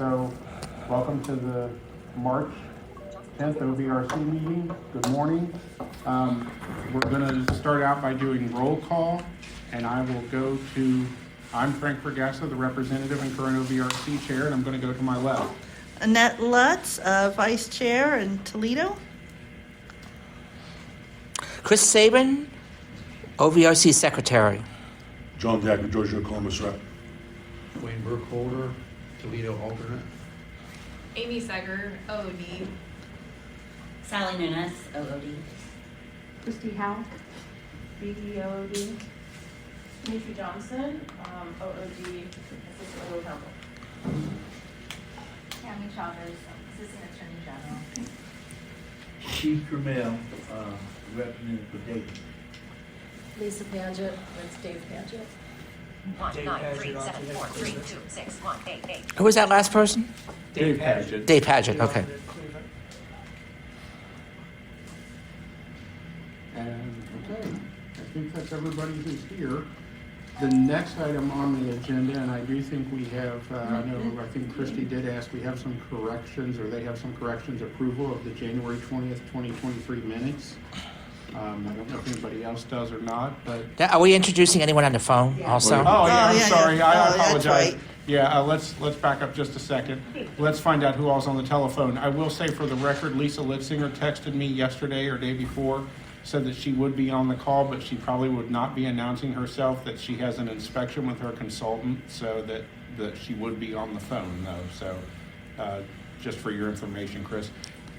So, welcome to the March 10th OVRC meeting. Good morning. We're going to start out by doing roll call, and I will go to, I'm Frank Vergassa, the representative and current OVRC chair, and I'm going to go to my left. Annette Lutz, Vice Chair in Toledo. Chris Sabin, OVRC Secretary. John Decker, Georgia Columbus Rep. Wayne Burkholder, Toledo alternate. Amy Seger, OOD. Sally Nunes, OOD. Christy Howe, BEOOD. Dimitri Johnson, OOD, Assistant Legal Counsel. Tammy Chavez, Assistant Attorney General. Chief Trammell, representative for Dayton. Lisa Paget, that's Dave Paget. 1-937-432-6188. Who was that last person? Dave Paget. Dave Paget, okay. And, okay, I think that's everybody who's here. The next item on the agenda, and I do think we have, I think Christy did ask, we have some corrections, or they have some corrections, approval of the January 20th, 2023 minutes. I don't know if anybody else does or not, but. Are we introducing anyone on the phone also? Oh, yeah, I'm sorry, I that's apologize. right. Yeah, let's back up just a second. Let's find out who all's on the telephone. I will say for the record, Lisa Litzinger texted me yesterday or day before, said that she would be on the call, but she probably would not be announcing herself, that she has an inspection with her consultant, so that she would be on the phone though. So just for your information, Chris.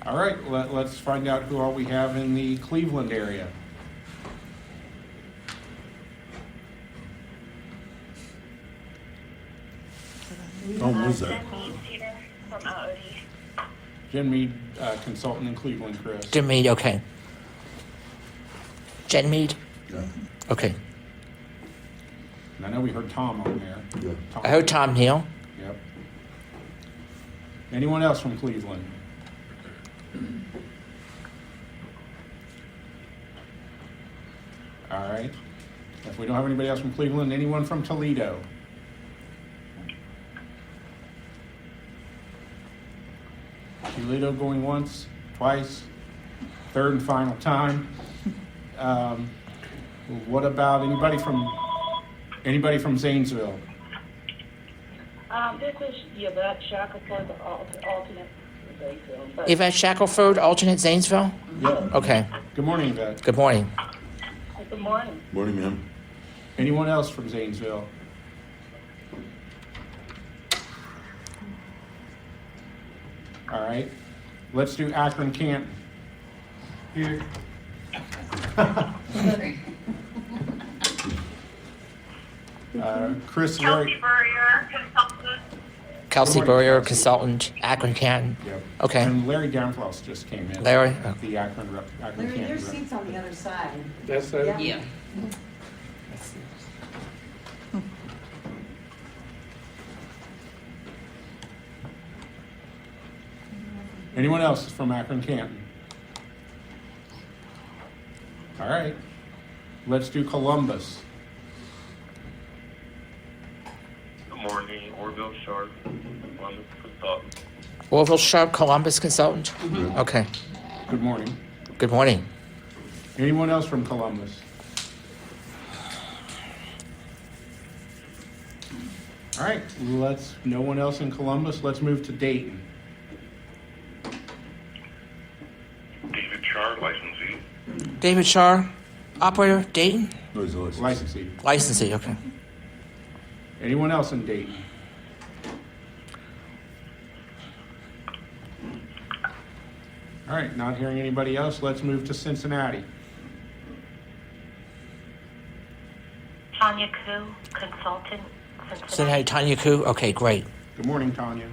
All right, let's find out who all we have in the Cleveland area. Oh, what is that? From OOD. Jen Mead, consultant in Cleveland, Chris. Jim Mead, okay. Jen Mead? Yeah. Okay. And I know we heard Tom on there. Yeah. I heard Tom Neal. Yep. Anyone else from Cleveland? All right. If we don't have anybody else from Cleveland, anyone from Toledo? Toledo going once, twice, third and final time. What about anybody from Zanesville? This is Yvette Shackelford, the alternate. Yvette Shackelford, alternate Zanesville? Yep. Okay. Good morning, Yvette. Good morning. Good morning. Morning, ma'am. Anyone else from Zanesville? All right. Let's do Akron Canton. Here. Chris, Larry. Kelsey Good morning, Burrier, Kelsey. consultant, Akron Canton. Yep. Okay. And Larry Downfloss just came in. Larry? The Akron Larry, Canton your rep. seat's on the other side. That's it? Yeah. Anyone else from Akron Canton? All right. Let's do Columbus. Good morning, Orville Sharp, Columbus Consultant. Orville Sharp, Columbus consultant? Okay. Good morning. Good morning. Anyone else from Columbus? All right, no one else in Columbus. Let's move to Dayton. David Char, licensee. David Shar, operator, Dayton? No, he's a license. Licensee. Licensee, okay. Anyone else in Dayton? All right, not hearing anybody else. Let's move to Cincinnati. Tanya Koo, Consultant, Cincinnati. Cincinnati, Tanya Koo, okay, great. Good morning, Tanya.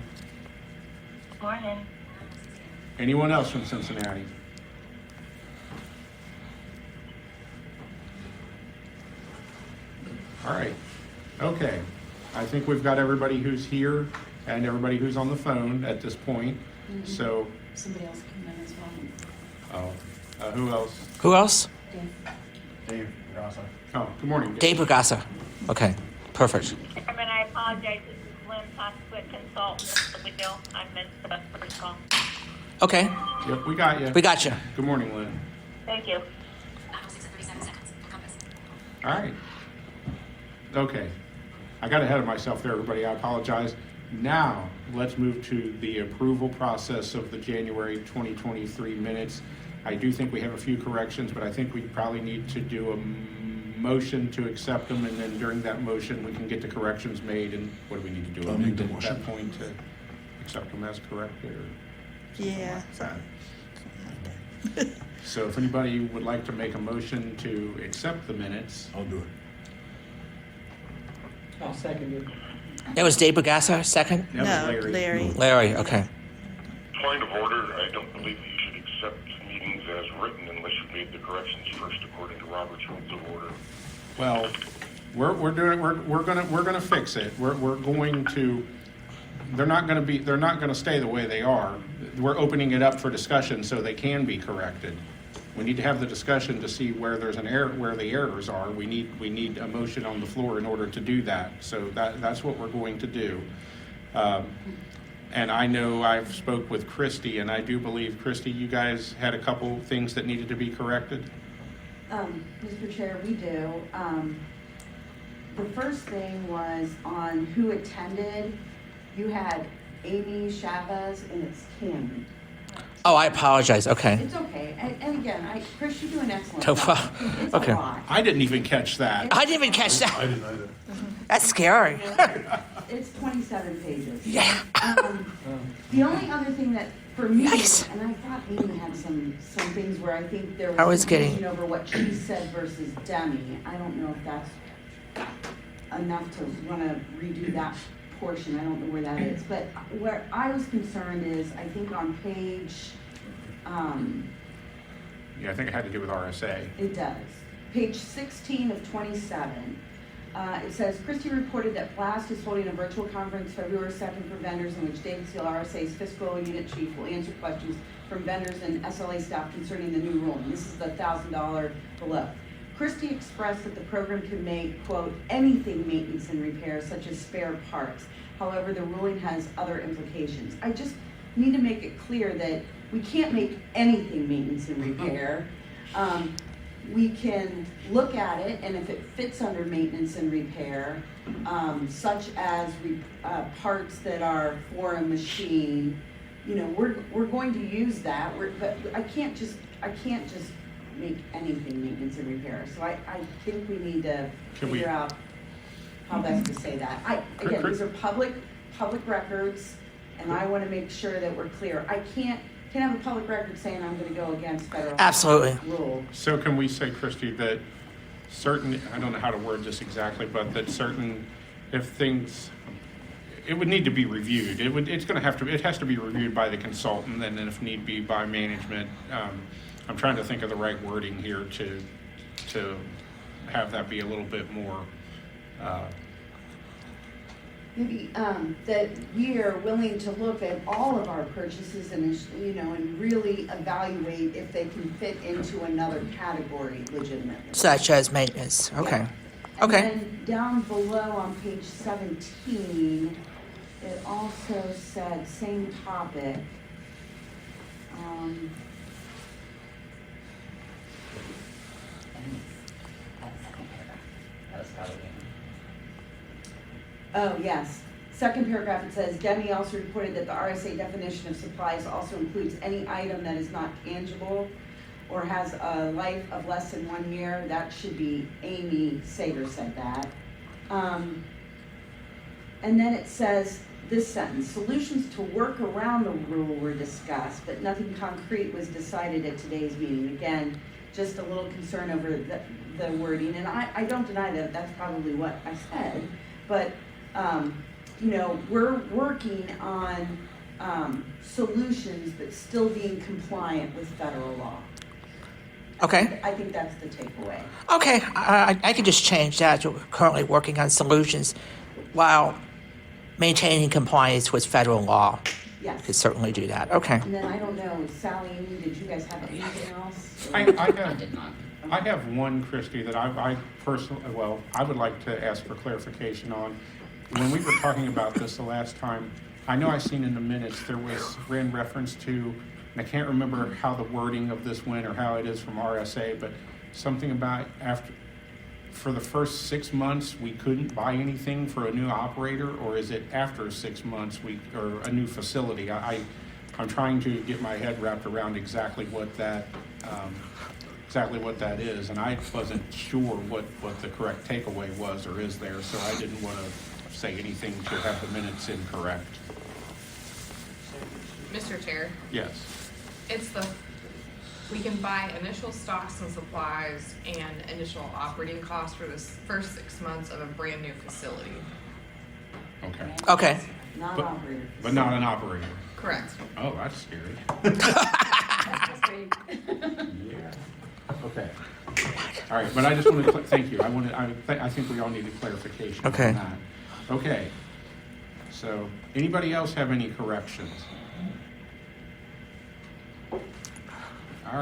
Morning. Anyone else from Cincinnati? All right, okay. I think we've got everybody who's here and everybody who's on the phone at this point. So, Somebody else came in as well. who else? Who else? Dave Oh, good morning, Dave. Dave Bergassa. Okay, perfect. Chairman, I apologize. This is Lynn with consultant, we don't, I missed the first call. Okay, Yep, we got you. we got you. Good morning, Lynn. Thank you. All right. Okay. I got ahead of myself there, everybody. I apologize. Now, let's move to the approval process of the January 2023 minutes. I do think we have a few corrections, but I think we probably need to do a motion to accept them, and then during that motion, we can get the corrections made, and what do we need to do? I'll make the Amend motion. at that point to accept them as corrected, or? Yeah. So if anybody would like to make a motion to accept the minutes, I'll do it. I'll second it. That was Dave Bagassa, second? that was No, Larry. Larry. Larry, okay. Point of order, I don't believe that you should accept meetings as written unless you've made the corrections first according to Robert's Rules of Order. Well, we're gonna fix it. We're going to, they're not gonna stay the way they are. We're opening it up for discussion so they can be corrected. We need to have the discussion to see where there's an error, where the errors are. We need a motion on the floor in order to do that. So that's what we're going to do. And I know I've spoke with Christy, and I do believe, Christy, you guys had a couple things that needed to be corrected. Mr. Chair, we do. The first thing was on who attended. You had Amy Chavez and it's Kim. Oh, I apologize, okay. It's okay. And again, Chris, you do an excellent No job. problem. It's Okay. a lot. I didn't even catch that. I didn't even catch I that. didn't either. That's scary. It's 27 pages. Yeah. The only other thing that, for me, Nice. and I thought Amy had some things where I think there I was was getting- confusion over what she said versus Demi. I don't know if that's enough to want to redo that portion. I don't know where that is. But where I was concerned is, I think on page, Yeah, I think it had to do with RSA. it does. Page 16 of 27. It says, Christie reported that Blast is holding a virtual conference February 2nd for vendors in which David Seal, RSA's fiscal unit chief, will answer questions from vendors and SLA staff concerning the new rule. And this is the $1,000 below. Christie expressed that the program can make, quote, anything maintenance and repair, such as spare parts. However, the ruling has other implications. I just need to make it clear that we can't make anything maintenance and repair. We can look at it, and if it fits under maintenance and repair, such as parts that are for a machine, you know, we're going to use that. But I can't just make anything maintenance and repair. So I think we need to figure out how best to say that. Again, these are public records, and I want to make sure that we're clear. I can't have a public record saying I'm going to go against federal Absolutely. rule. So can we say, Christy, that certain, I don't know how to word this exactly, but that certain, if things, it would need to be reviewed. It has to be reviewed by the consultant, and then if need be by management. I'm trying to think of the right wording here to have that be a little bit more, Maybe that we are willing to look at all of our purchases and, you know, and really evaluate if they can fit into another category legitimately. Such as maintenance, okay. And Okay. then down below on page 17, it also said, same topic. That was probably me. Oh, yes. Second paragraph, it says, Demi also reported that the RSA definition of supplies also includes any item that is not tangible or has a life of less than 1 year. That should be Amy Sager said that. And then it says this sentence, solutions to work around the rule were discussed, but nothing concrete was decided at today's meeting. Again, just a little concern over the wording, and I don't deny that that's probably what I said, but you know, we're working on solutions but still being compliant with federal law. Okay. I think that's the takeaway. Okay, I can just change that to currently working on solutions while maintaining compliance with federal law. Yes. Could certainly do that, okay. And then I don't know, Sally, Amy, did you guys have anything else? I have one, Christy, that I personally, well, I would like to ask for clarification on. when we were talking about this the last time, I know I seen in the minutes there ran reference to, and I can't remember how the wording of this went or how it is from RSA, but something about for the first 6 months, we couldn't buy anything for a new operator, or is it after 6 months or a new facility? I'm trying to get my head wrapped around exactly what that is, and I wasn't sure what the correct takeaway was or is there, so I didn't want to say anything to have the minutes incorrect. Mr. Chair, Yes. we can buy initial stocks and supplies and initial operating costs for this first 6 months of a brand new facility. Okay. Okay. Non-operator. But not an operator. Correct. Oh, that's scary. Okay. All right, but I just wanted to, thank you. I think we all needed clarification on Okay. that. Okay. So, anybody else have any corrections? All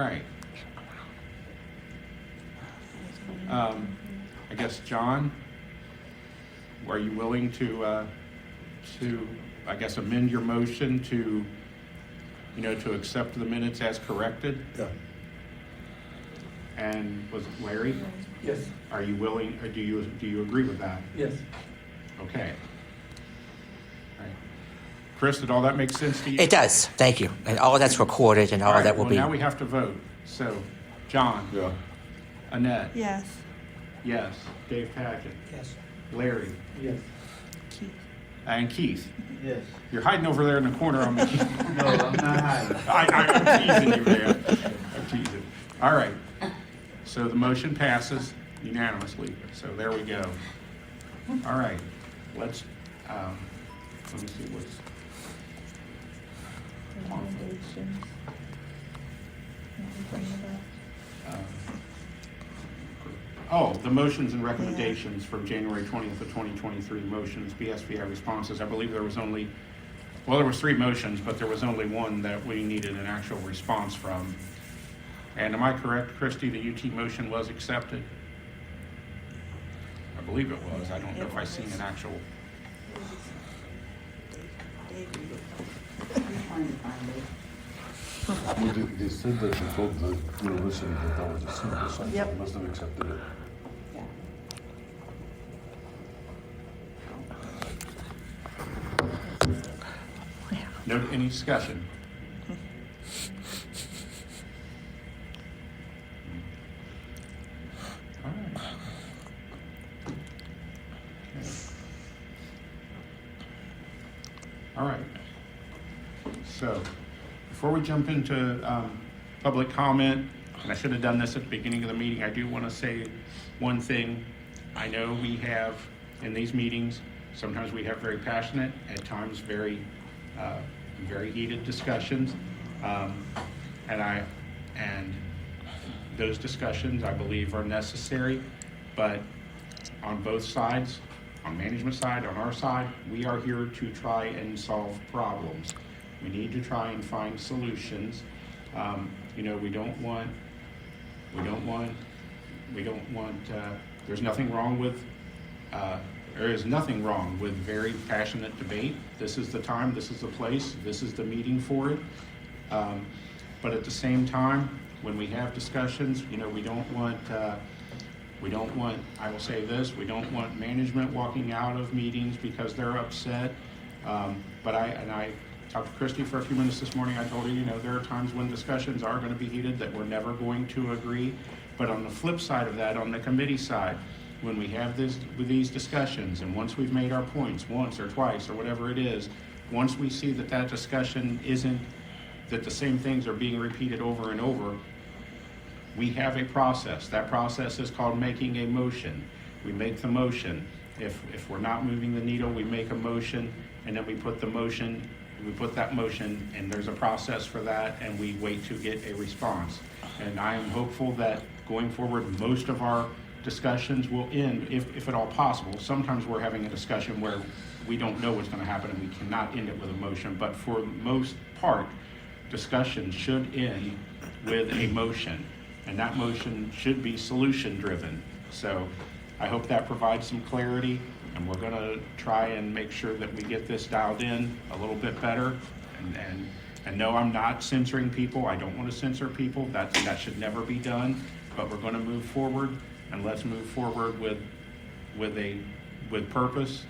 right. I guess, John, are you willing to I guess, amend your motion to accept the minutes as corrected? Yeah. And was it Larry? Yes. Are you willing, or do you agree with that? Yes. Okay. All right. Chris, did all that make sense to you? It does. Thank you. And all of that's recorded, and all All right, that will well, be. now we have to vote. So, John? Yeah. Annette? Yes. Yes. Dave Paget? Yes. Larry? Yes. Keith. And Keith? Yes. You're hiding over there in the corner on me. No, I'm not hiding. I'm teasing you, man. I'm teasing. All right. So the motion passes unanimously. So there we go. All right. Let me see what's. The motions and recommendations from January 20th of 2023 motions, BSVI responses. I believe there was there was 3 motions, but there was only one that we needed an actual response from. And am I correct, Christy, the UT motion was accepted? I believe it was. I don't know if I seen an actual. Well, they said that they told the university that was a simple sign, so Yep. they must have accepted it. Yeah. No, any discussion? All right. Okay. All right. So, before we jump into public comment, and I should have done this at the beginning of the meeting, I do want to say one thing. I know we have, in these meetings, sometimes we have very passionate, at times very heated discussions, and those discussions, I believe, are necessary. But on both sides, on management side, on our side, we are here to try and solve problems. We need to try and find solutions. There's nothing wrong with. There is nothing wrong with very passionate debate. This is the time, this is the place, this is the meeting for it. But at the same time, when we have discussions, we don't want, I will say this, we don't want management walking out of meetings because they're upset. But I talked to Christy for a few minutes this morning. I told her, there are times when discussions are going to be heated that we're never going to agree. But on the flip side of that, on the committee side, when we have these discussions, and once we've made our points once or twice or whatever it is, once we see that discussion isn't, that the same things are being repeated over and over, we have a process. That process is called making a motion. We make the motion. If we're not moving the needle, we make a motion, and then we put that motion, and there's a process for that, and we wait to get a response. And I am hopeful that going forward, most of our discussions will end, if at all possible. Sometimes we're having a discussion where we don't know what's going to happen and we cannot end it with a motion, but for the most part, discussion should end with a motion, and that motion should be solution driven. So I hope that provides some clarity. and we're gonna try and make sure that we get this dialed in a little bit better. And no, I'm not censoring people. I don't want to censor people. That should never be done. But we're going to move forward, and let's move forward with purpose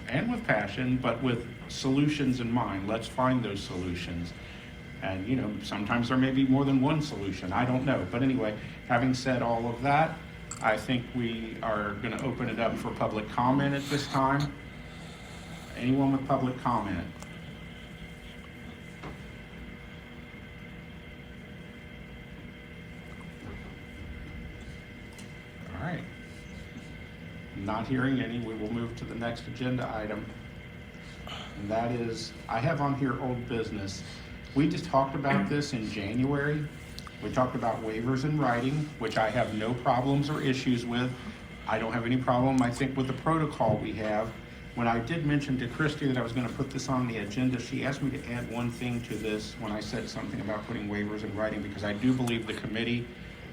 and with passion, but with solutions in mind. Let's find those solutions. And you know, sometimes there may be more than one solution. I don't know. But anyway, having said all of that, I think we are going to open it up for public comment at this time. Anyone with public comment? All right. Not hearing any, we will move to the next agenda item. And that is, I have on here old business. We just talked about this in January. We talked about waivers in writing, which I have no problems or issues with. I don't have any problem, I think, with the protocol we have. When I did mention to Christy that I was going to put this on the agenda, she asked me to add one thing to this when I said something about putting waivers in writing, because I do believe the committee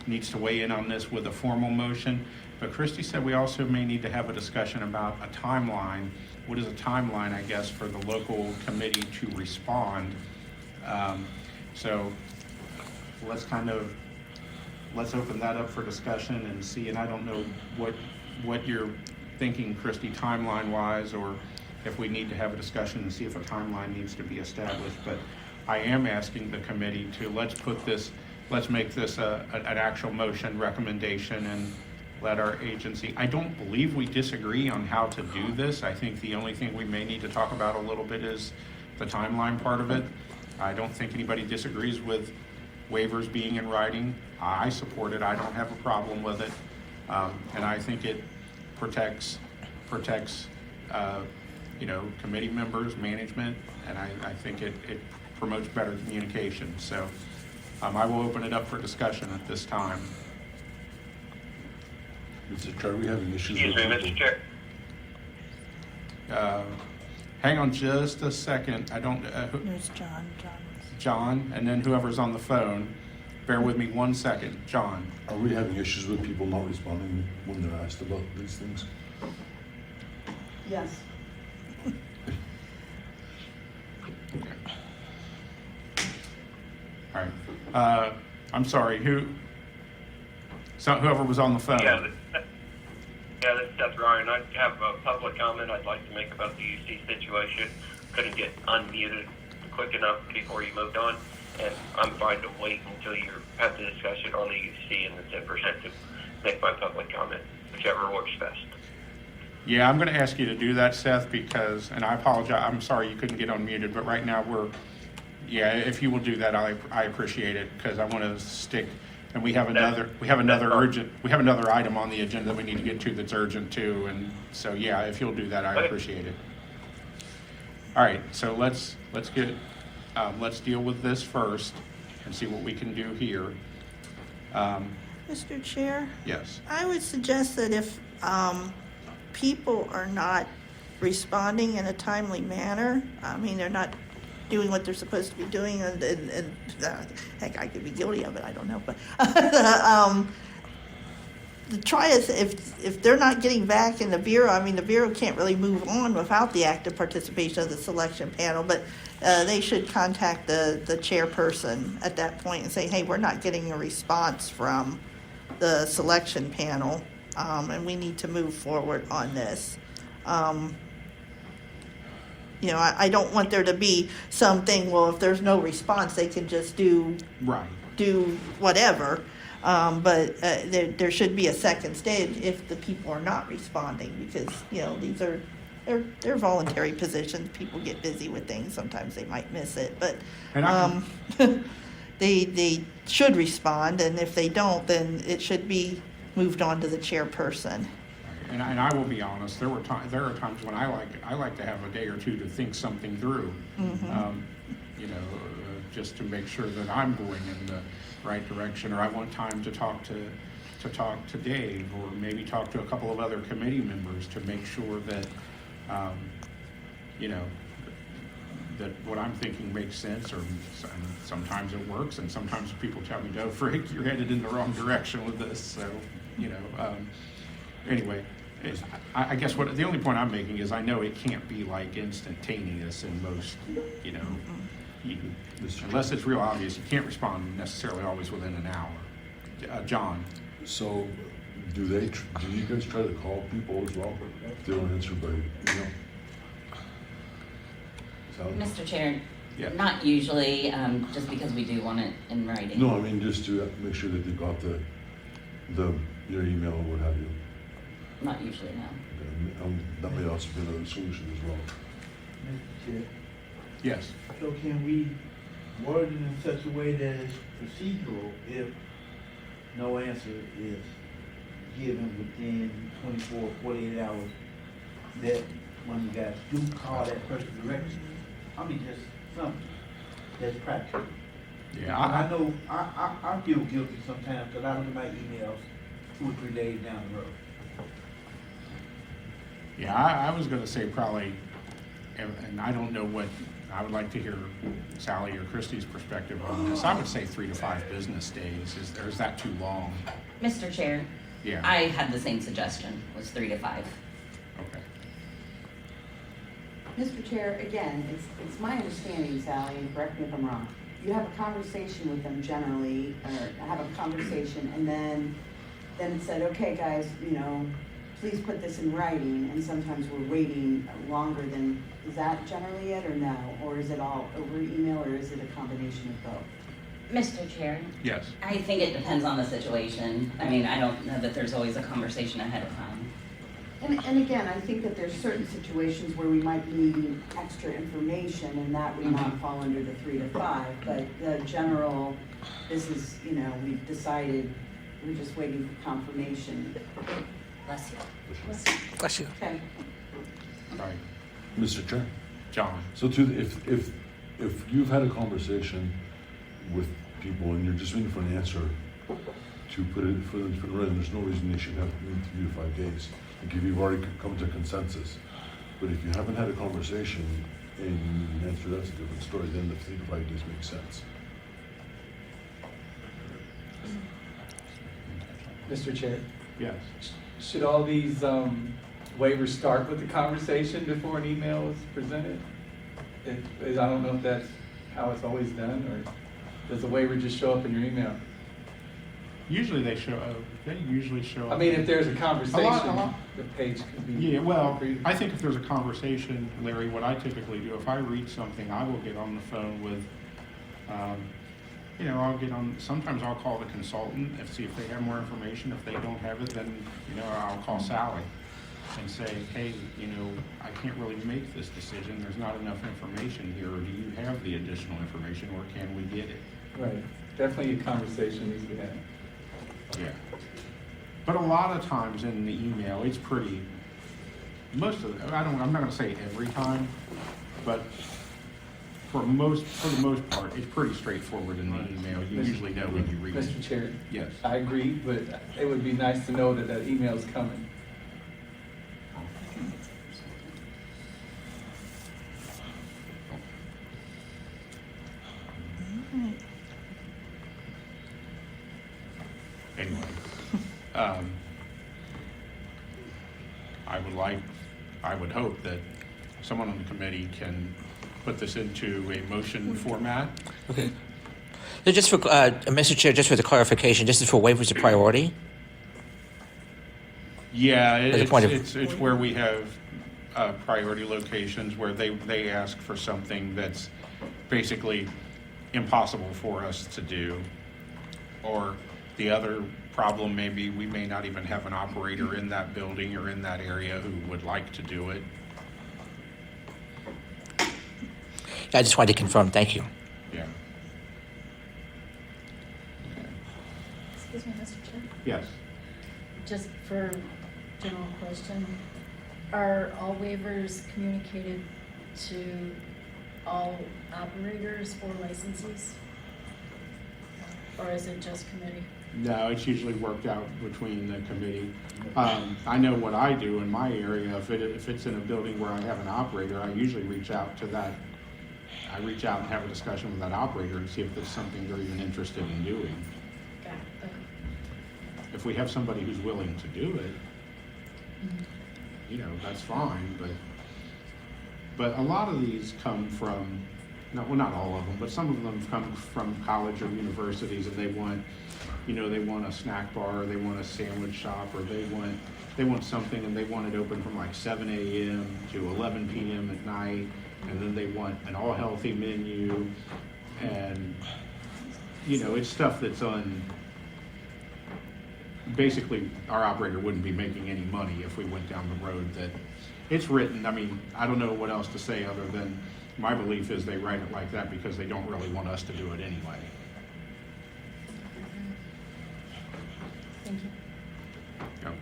needs to weigh in on this with a formal motion. But Christy said we also may need to have a discussion about a timeline. What is a timeline, I guess, for the local committee to respond? So let's open that up for discussion and see. And I don't know what you're thinking, Christy, timeline-wise, or if we need to have a discussion and see if a timeline needs to be established. But I am asking the committee to let's make this an actual motion recommendation and let our agency. I don't believe we disagree on how to do this. I think the only thing we may need to talk about a little bit is the timeline part of it. I don't think anybody disagrees with waivers being in writing. I support it. I don't have a problem with it. And I think it protects committee members, management, and I think it promotes better communication. So I will open it up for discussion at this time. Mr. Chair, are we having issues Excuse with me, people? Mr. Chair. Hang on just a second. I don't, There's John. John, and then whoever's on the phone. Bear with me 1 second. John. Are we having issues with people not responding when they're asked about these things? Yes. All right. I'm sorry, whoever was on the phone. This is Seth Ryan. I have a public comment I'd like to make about the UC situation. Couldn't get unmuted quick enough before you moved on, and I'm fine to wait until you have the discussion on the UC and the 10% to make my public comment, whichever works best. Yeah, I'm going to ask you to do that, Seth, because, and I apologize, I'm sorry you couldn't get unmuted, but right now if you will do that, I appreciate it, because I want to stick, and we have another item on the agenda that we need to get to that's urgent too, and so yeah, if you'll do that, I appreciate it. All right, so let's deal with this first and see what we can do here. Mr. Chair? Yes. I would suggest that if people are not responding in a timely manner, I mean, they're not doing what they're supposed to be doing, and heck, I could be guilty of it, I don't know, but try if they're not getting back in the Bureau, I mean, the Bureau can't really move on without the active participation of the selection panel, but they should contact the chairperson at that point and say, hey, we're not getting a response from the selection panel, and we need to move forward on this. I don't want there to be something, well, if there's no response, they can just do whatever. But there should be a second stage if the people are not responding, because, these are, they're voluntary positions. People get busy with things. Sometimes they might miss it, but they should respond. And if they don't, then it should be moved on to the chairperson. And I will be honest, there are times when I like to have a day or two to think something through, just to make sure that I'm going in the right direction, or I want time to talk to Dave, or maybe talk to a couple of other committee members to make sure that, that what I'm thinking makes sense, or sometimes it works, and sometimes people tell me, no, Frank, you're headed in the wrong direction with this, so, anyway, I guess the only point I'm making is I know it can't be like instantaneous in most, you know, unless it's real obvious, you can't respond necessarily always within an hour. John? So, do you guys try to call people as well? If they don't answer by email? Sally? Mr. Chair, Yeah. not usually, just because we do want it in writing. No, I mean, just to make sure that they got your email or what have you. Not usually, no. That may also be another solution as well. Mr. Chair, Yes. so can we word it in such a way that it's procedural if no answer is given within 24, 48 hours, that when you guys do call that person directly, I mean, just something that's practical. Yeah, I know, I feel guilty sometimes because I look at my emails 2 or 3 days down the road. Yeah, I was gonna say probably, and I don't know what, I would like to hear Sally or Christie's perspective on this. I would say 3 to 5 business days. Is that too long? Mr. Chair, Yeah. I had the same suggestion, was 3 to 5. Okay. Mr. Chair, again, it's my understanding, Sally, and correct me if I'm wrong, you have a conversation with them generally, or have a conversation, and then it said, okay, guys, you know, please put this in writing, and sometimes we're waiting longer than, is that generally it, or no? Or is it all over email, or is it a combination of both? Mr. Chair, Yes. I think it depends on the situation. I mean, I don't know that there's always a conversation ahead of time. And again, I think that there's certain situations where we might be needing extra information, and that would not fall under the 3 to 5, but the general, this is, you know, we've decided, we're just waiting for confirmation. Bless you. Bless you. Okay. Right. Mr. Chair? John? So if you've had a conversation with people and you're just waiting for an answer to put it for them to put it in, there's no reason they should have 3 to 5 days. Like if you've already come to consensus. But if you haven't had a conversation and you answer, that's a different story. Then the 3 to 5 days makes sense. Mr. Chair, Yes. should all these waivers start with the conversation before an email is presented? I don't know if that's how it's always done, or does the waiver just show up in your email? Usually they show up. They usually show up. I mean, if there's a conversation, A lot. the page could be. Yeah, well, created. I think if there's a conversation, Larry, what I typically do, if I read something, I will get on the phone with, sometimes I'll call the consultant and see if they have more information. If they don't have it, then, I'll call Sally and say, hey, I can't really make this decision. There's not enough information here. Or do you have the additional information, or can we get it? Right, definitely a conversation needs to be had. Yeah. But a lot of times in the email, it's pretty, I'm not gonna say every time, but for the most part, it's pretty straightforward in the email. You usually know when you read it. Mr. Chair? Yes. I agree, but it would be nice to know that email is coming. Anyway, I would hope that someone on the committee can put this into a motion format. Okay. So just for, Mr. Chair, just for the clarification, this is for waivers of priority? Yeah, As a point of- it's where we have priority locations where they ask for something that's basically impossible for us to do. Or the other problem may be we may not even have an operator in that building or in that area who would like to do it. I just wanted to confirm, thank you. Yeah. Excuse me, Mr. Chair. Yes. Just for general question, are all waivers communicated to all operators or licensees? Or is it just committee? No, it's usually worked out between the committee. I know what I do in my area. If it's in a building where I have an operator, I usually reach out to that. I reach out and have a discussion with that operator and see if there's something they're even interested in doing. Got it, okay. If we have somebody who's willing to do it, you know, that's fine, but a lot of these come from, well, not all of them, but some of them come from college or universities, and they want, you know, they want a snack bar, or they want a sandwich shop, or they want something, and they want it open from like 7 a.m. to 11 p.m. at night, and then they want an all healthy menu, and, you know, it's stuff that's basically our operator wouldn't be making any money if we went down the road that it's written. I mean, I don't know what else to say other than my belief is they write it like that because they don't really want us to do it anyway. Thank you. Go.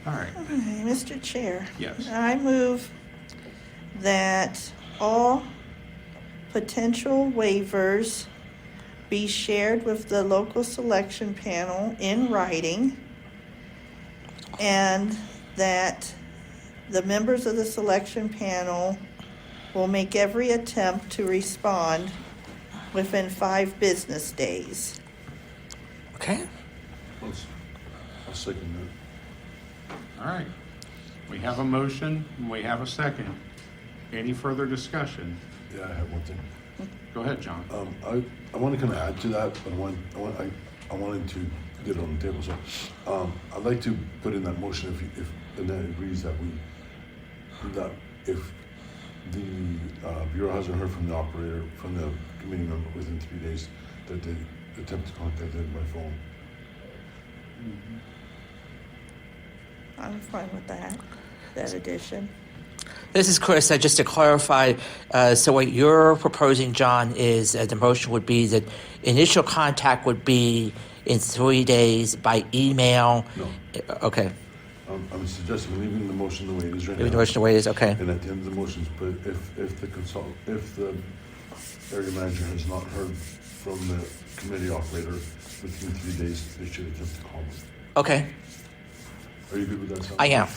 All right. Okay, Mr. Chair. Yes. I move that all potential waivers be shared with the local selection panel in writing, and that the members of the selection panel will make every attempt to respond within 5 business days. Okay. I'll second that. All right. We have a motion and we have a second. Any further discussion? Yeah, I have one thing. Go ahead, John. I want to kind of add to that, but I wanted to get it on the table. So I'd like to put in that motion if Annette agrees that if the Bureau hasn't heard from the operator, from the committee member within 3 days, that they attempt to contact them by phone. I'm fine with that addition. This is Chris. Just to clarify, so what you're proposing, John, is the motion would be that initial contact would be in 3 days by email. No. Okay. I'm suggesting leaving the motion the way it is right now. Leaving the motion the way it is. Okay. And at the end of the motions, but if the area manager has not heard from the committee operator within 3 days, they should attempt to call me. Okay. Are you good with that, Sal? I am.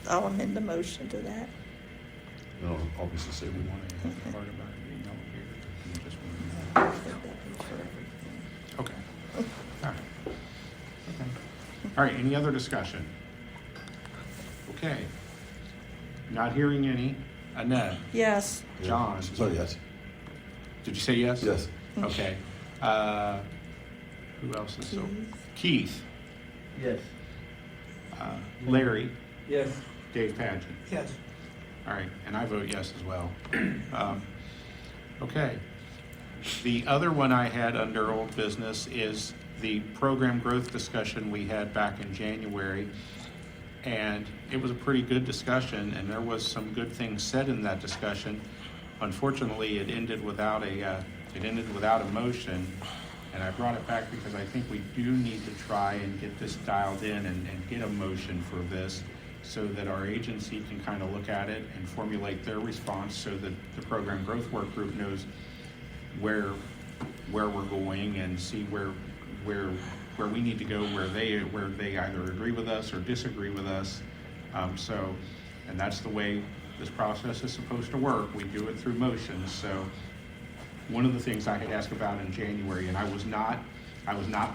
I'll amend the motion to that. No, obviously say we want to have part about it being obligated, or you just want to- Okay. All right. Okay. All right, any other discussion? Okay. Not hearing any. Annette? Yes. John? Sorry, yes. Did you say yes? Yes. Okay. Who else is so? Keith? Yes. Larry? Yes. Dave Paget? Yes. All right, and I vote yes as well. Okay. The other one I had under old business is the program growth discussion we had back in January. And it was a pretty good discussion, and there was some good things said in that discussion. Unfortunately, it ended without a motion. And I brought it back because I think we do need to try and get this dialed in and get a motion for this so that our agency can kind of look at it and formulate their response so that the program growth work group knows where we're going and see where we need to go, where they either agree with us or disagree with us. And that's the way this process is supposed to work. We do it through motions. So one of the things I had asked about in January, and I was not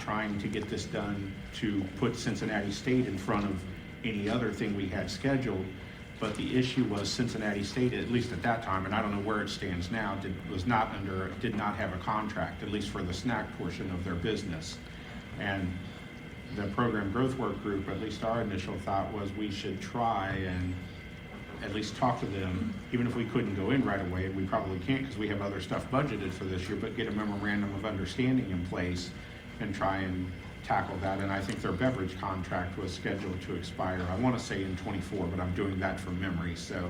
trying to get this done to put Cincinnati State in front of any other thing we had scheduled, but the issue was Cincinnati State, at least at that time, and I don't know where it stands now, did not have a contract, at least for the snack portion of their business. And the program growth work group, at least our initial thought was we should try and at least talk to them, even if we couldn't go in right away, and we probably can't because we have other stuff budgeted for this year, but get a memorandum of understanding in place and try and tackle that. And I think their beverage contract was scheduled to expire, I want to say in 24, but I'm doing that from memory. So,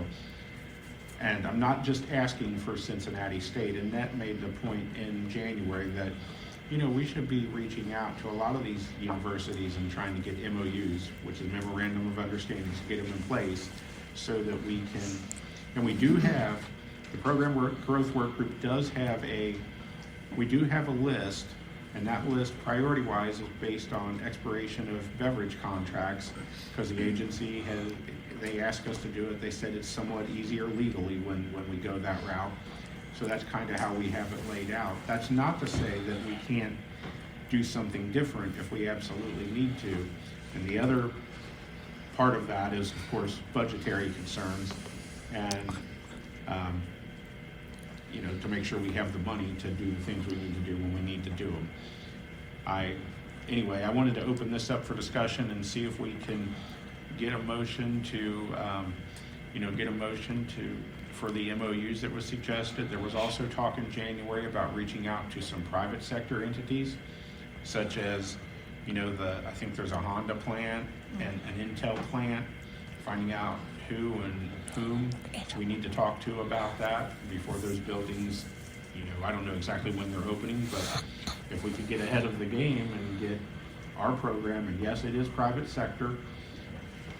and I'm not just asking for Cincinnati State. Annette made the point in January that, you know, we should be reaching out to a lot of these universities and trying to get MOUs, which is memorandum of understanding, to get them in place so that we can, and we do have, the program growth work group does have we do have a list, and that list priority-wise is based on expiration of beverage contracts, because the agency they asked us to do it. They said it's somewhat easier legally when we go that route. So that's kind of how we have it laid out. That's not to say that we can't do something different if we absolutely need to. And the other part of that is, of course, budgetary concerns and, you know, to make sure we have the money to do the things we need to do when we need to do them. Anyway, I wanted to open this up for discussion and see if we can get a motion to, for the MOUs that was suggested. There was also talk in January about reaching out to some private sector entities, such as, you know, I think there's a Honda plant and an Intel plant, finding out who and whom we need to talk to about that before those buildings, you know, I don't know exactly when they're opening, but if we could get ahead of the game and get our program, and yes, it is private sector,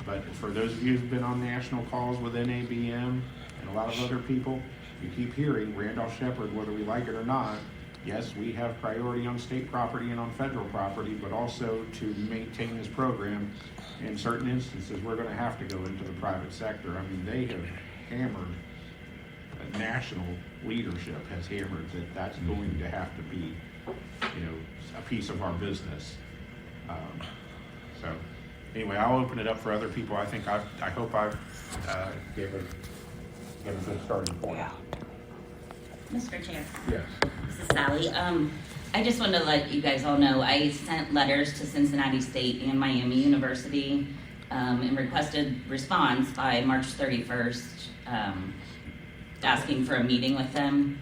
but for those of you who've been on national calls with NABM and a lot of other people, you keep hearing Randolph-Shepherd, whether we like it or not, yes, we have priority on state property and on federal property, but also to maintain this program, in certain instances, we're gonna have to go into the private sector. I mean, they have hammered, national leadership has hammered that that's going to have to be, you know, a piece of our business. So anyway, I'll open it up for other people. I think I hope I've gave a good starting point. Mr. Chair. Yes. This is Sally. I just wanted to let you guys all know, I sent letters to Cincinnati State and Miami University and requested response by March 31st, asking for a meeting with them.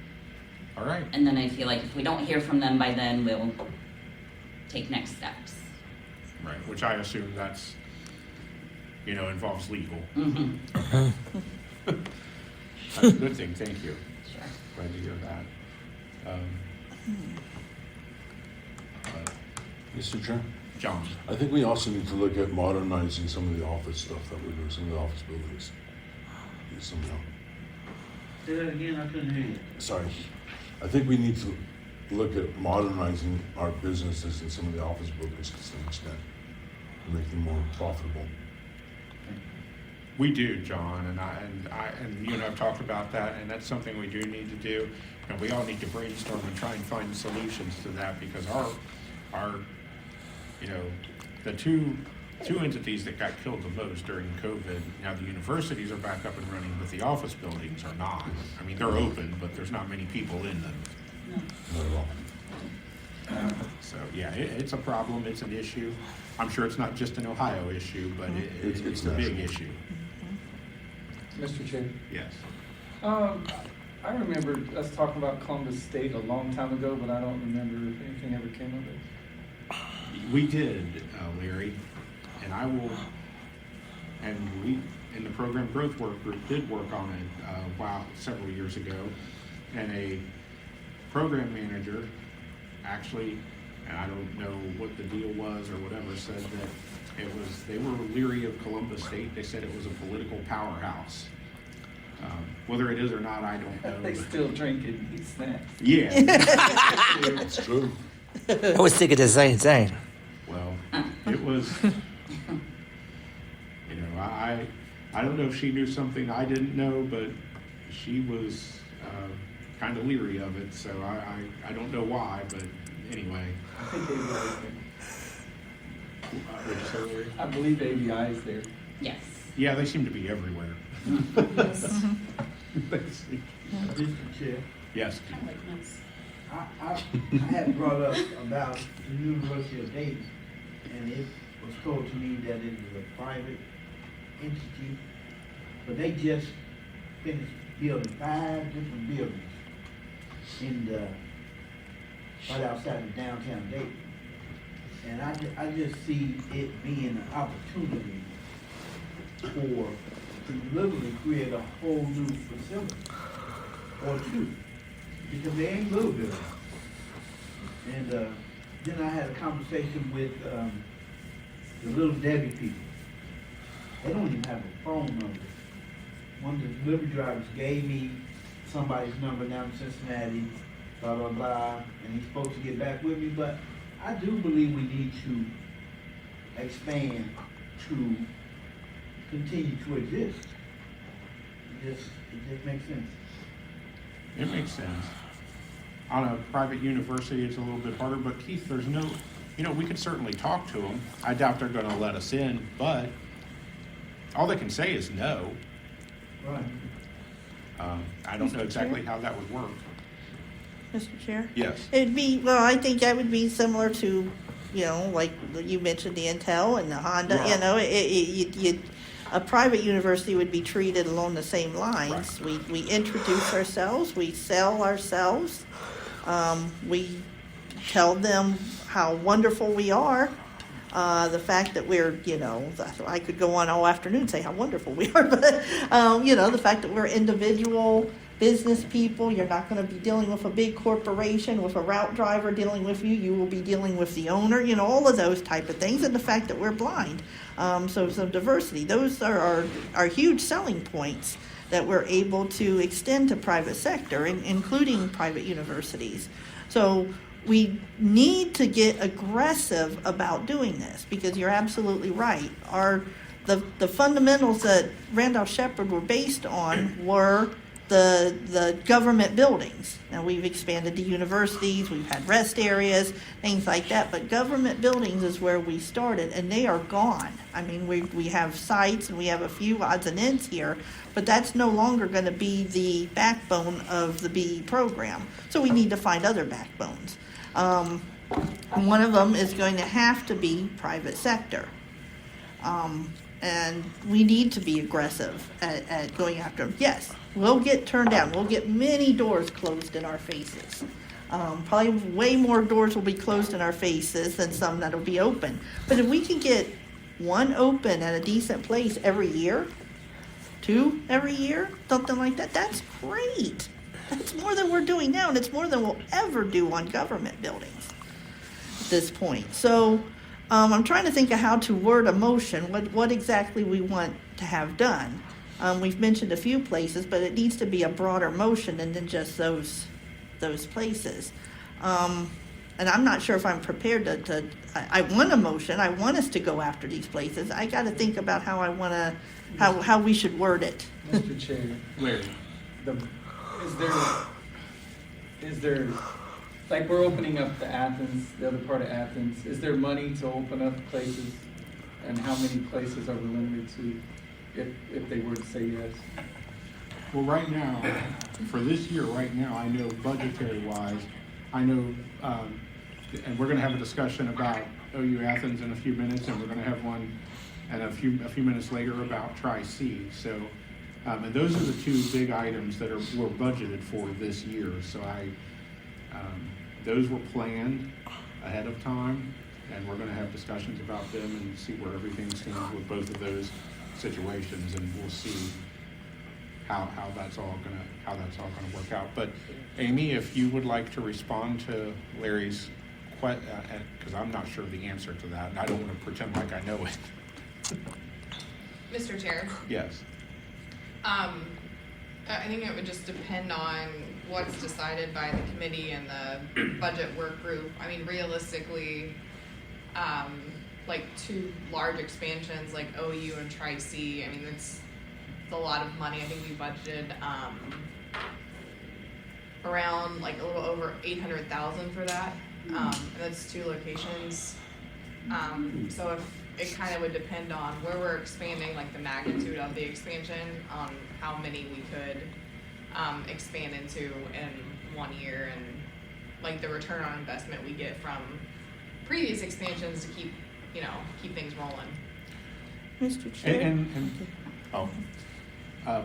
All right. And then I feel like if we don't hear from them by then, we'll take next steps. Right, which I assume that's, you know, involves legal. Mm-hmm. That's a good thing, thank you. Sure. Glad to hear that. Mr. Chair? John? I think we also need to look at modernizing some of the office stuff that we're doing, some of the office buildings. Somehow. Say that again, I couldn't hear you. Sorry. I think we need to look at modernizing our businesses in some of the office buildings to some extent, to make them more profitable. We do, John, and you and I've talked about that, and that's something we do need to do. And we all need to brainstorm and try and find solutions to that, because our you know, the two entities that got killed the most during COVID, now the universities are back up and running, but the office buildings are not. I mean, they're open, but there's not many people in them. Not at all. So, yeah, it's a problem, it's an issue. I'm sure it's not just an Ohio issue, but it's a big issue. Mr. Chair. Yes. I remember us talking about Columbus State a long time ago, but I don't remember if anything ever came of it. We did, Larry, and we, in the program growth work group, did work on it several years ago, and a program manager actually, and I don't know what the deal was or whatever, said that they were leery of Columbus State. They said it was a political powerhouse. Whether it is or not, I don't know. They still drink and eat snacks. Yeah. It's true. I was thinking the same thing. Well, it was, you know, I don't know if she knew something I didn't know, but she was kind of leery of it, so I don't know why, but anyway. I think ABI is What'd you say, Larry? there. I believe ABI is there. Yes. Yeah, they seem to be everywhere. Yes. Mr. Chair, Yes. Kind of like nice. I had brought up about the University of Davis, and it was told to me that it was a private entity, but they just finished building 5 different buildings right outside of downtown Dayton. And I just see it being an opportunity to literally create a whole new facility or two, because they ain't little buildings. And then I had a conversation with the Little Debbie people. They don't even have a phone number. One of the delivery drivers gave me somebody's number down in Cincinnati, blah, blah, blah, and he's supposed to get back with me, but I do believe we need to expand to continue to exist. It just makes sense. It makes sense. On a private university, it's a little bit harder, but Keith, there's no, we could certainly talk to them. I doubt they're gonna let us in, but all they can say is no. Right. I don't know Mr. exactly Chair? how that would work. Mr. Chair? Yes. It'd be, well, I think that would be similar to, like you mentioned the Intel and the Honda, Right. a private university would be treated along the same lines. Right. We introduce ourselves, we sell ourselves, we tell them how wonderful we are. The fact that we're, I could go on all afternoon and say how wonderful we are, but, the fact that we're individual business people, you're not going to be dealing with a big corporation, with a route driver dealing with you, you will be dealing with the owner, all of those type of things, and the fact that we're blind. So diversity, those are huge selling points that we're able to extend to private sector, including private universities. So we need to get aggressive about doing this, because you're absolutely right. The fundamentals that Randolph-Sheppard were based on were the government buildings. Now we've expanded to universities, we've had rest areas, things like that, but government buildings is where we started, and they are gone. I mean, we have sites and we have a few odds and ends here, but that's no longer going to be the backbone of the BE program. So we need to find other backbones. One of them is going to have to be private sector. And we need to be aggressive at going after them. Yes, we'll get turned down. We'll get many doors closed in our faces. Probably way more doors will be closed in our faces than some that'll be open. But if we can get one open at a decent place every year, 2 every year, something like that, that's great. That's more than we're doing now, and it's more than we'll ever do on government buildings at this point. So I'm trying to think of how to word a motion, what exactly we want to have done. We've mentioned a few places, but it needs to be a broader motion than just those places. And I'm not sure if I'm prepared I want a motion. I want us to go after these places. I got to think about how I want to, how we should word it. Mr. Chair, Larry? Is there, like we're opening up the other part of Athens, is there money to open up places? And how many places are we limited to if they were to say yes? Well, right now, for this year, I know budgetary wise, and we're gonna have a discussion about OU Athens in a few minutes, and we're gonna have one and a few minutes later about Tri-C. So, and those are the 2 big items that were budgeted for this year. So those were planned ahead of time, and we're gonna have discussions about them and see where everything stands with both of those situations, and we'll see how that's all gonna work out. But Amy, if you would like to respond to Larry's because I'm not sure the answer to that, and I don't want to pretend like I know it. Mr. Chair, Yes. I think it would just depend on what's decided by the committee and the budget work group. I mean, realistically, like 2 large expansions like OU and Tri-C, I mean, it's a lot of money. I think we budgeted around like a little over 800,000 for that. And that's 2 locations. So if it kind of would depend on where we're expanding, like the magnitude of the expansion, on how many we could expand into in 1 year, and like the return on investment we get from previous expansions to keep things rolling. Mr. Chair.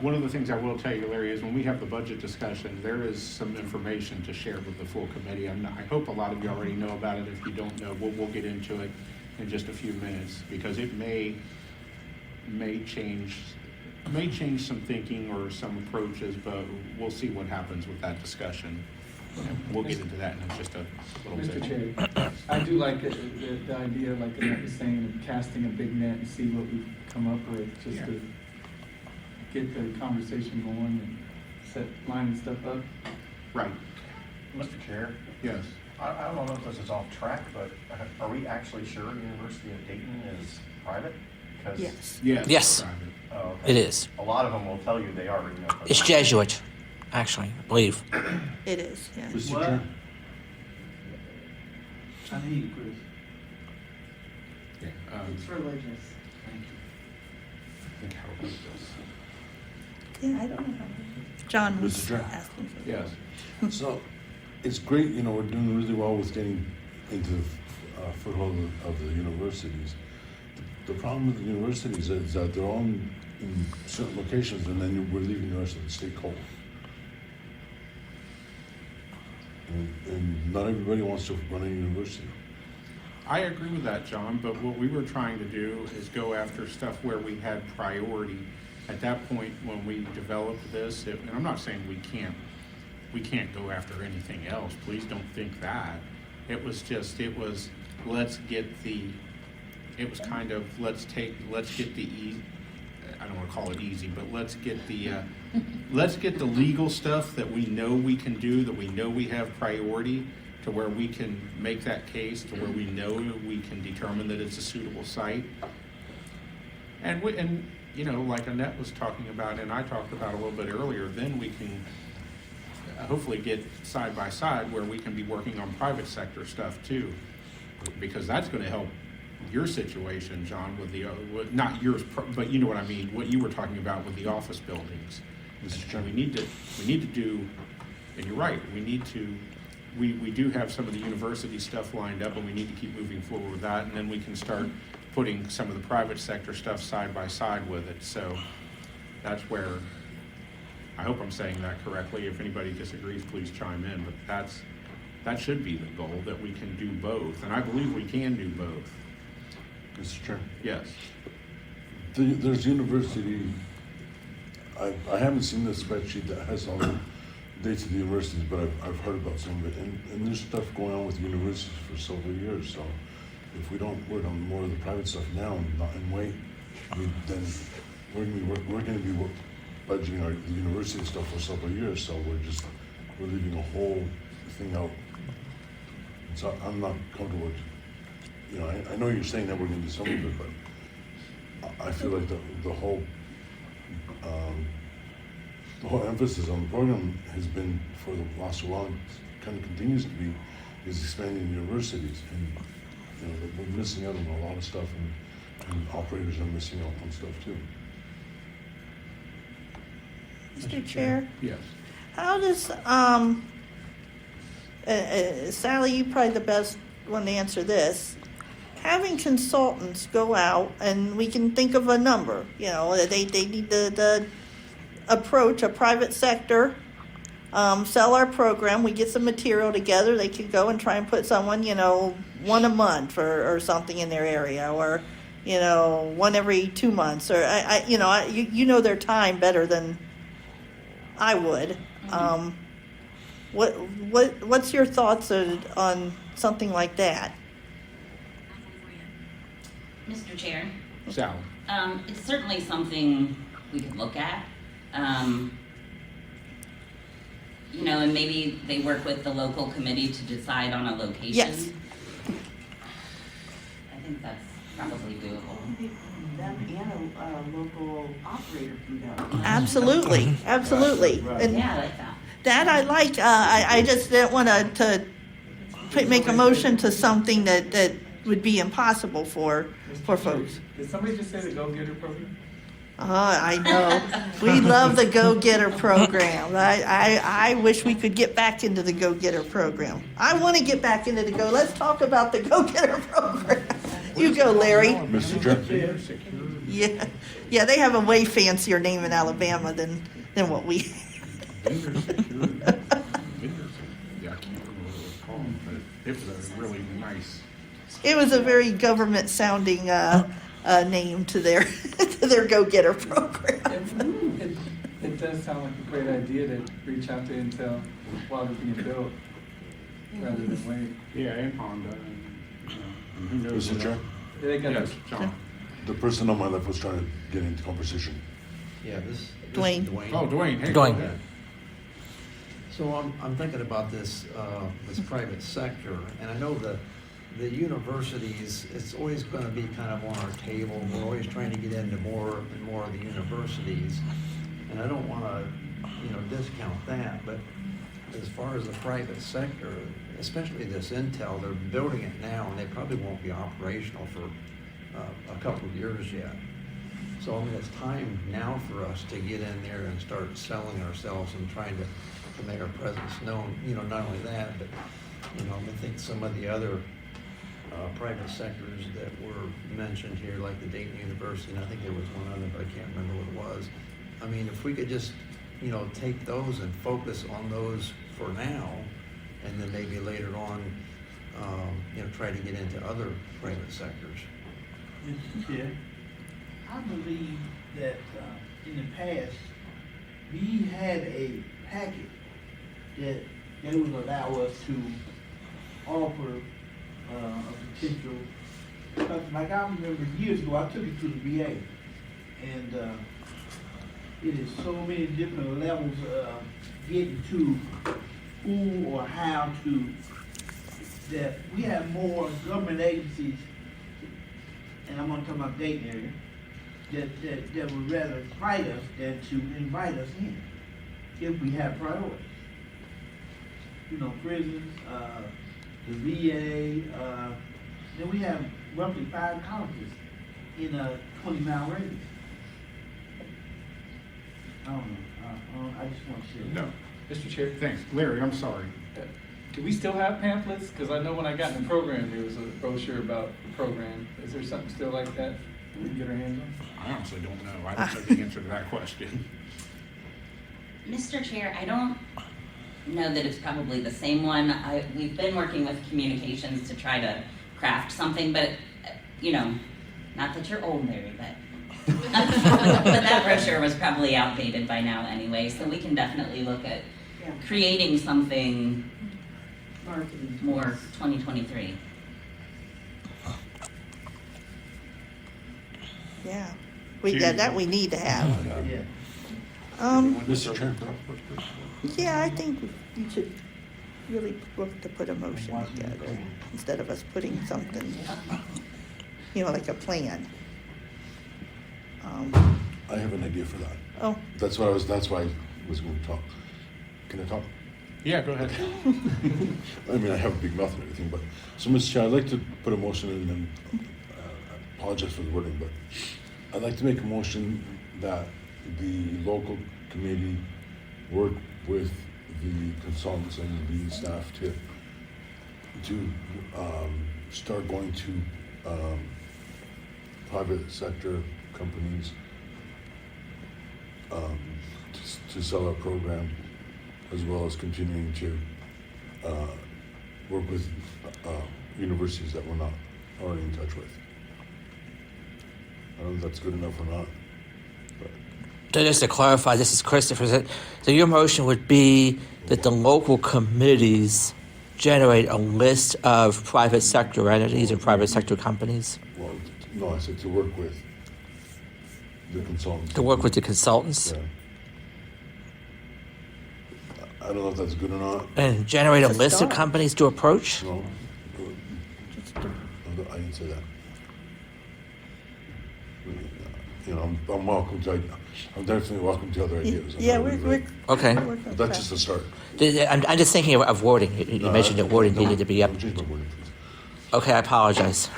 One of the things I will tell you, Larry, is when we have the budget discussion, there is some information to share with the full committee. I hope a lot of you already know about it. If you don't know, we'll get into it in just a few minutes, because it may change some thinking or some approaches, but we'll see what happens with that discussion. And we'll get into that in just a little bit. Mr. Chair, I do like the idea, like I was saying, of casting a big net and see what we come up with, just to get the conversation going and set lining stuff up. Right. Mr. Chair? Yes. I don't know if this is off track, but are we actually sure the University of Dayton is private? Because Yes. Yes. Yes. Oh, okay. It is. A lot of them will tell you they are. It's Jesuit. actually, I believe. It is, yeah. Mr. What? Chair, I need you, Chris. It's religious. I think Harold does. Yeah, I don't know. John was Mr. Chair. asking for. Yes. So, it's great, you know, we're doing really well with getting into the foothold of the universities. The problem with the universities is that they're all in certain locations, and then we're leaving the rest of the state cold. And not everybody wants to run a university. I agree with that, John, but what we were trying to do is go after stuff where we had priority. At that point, when we developed this, and I'm not saying we can't go after anything else, please don't think that. It was let's get the I don't want to call it easy, but let's get the legal stuff that we know we can do, that we know we have priority, to where we can make that case, to where we know we can determine that it's a suitable site. And you know, like Annette was talking about, and I talked about a little bit earlier, then we can hopefully get side by side where we can be working on private sector stuff too, because that's going to help your situation, John, with the not yours, but you know what I mean. What you were talking about with the office buildings. Mr. Chairman. We need to do, and you're right. We do have some of the university stuff lined up, and we need to keep moving forward with that, and then we can start putting some of the private sector stuff side by side with it. So that's where, I hope I'm saying that correctly. If anybody disagrees, please chime in, but that should be the goal, that we can do both, and I believe we can do both. Mr. Chair. Yes. There's university, I haven't seen the spreadsheet that has all the dates of the universities, but I've heard about some of it. And there's stuff going on with universities for several years, so if we don't work on more of the private stuff now and wait, then we're gonna be budgeting the university stuff for several years, so we're leaving a whole thing out. And so I'm not comfortable with, you know, I know you're saying that we're gonna do some of it, but I feel like the whole emphasis on the program has been, for the last while, kind of continues to be, is expanding universities. And, you know, we're missing out on a lot of stuff, and operators are missing out on stuff too. Mr. Chair, Yes. how does, Sally, you probably the best one to answer this. Having consultants go out, and we can think of a number, you know, they need to approach a private sector, sell our program, we get some material together, they could go and try and put someone, you know, one a month or something in their area, or, you know, one every 2 months, or you know their time better than I would. What's your thoughts on something like that? Mr. Chair, Sal. it's certainly something we could look at. You know, and maybe they work with the local committee to decide on a location. Yes. I think that's probably doable. Them and a local operator can go. Absolutely, absolutely. Right. And Yeah, I like that. that I like. I just didn't want to make a motion to something that would be impossible for folks. Did somebody just say the Go-Getter program? Oh, I know. We love the Go-Getter program. I wish we could get back into the Go-Getter program. I want to get back into the Go. Let's talk about the Go-Getter program. You go, Larry. Mr. Chair. Yeah, they have a way fancier name in Alabama than what we. Vendor security. Yeah, I can't remember what it was called, but it was a really nice. It was a very government sounding name to their to their Go-Getter program. It does sound like a great idea to reach out to Intel while they're being built, rather than wait. Yeah, and Honda, and who knows? Mr. Chair. They got Yes, John. The person on my left was trying to get into conversation. Yeah, this is Dwayne. Oh, Dwayne, hey. Dwayne. go ahead. So I'm thinking about this private sector, and I know the universities, it's always going to be kind of on our table. We're always trying to get into more and more of the universities, and I don't want to discount that, but as far as the private sector, especially this Intel, they're building it now, and they probably won't be operational for a couple of years yet. So, I mean, it's time now for us to get in there and start selling ourselves and trying to make our presence known. Not only that, but, I think some of the other private sectors that were mentioned here, like the Dayton University, and I think there was one other, but I can't remember what it was. I mean, if we could just, take those and focus on those for now, and then maybe later on, try to get into other private sectors. Mr. Chair, I believe that in the past, we had a packet that they would allow us to offer a potential, because like I remember years ago, I took it to the VA, and it is so many different levels of getting to who or how to, that we have more government agencies, and I'm gonna talk about Dayton area, that would rather fight us than to invite us in, if we have priorities. Prisons, the VA, then we have roughly 5 colleges in a 20-mile radius. I don't know, I just want to share. No. Mr. Chair, Thanks. Larry, I'm sorry. do we still have pamphlets? Because I know when I got in the program, there was a brochure about the program. Is there something still like that we can get our hands on? I honestly don't know. I don't know the answer to that question. Mr. Chair, I don't know that it's probably the same one. We've been working with communications to try to craft something, but, not that you're old, Larry, but but that brochure was probably outdated by now anyway, so we can definitely look at creating something more 2023. Yeah, that we need to have. Yeah. Mr. Chair. Yeah, I think we should really look to put a motion together instead of us putting something, like a plan. I have an idea for that. Oh. That's why I was going to talk. Can I talk? Yeah, go ahead. I mean, I have a big mouth and everything, but, so Mr. Chair, I'd like to put a motion in, and I apologize for the wording, but I'd like to make a motion that the local committee work with the consultants and the staff to start going to private sector companies to sell our program, as well as continuing to work with universities that we're not already in touch with. I don't know if that's good enough or not. But. So just to clarify, this is Christopher. So your motion would be that the local committees generate a list of private sector entities and private sector companies? Well, no, I said to work with the consultants. To work with the consultants? Yeah. I don't know if that's good or not. And generate a list of companies to approach? No, I didn't say that. I'm welcome to. I'm definitely welcome to other ideas. Yeah, we're okay. But that's just a start. I'm just thinking of wording. You mentioned that wording needed to be up. Change my wording, please. Okay, I apologize.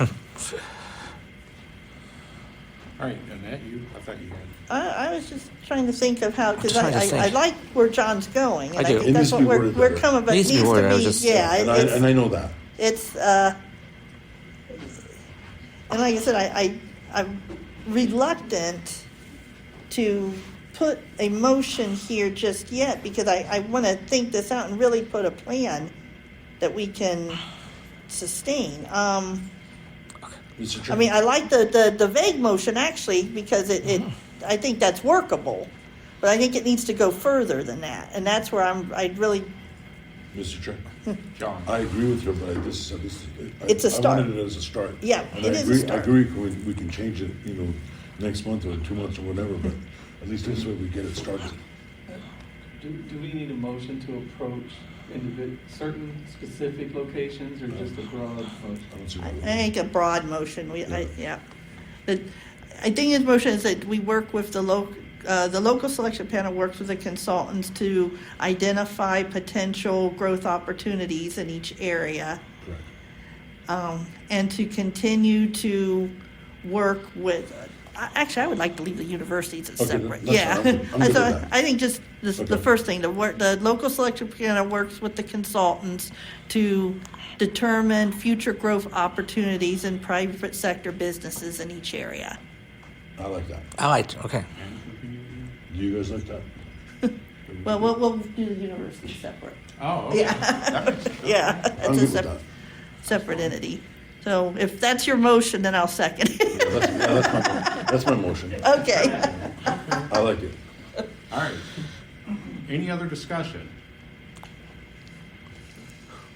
All right, Annette, I thought you had. I was just trying to think of how, because I'm trying to I think. like where John's going, and I I do. think It that's needs to what be we're worded better. coming, but it Needs needs to be to worded, I was be, just- And I know that. it's, and like I said, I'm reluctant to put a motion here just yet, because I want to think this out and really put a plan that we can sustain. Mr. Chair. I mean, I like the vague motion actually, because it I think that's workable, but I think it needs to go further than that, and that's where I'd really. Mr. Chair. John. I agree with you, but It's a start. I wanted it as a start. Yeah, And it I is a agree, start. I agree, we can change it, next month or 2 months or whatever, but at least this way we get it started. Do we need a motion to approach certain specific locations, or just a broad motion? I don't see I why we- think a broad motion. I think his motion is that we work with the the local selection panel works with the consultants to identify potential growth opportunities in each area. Correct. And to continue to work with, actually, I would like to leave the universities as Okay, separate. that's Yeah. fine. I'm good with So that. I think just the Okay. first thing, the local selection panel works with the consultants to determine future growth opportunities in private sector businesses in each area. I like that. I liked, okay. Do you guys like that? Well, we'll do the university separate. Oh, okay. Yeah. Yeah, I'm it's good a with separate, that. separate entity. So if that's your motion, then I'll second it. That's my motion. Okay. I like it. All right. Any other discussion?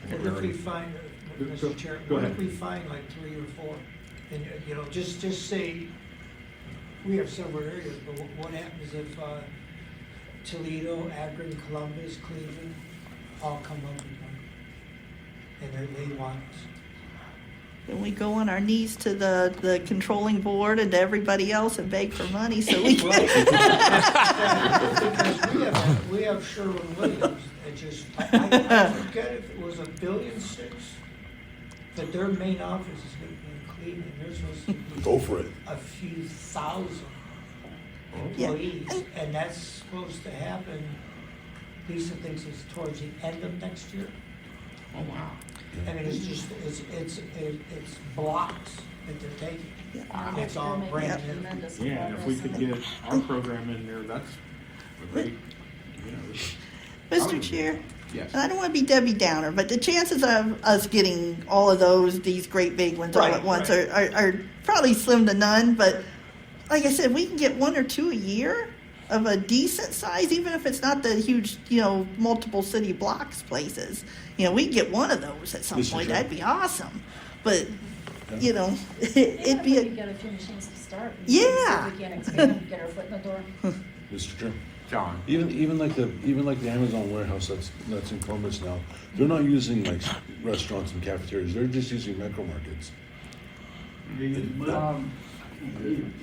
What if we find, Mr. Chair, Go what ahead. if we find like 3 or 4? And, you know, just say, we have several areas, but what happens if Toledo, Akron, Columbus, Cleveland all come up with one? And they want us. Then we go on our knees to the controlling board and to everybody else and beg for money so we Well, can. because we have Sherwin-Williams that just, I forget if it was $1.6 billion, but their main office is going to be in Cleveland. They're supposed to be Go for it. a few thousand Yeah. employees, and that's supposed to happen, Lisa thinks it's towards the end of next year. Oh, wow. I mean, it's just, it's blocks that they're taking. Yeah. It's all brand new. Tremendous Yeah, and if we could progress. get our program in there, that's a great, you know. Mr. Chair, Yes. and I don't want to be Debbie Downer, but the chances of us getting all of these great big ones all Right, at once right. are probably slim to none, but like I said, we can get 1 or 2 a year of a decent size, even if it's not the huge, multiple city blocks places. We can get one of those at some This is point. true. That'd be awesome. But, it'd be Yeah, a, we've got a few machines to start. and Yeah. see if we can expand and get our foot in the door. Mr. Chair. John. Even like the Amazon warehouse that's in Columbus now, they're not using like restaurants and cafeterias. They're just using micro markets.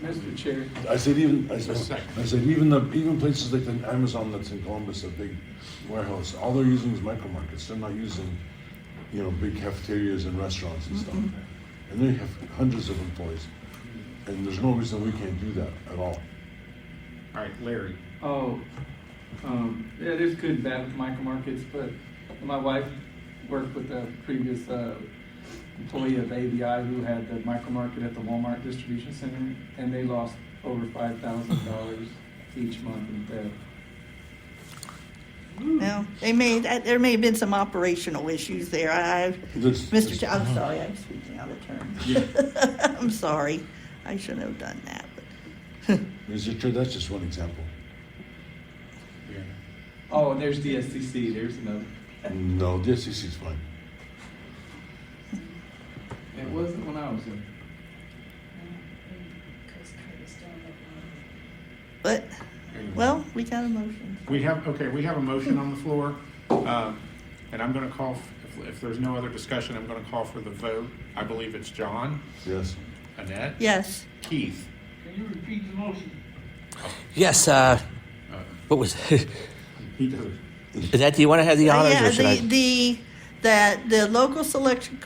Mr. Chair, I said even places like the Amazon that's in Columbus, a big warehouse. All they're using is micro markets. They're not using, big cafeterias and restaurants and stuff. And they have hundreds of employees, and there's no reason we can't do that at all. All right, Larry. yeah, there's good and bad with micro markets, but my wife worked with a previous employee of ABI who had the micro market at the Walmart distribution center, and they lost over $5,000 each month in theft. there may have been some operational issues there. Mr. Chair, I'm sorry, I'm speaking out of turn. Yeah. I'm sorry. I shouldn't have done that. But Mr. Chair, that's just one example. Yeah. Oh, there's the SCC, there's another. No, the SEC is fine. It wasn't when I was in. Because Curtis doing it. But, well, we got a motion. We have a motion on the floor, and I'm gonna call, if there's no other discussion, I'm gonna call for the vote. I believe it's John, Yes. Annette, Yes. Keith. Can you repeat the motion? Yes, what was, He does. Annette, do you want to have the honors or should I? That the local selection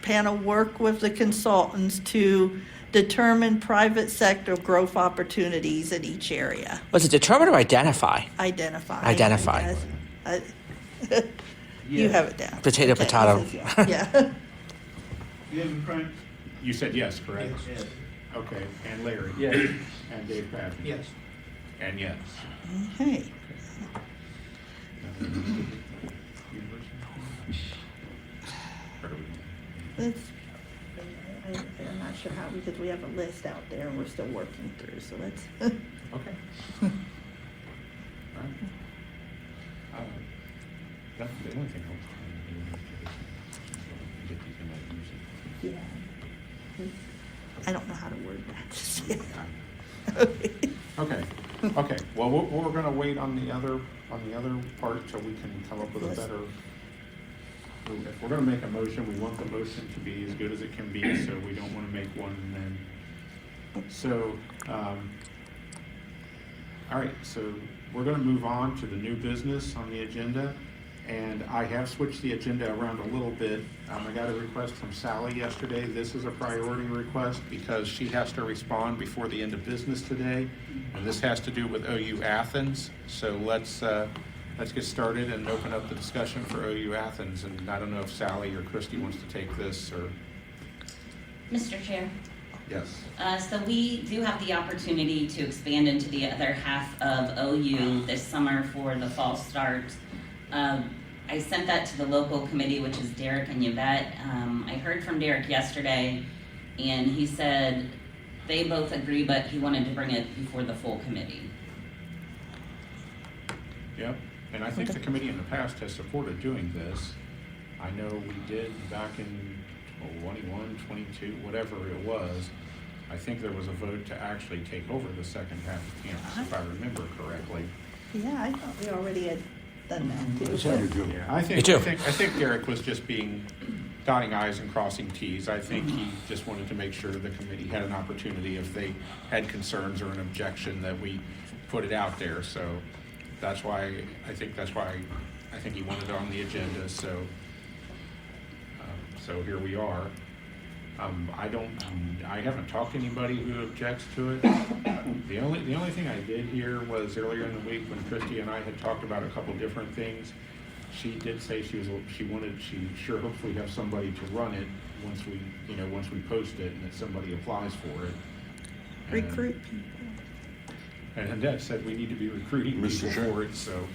panel work with the consultants to determine private sector growth opportunities in each area. Was it determine or identify? Identify. Identify. I guess. You have it down. Potato, Okay, potato. this is- Yeah. You have Frank? You said yes, correct? Yes. Okay, and Larry? Yes. And Dave Patrick? Yes. And yes. Okay. Let's, I'm not sure how, because we have a list out there and we're still working through, so let's. Okay. All right. That's the only thing I was trying to do. Yeah. I don't know how to word that just yet. Okay, well, we're gonna wait on the other part so we can come up with a better. If we're gonna make a motion, we want the motion to be as good as it can be, so we don't wanna make one and then. So, All right, so we're gonna move on to the new business on the agenda. And I have switched the agenda around a little bit. I got a request from Sally yesterday. This is a priority request because she has to respond before the end of business today. And this has to do with OU Athens. So let's get started and open up the discussion for OU Athens. And I don't know if Sally or Christy wants to take this or. Mr. Chair. Yes. So we do have the opportunity to expand into the other half of OU this summer for the fall start. I sent that to the local committee, which is Derek and Yvette. I heard from Derek yesterday, and he said they both agree, but he wanted to bring it before the full committee. Yep, and I think the committee in the past has supported doing this. I know we did back in 21, 22, whatever it was. I think there was a vote to actually take over the second half of campus, if I remember correctly. Yeah, I thought we already had done that too. That's how you do it. Yeah, I think Derek was just being dotting i's and crossing t's. I think he just wanted to make sure the committee had an opportunity if they had concerns or an objection that we put it out there. So that's why I think he wanted it on the agenda. So here we are. I haven't talked to anybody who objects to it. The only thing I did hear was earlier in the week when Christy and I had talked about a couple different things. She did say she sure hopefully have somebody to run it once we post it and that somebody applies for it. Recruit people. And Annette said we need to be recruiting people for it. So,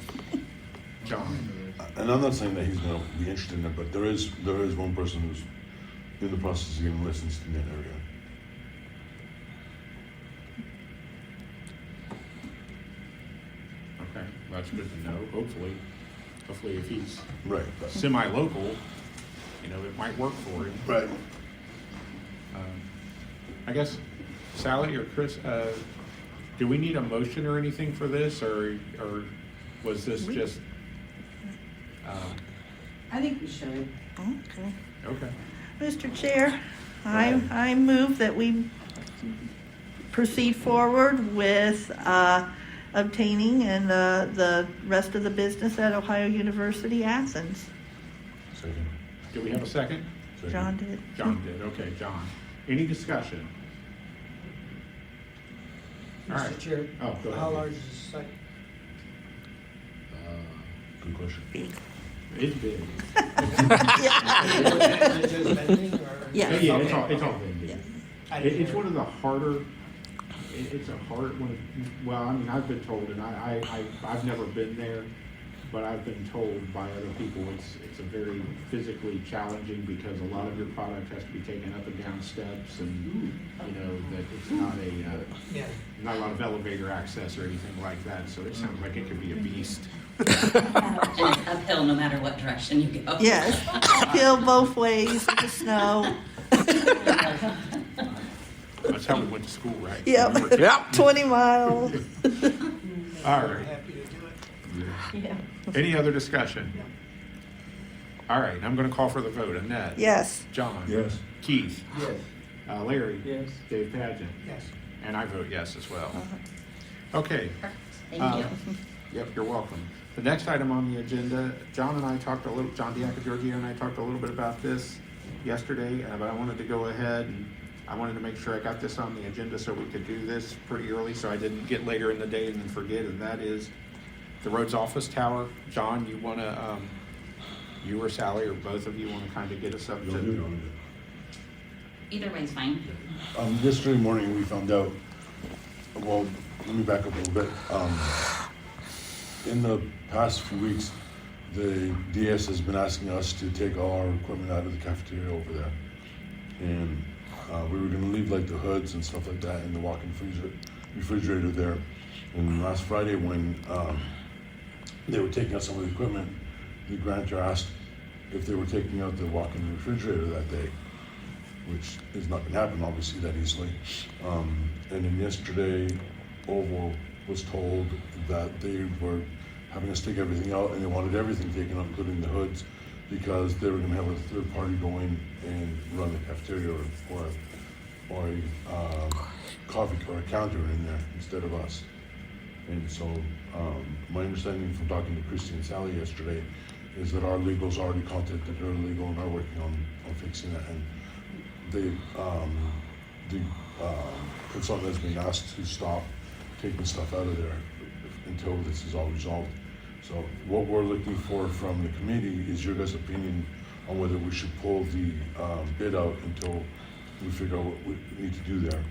John. And I'm not saying that he's going to be interested in it, but there is one person who's in the process of getting licensed in that area. Okay, well, that's good to know. Hopefully if he's right semi-local, it might work for him. Right. I guess Sally or Chris, do we need a motion or anything for this, or was this just? I think we should. Okay. Okay. Mr. Chair, I move that we proceed forward with obtaining and the rest of the business at Ohio University Athens. Second. Do we have a second? John did. John did. Okay, John. Any discussion? All right. Mr. Chair, Oh, go ahead. how large is the site? Good question. It's big. Is it just vending or? Yeah. Yeah, Okay. it's all big. Yeah. It's one of the harder. It's a hard one. Well, I mean, I've been told, and I've never been there, but I've been told by other people it's a very physically challenging because a lot of your product has to be taken up and down steps, and that it's not a lot of elevator access or anything like that. So it sounds like it could be a beast. And it's uphill no matter what direction you go. Yes, uphill both ways, the snow. That's how we went to school, right? Yep. 20 miles. All right. Happy to do it. Yeah. Any other discussion? All right, I'm going to call for the vote. Annette? Yes. John? Yes. Keith? Yes. Larry? Yes. Dave Pageant? Yes. And I vote yes as well. Okay. Thank you. Yep, you're welcome. The next item on the agenda, John Diacogiorgio and I talked a little bit about this yesterday, but I wanted to go ahead and I wanted to make sure I got this on the agenda so we could do this pretty early so I didn't get later in the day and then forget, and that is the Rhodes Office Tower. John, you want to, you or Sally or both of you want to kind of get us up to? Either way's fine. Yesterday morning we found out, well, let me back up a little bit. In the past few weeks, the DS has been asking us to take all our equipment out of the cafeteria over there. And we were gonna leave like the hoods and stuff like that in the walk-in refrigerator there. And last Friday when they were taking out some of the equipment, the grantor asked if they were taking out the walk-in refrigerator that day, which is not gonna happen obviously that easily. And then yesterday, Oval was told that they were having us take everything out and they wanted everything taken out, including the hoods, because they were gonna have a third party go in and run the cafeteria or a coffee or a counter in there instead of us. And so, my understanding from talking to Christy and Sally yesterday is that our legal's already contacted their legal and are working on fixing that. And the consultant has been asked to stop taking stuff out of there until this is all resolved. So what we're looking for from the committee is your guys' opinion on whether we should pull the bid out until we figure out what we need to do there.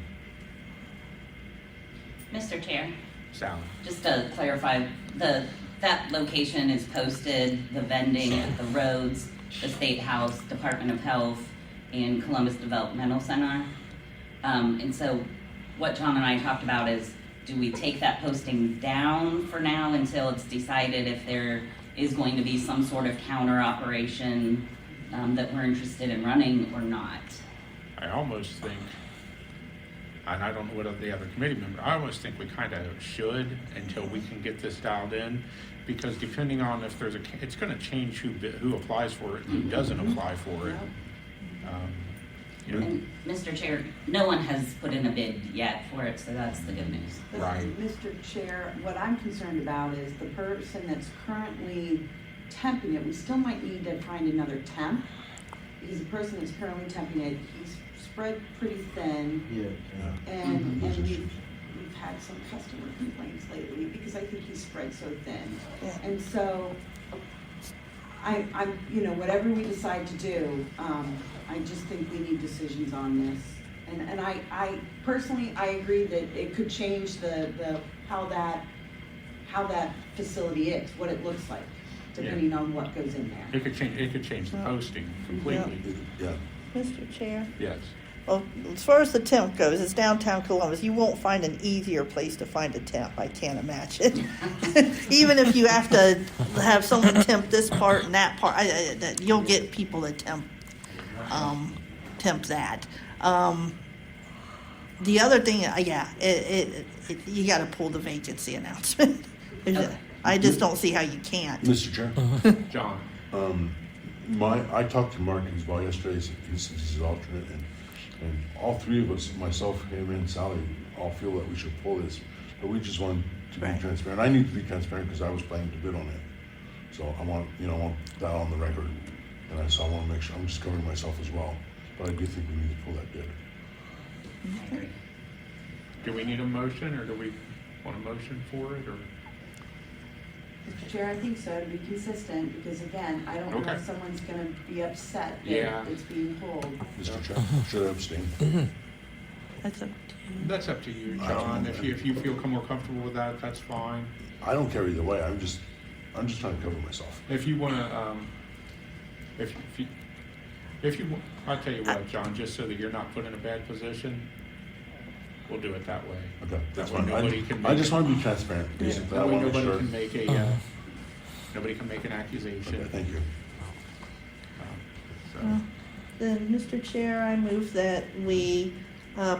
Mr. Chair, Sally? just to clarify, that location is posted, the vending, the roads, the State House, Department of Health, and Columbus Developmental Center. And so what John and I talked about is, do we take that posting down for now until it's decided if there is going to be some sort of counter operation that we're interested in running or not? I almost think, and I don't know what the other committee member, I almost think we kind of should until we can get this dialed in, because depending on if there's it's going to change who applies for it, who doesn't apply for it. You know, And Mr. Chair, no one has put in a bid yet for it, so that's the good news. Right. Mr. Chair, what I'm concerned about is the person that's currently temping it, we still might need to find another temp. Because the person that's currently temping it, he's spread pretty thin. Yeah. And we've had some customer complaints lately because I think he's spread so thin. Yeah. And so, I'm, whatever we decide to do, I just think we need decisions on this. And I personally, I agree that it could change how that facility is, what it looks like, depending on what goes in there. it could change the posting completely. Yeah. Mr. Chair? Yes. Well, as far as the temp goes, it's downtown Columbus. You won't find an easier place to find a temp, I can't imagine. Even if you have to have someone temp this part and that part, you'll get people that temp that. The other thing, you got to pull the vacancy announcement. I just don't see how you can't. Mr. Chair? John? I talked to Mark Isbell yesterday, since he's his alternate, and all three of us, myself, him, and Sally, all feel that we should pull this, but we just want to be transparent. I need to be transparent because I was planning to bid on it. So I want that on the record, and I want to make sure I'm just covering myself as well. But I do think we need to pull that bid. I agree. Do we need a motion, or do we want a motion for it, or? Mr. Chair, I think so, to be consistent, because again, I don't know Okay. if someone's gonna be upset Yeah. that it's being pulled. Mr. Chair, should I abstain? That's up That's up to you. to you, John. If you feel more comfortable with that, that's fine. I don't care either way. I'm just trying to cover myself. If you want to, I'll tell you what, John, just so that you're not put in a bad position, we'll do it that way. Okay, that's That way fine. nobody can I make just it- want to be transparent, Yeah, basically. I that way want to make nobody sure. can make nobody can make an accusation. Okay, thank you. So, Then, Mr. Chair, I move that we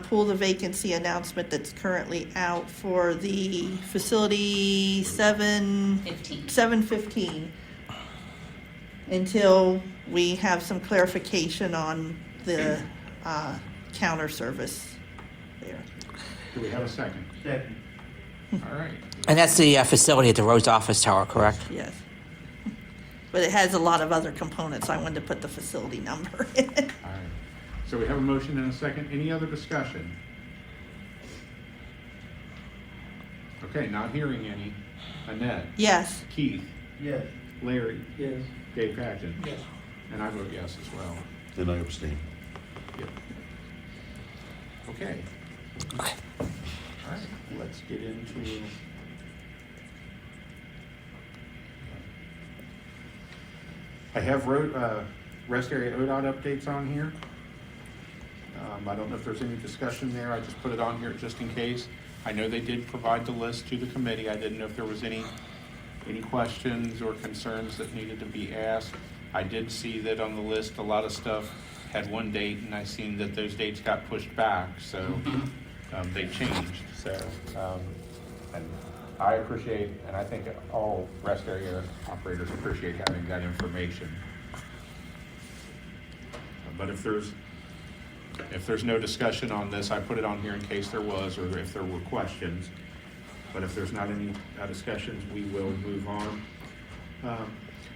pull the vacancy announcement that's currently out for the facility 715 until we have some clarification on the counter service there. do we have a second? Second. All right. And that's the facility at the Rhodes Office Tower, correct? Yes. But it has a lot of other components. I wanted to put the facility number in. All right. So we have a motion and a second. Any other discussion? Okay, not hearing any. Annette? Yes. Keith? Yes. Larry? Yes. Dave Paget? Yes. And I vote yes as well. Then I abstain. Yep. Okay. All right, let's get into. I have rest area ODOT updates on here. I don't know if there's any discussion there. I just put it on here just in case. I know they did provide the list to the committee. I didn't know if there was any questions or concerns that needed to be asked. I did see that on the list, a lot of stuff had one date, and I seen that those dates got pushed back, so they changed. So, and I appreciate, and I think all rest area operators appreciate having that information. But if there's no discussion on this, I put it on here in case there was, or if there were questions. But if there's not any discussions, we will move on.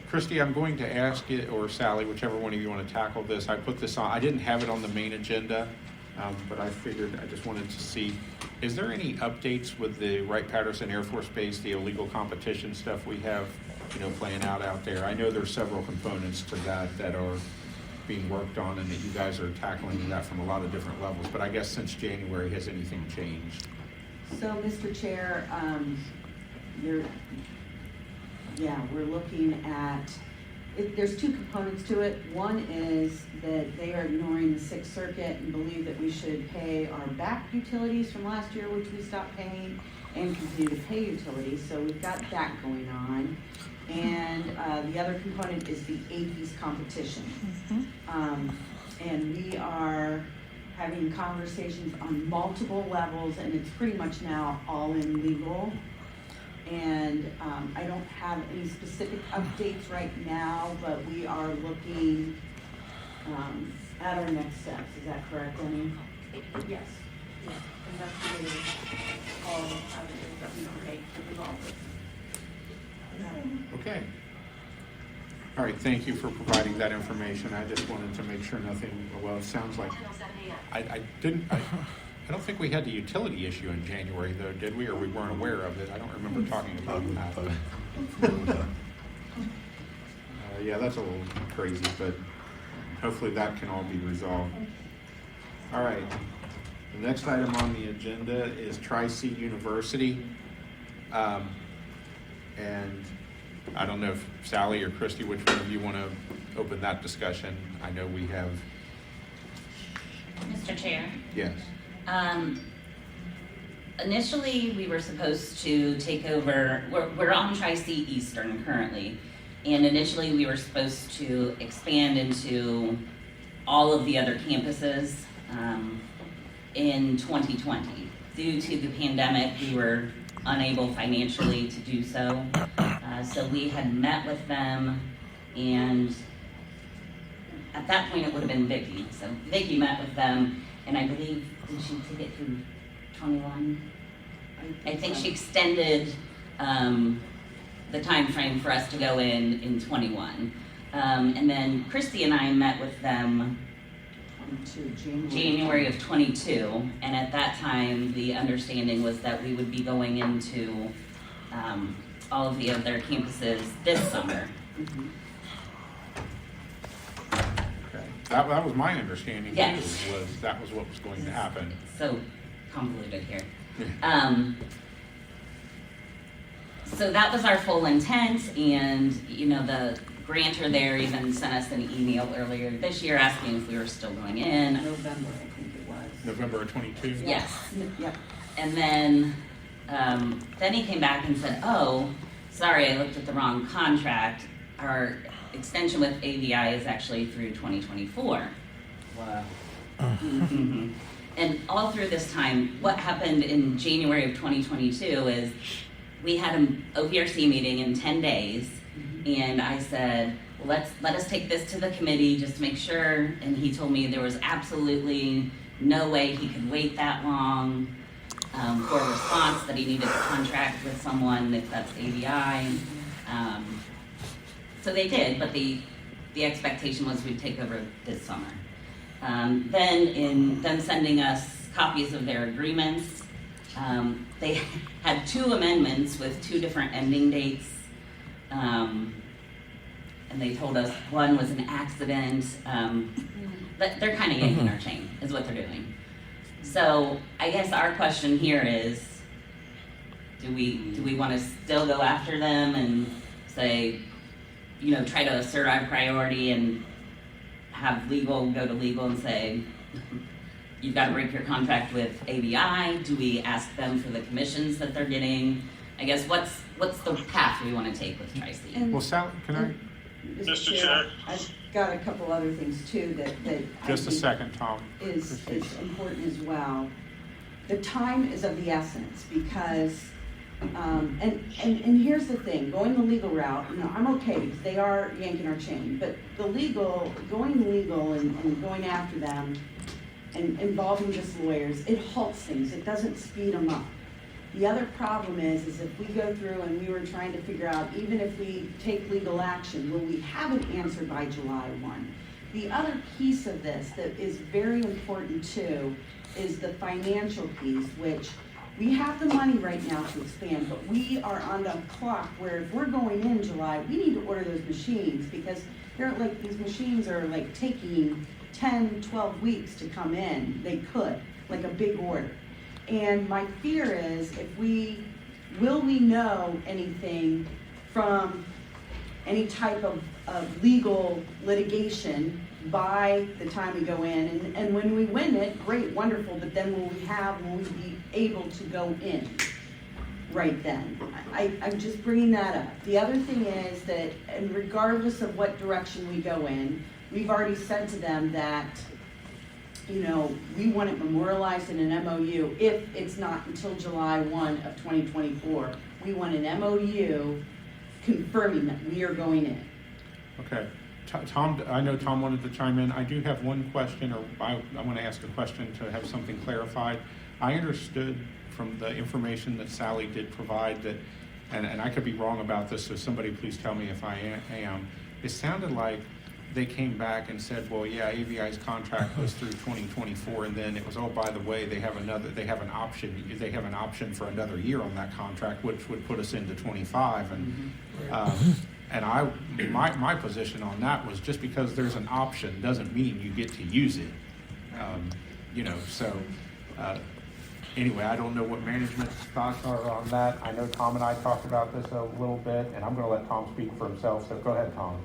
Christy, I'm going to ask you, or Sally, whichever one of you want to tackle this. I put this on, I didn't have it on the main agenda, but I figured I just wanted to see, is there any updates with the Wright-Patterson Air Force Base, the illegal competition stuff we have, playing out there? I know there's several components to that are being worked on and that you guys are tackling that from a lot of different levels, but I guess since January, has anything changed? So, Mr. Chair, we're looking at, there's two components to it. One is that they are ignoring the Sixth Circuit and believe that we should pay our back utilities from last year, which we stopped paying, and continue to pay utilities. So we've got that going on. And the other component is the AP's competition. And we are having conversations on multiple levels, and it's pretty much now all in legal. And I don't have any specific updates right now, but we are looking at our next steps. Is that correct, Denny? Yes, investigating all the avenues that we can take to resolve this. Okay. All right, thank you for providing that information. I just wanted to make sure nothing, well, it sounds like, I don't think we had the utility issue in January though, did we? Or we weren't aware of it? I don't remember talking about that. Yeah, that's a little crazy, but hopefully that can all be resolved. All right, the next item on the agenda is Tri-C University. And I don't know if Sally or Christy, which one of you want to open that discussion? I know we have. Mr. Chair? Yes. Initially, we were supposed to take over, we're on Tri-C Eastern currently, and initially we were supposed to expand into all of the other campuses in 2020. Due to the pandemic, we were unable financially to do so. So we had met with them, and at that point it would have been Vicki. So Vicki met with them, and I believe, did she take it through 21? I think she extended the time frame for us to go in 21. And then Christy and I met with them January of 22, and at that time the understanding was that we would be going into all of the other campuses this summer. Okay. That was my understanding too, Yes. was that was what was going to happen. So convoluted here. So that was our full intent, and the grantor there even sent us an email earlier this year asking if we were still going in. November, I think it was. November of 22? Yes. Yep. And then he came back and said, oh, sorry, I looked at the wrong contract. Our extension with AVI is actually through 2024. Wow. Mm-hmm. And all through this time, what happened in January of 2022 is we had an OVRC meeting in 10 days, and I said, well, let us take this to the committee just to make sure, and he told me there was absolutely no way he could wait that long for a response, that he needed to contract with someone, if that's AVI. So they did, but the expectation was we'd take over this summer. Then sending us copies of their agreements. They had 2 amendments with 2 different ending dates. And they told us one was an accident. But they're kind of yanking our chain, is what they're doing. So I guess our question here is, do we want to still go after them and say, try to assert our priority and have legal go to legal and say, you've got to break your contract with ABI? Do we ask them for the commissions that they're getting? I guess what's the path we want to take with Tri-C? Well, Sally, can I? Mr. Chair, I've got a couple other things too that Just a second, Tom. is important as well. The time is of the essence because, and here's the thing, going the legal route, I'm okay because they are yanking our chain, but going legal and going after them and involving just lawyers, it halts things, it doesn't speed them up. The other problem is if we go through and we were trying to figure out, even if we take legal action, will we have an answer by July 1? The other piece of this that is very important too is the financial piece, which we have the money right now to expand, but we are on the clock where if we're going in July, we need to order those machines because they're like, these machines are like taking 10, 12 weeks to come in. They could, like a big order. And my fear is will we know anything from any type of legal litigation by the time we go in? And when we win it, great, wonderful, but then will we be able to go in right then? I'm just bringing that up. The other thing is that, and regardless of what direction we go in, we've already said to them that, you know, we want it memorialized in an MOU if it's not until July 1 of 2024. We want an MOU confirming that we are going in. Okay. Tom, I know Tom wanted to chime in. I do have one question, or I want to ask a question to have something clarified. I understood from the information that Sally did provide that, and I could be wrong about this, so somebody please tell me if I am. It sounded like they came back and said, well, yeah, AVI's contract was through 2024, and then it was, oh, by the way, they have an option for another year on that contract, which would put us into 25. And my position on that was just because there's an option doesn't mean you get to use it. Anyway, I don't know what management's thoughts are on that. I know Tom and I talked about this a little bit, and I'm going to let Tom speak for himself, so go ahead, Tom.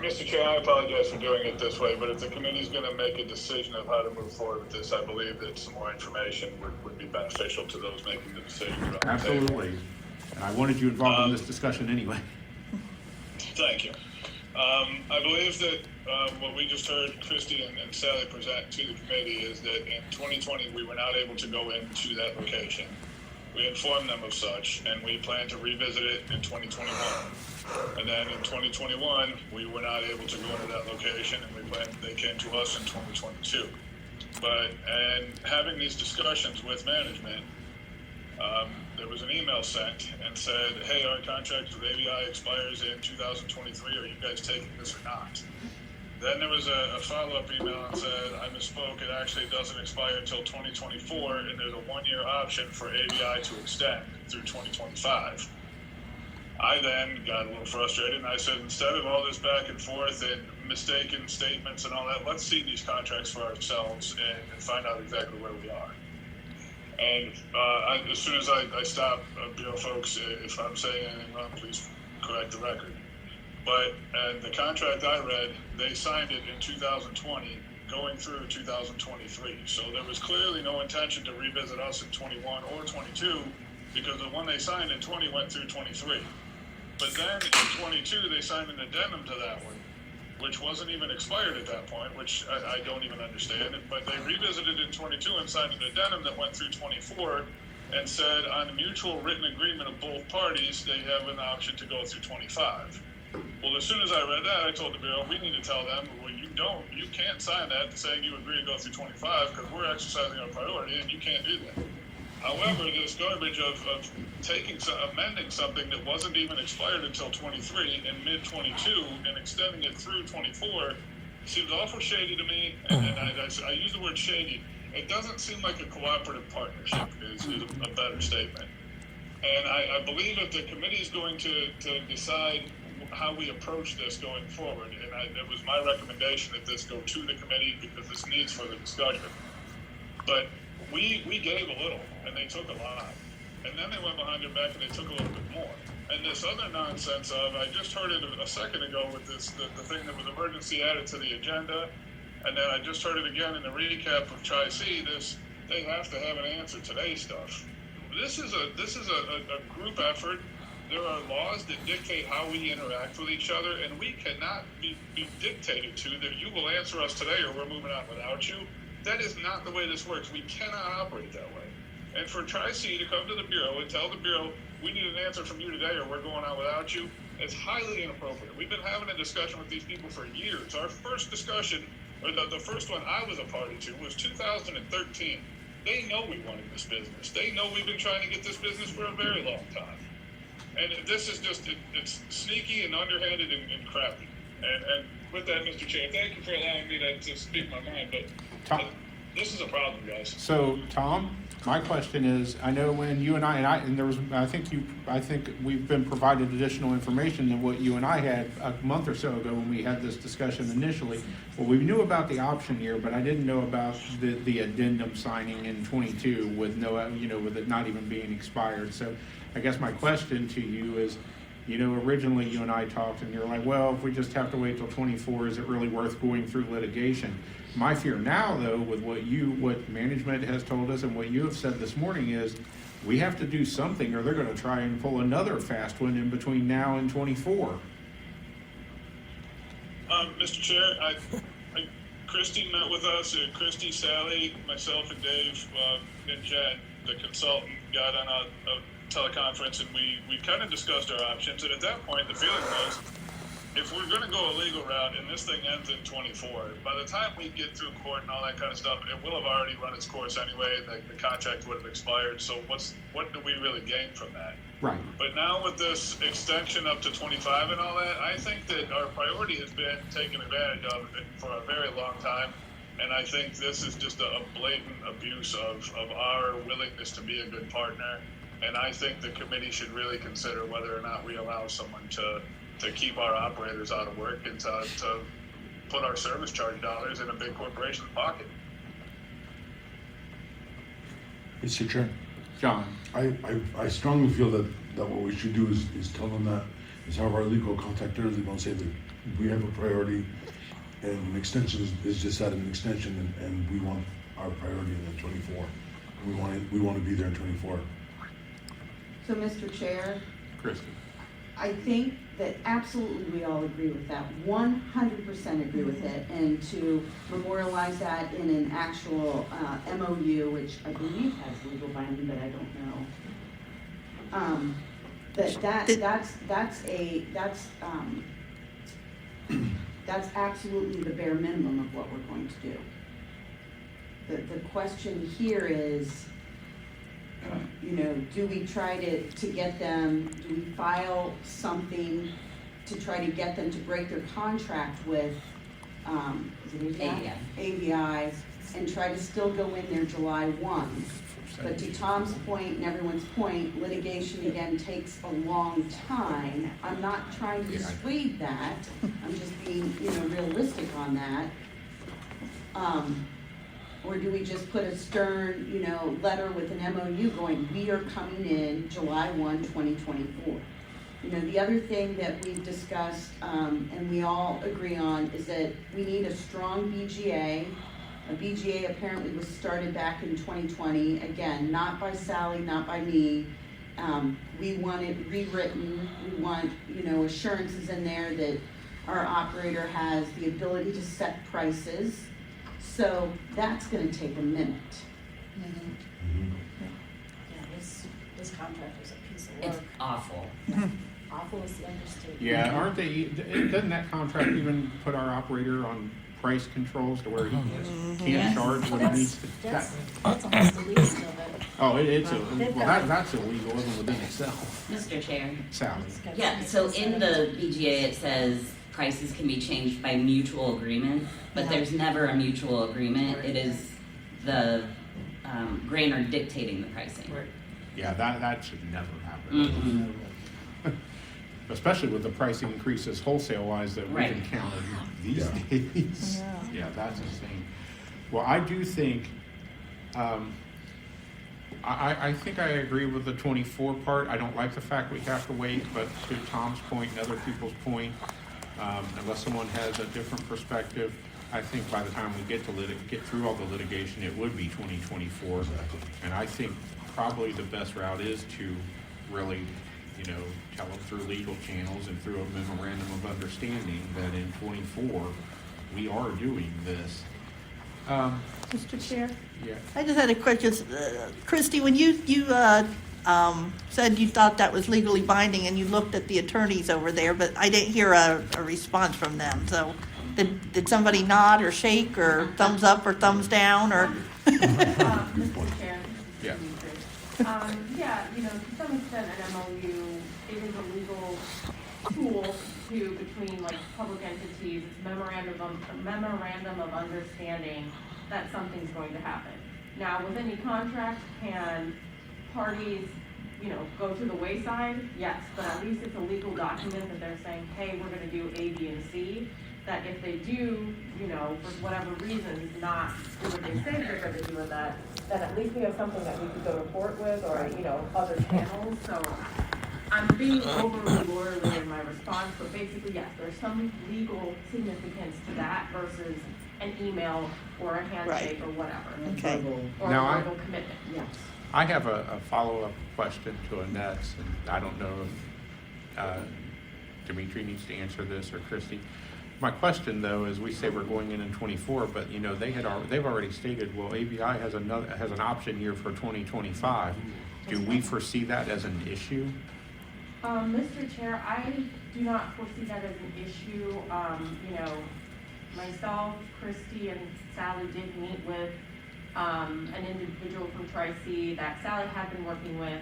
Mr. Chair, I apologize for doing it this way, but if the committee's going to make a decision of how to move forward with this, I believe that some more information would be beneficial to those making the decision. Absolutely. And I wanted you involved in this discussion anyway. Thank you. I believe that what we just heard Christy and Sally present to the committee is that in 2020 we were not able to go into that location. We informed them of such, and we plan to revisit it in 2021. And then in 2021, we were not able to go into that location, and they came to us in 2022. And having these discussions with management, there was an email sent and said, hey, our contract with AVI expires in 2023. Are you guys taking this or not? Then there was a follow-up email and said, I misspoke. It actually doesn't expire until 2024, and there's a one-year option for AVI to extend through 2025. I then got a little frustrated, and I said, instead of all this back and forth and mistaken statements and all that, let's see these contracts for ourselves and find out exactly where we are. And as soon as I stop, Bureau folks, if I'm saying anything wrong, please correct the record. But the contract I read, they signed it in 2020, going through 2023. So there was clearly no intention to revisit us in 21 or 22, because the one they signed in 20 went through 23. But then in 22, they signed an addendum to that one, which wasn't even expired at that point, which I don't even understand. But they revisited in 22 and signed an addendum that went through 24 and said on a mutual written agreement of both parties, they have an option to go through 25. Well, as soon as I read that, I told the Bureau, we need to tell them, well, you can't sign that saying you agree to go through 25 because we're exercising our priority and you can't do that. However, this garbage of amending something that wasn't even expired until 23 in mid-22 and extending it through 24 seems awful shady to me, and I use the word shady. It doesn't seem like a cooperative partnership is a better statement. And I believe that the committee is going to decide how we approach this going forward, and it was my recommendation that this go to the committee because this needs further discussion. But we gave a little, and they took a lot. And then they went behind their back and they took a little bit more. And this other nonsense of, I just heard it a second ago with this, the thing that was emergency added to the agenda, and then I just heard it again in the recap of Tri-C, they have to have an answer today stuff. This is a group effort. There are laws that dictate how we interact with each other, and we cannot be dictated to that you will answer us today or we're moving on without you. That is not the way this works. We cannot operate that way. And for Tri-C to come to the Bureau and tell the Bureau, we need an answer from you today or we're going on without you, is highly inappropriate. We've been having a discussion with these people for years. Our first discussion, or the first one I was a party to, was 2013. they know we wanted this business. They know we've been trying to get this business for a very long time. And this is just, it's sneaky and underhanded and crappy. And with that, Mr. Chair, thank you for allowing me to speak my mind, but Tom. this is a problem, guys. So, Tom, my question is, I know when you and there was, I think we've been provided additional information than what you and I had a month or so ago when we had this discussion initially. Well, we knew about the option year, but I didn't know about the addendum signing in 22 with no, with it not even being expired. So I guess my question to you is, originally you and I talked and you're like, well, if we just have to wait till 24, is it really worth going through litigation? My fear now, though, with what management has told us and what you have said this morning is we have to do something or they're going to try and pull another fast one in between now and 24. Mr. Chair, Christy met with us, Christy, Sally, myself, and Dave, and Jen, the consultant, got on a teleconference, and we kind of discussed our options. And at that point, the feeling was, if we're going to go a legal route and this thing ends in 24, by the time we get through court and all that kind of stuff, it will have already run its course anyway. The contract would have expired. So what do we really gain from that? Right. But now with this extension up to 25 and all that, I think that our priority has been taken advantage of it for a very long time. And I think this is just a blatant abuse of our willingness to be a good partner. And I think the committee should really consider whether or not we allow someone to keep our operators out of work and to put our service charge dollars in a big corporation's pocket. Mr. Chair, John. I strongly feel that what we should do is tell them that, is have our legal contact their legal and say that we have a priority and an extension is just at an extension and we want our priority in the 24. We want to be there in 24. So, Mr. Chair, Christy. I think that absolutely we all agree with that, 100% agree with it, and to memorialize that in an actual MOU, which I believe has legal binding, but I don't know. That's absolutely the bare minimum of what we're going to do. The question here is, do we try to get them, do we file something to try to get them to break their contract with, is it AVI? AVI, and try to still go in there July 1. But to Tom's point and everyone's point, litigation again takes a long time. I'm not trying to dissuade that. I'm just being, realistic on that. Or do we just put a stern, letter with an MOU going, we are coming in July 1, 2024? The other thing that we've discussed, and we all agree on, is that we need a strong BGA. A BGA apparently was started back in 2020, again, not by Sally, not by me. We want it rewritten. We want, assurances in there that our operator has the ability to set prices. So that's going to take a minute. Yeah, this contract was a piece of work. It's awful. Awful is the understatement. Yeah, aren't they? Doesn't that contract even put our operator on price controls to where he can't charge what he needs to? That's almost the least of it. Oh, that's illegal even within itself. Mr. Chair. Sally. Yeah, so in the BGA it says prices can be changed by mutual agreement, but there's never a mutual agreement. It is the Grainer dictating the pricing. Yeah, that should never happen. Mm-hmm. Especially with the pricing increases wholesale-wise that we can count these days. Yeah, that's insane. Well, I do think, I think I agree with the 24 part. I don't like the fact we have to wait, but to Tom's point and other people's point, unless someone has a different perspective, I think by the time we get through all the litigation, it would be 2024. And I think probably the best route is to really, tell them through legal channels and through a memorandum of understanding that in 24 we are doing this. Mr. Chair? Yeah. I just had a question. Christy, when you said you thought that was legally binding and you looked at the attorneys over there, but I didn't hear a response from them. So did somebody nod or shake or thumbs up or thumbs down or? Mr. Chair. Yeah. Yeah, you know, to some extent, an MOU, it is a legal tool between like public entities, it's a memorandum of understanding that something's going to happen. Now, with any contract, can parties, you know, go to the wayside? Yes, but at least it's a legal document that they're saying, hey, we're gonna do A, B, and C, that if they do, you know, for whatever reasons, not do what they say they're gonna do with that, then at least we have something that we could go to court with, or, you know, other channels, so I'm being overly lawyerly in my response, but basically, yes, there's some legal significance to that versus an email or a handshake or whatever. Okay. Or Now, a verbal commitment, yes. I have a follow-up question to Annette's, and I don't know if Dimitri needs to answer this or Christie. My question, though, is we say we're going in 24, but you know they've already stated, well, ABI has an option year for 2025. Do we foresee that as an issue? Mr. Chair, I do not foresee that as an issue. You know, myself, Christy, and Sally did meet with an individual from Tri-C that Sally had been working with,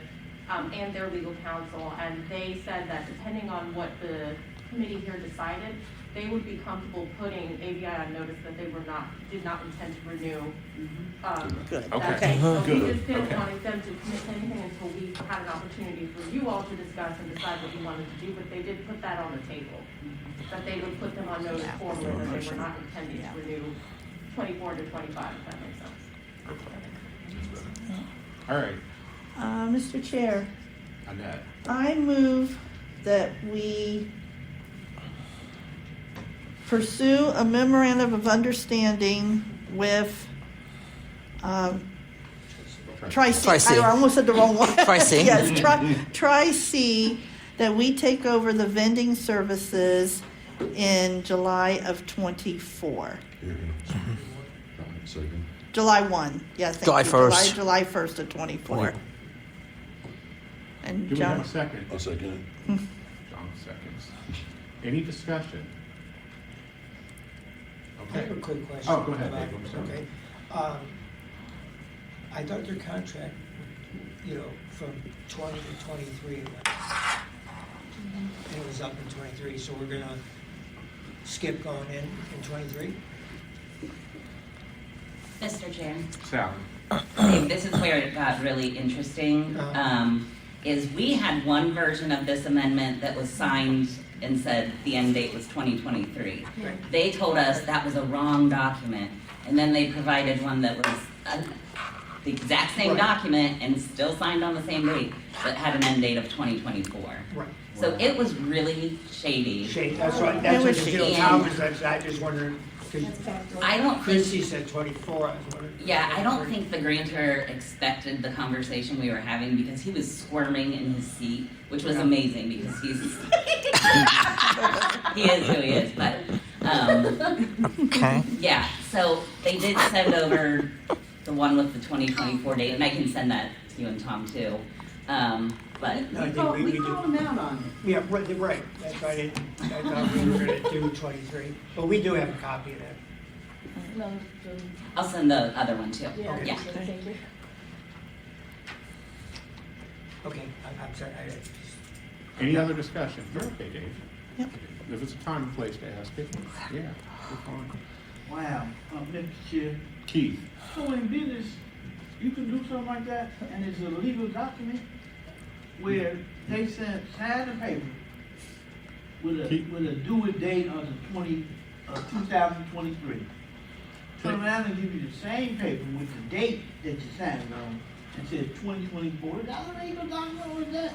and their legal counsel, and they said that depending on what the committee here decided, they would be comfortable putting ABI on notice that they did not intend to renew. Good. Okay. So we Good. just didn't Okay. want them to commit to anything until we had an opportunity for you all to discuss and decide what you wanted to do, but they did put that on the table. That they would put them on notice formally that they were not intending to renew 24 to 25, if that makes sense. All right, Mr. Chair, Annette. I move that we pursue a memorandum of understanding with Tri-C. Tri-C. I almost said the wrong one. Tri-C. Yes, Tri-C, that we take over the vending services in July of 24. Second. July 1, yes, thank July you. 1st. July 1st of 24. And Do we have John, a second? I'll second it. John seconds. Any discussion? I Okay. have a quick question. Oh, go ahead, about- Dave, I'm sorry. Okay. I thought your contract, you know, from 20 to 23 it went. And it was up in 23, so we're gonna skip going in 23? Mr. Chair. Sally. Dave, this is where it got really interesting, is we had one version of this amendment that was signed and said the end date was 2023. Right. They told us that was a wrong document, and then they provided one that was the exact same Right. document and still signed on the same date, but had an end date of 2024. Right. So it was really shady. Shade, that's right, It that's was what the deal shady. Tom was, I just wondered, because I don't think Christie said 24, I was wondering. Yeah, I don't think the grantor expected the conversation we were having because he was squirming in his seat, which was amazing because he is who he is, but, Okay. yeah, so they did send over the one with the 2024 date, and I can send that to you and Tom too. But I think we do. called them out on it. Yeah, right, that's why I thought we were gonna do 23, but we do have a copy of that. I'll send the other one too. Okay. Yeah. Thank you. Okay, I'm sorry, Any other discussion? You're okay, Dave. Yep. If it's a time and place to ask it, yeah, we're fine. Wow, Mr. Chair, Keith. so in business, you can do something like that, and it's a legal document where they sign the paper with a due date of the 2023. Turn around and give you the same paper with the date that you signed it on, and says 2024. Is that a legal document or is that?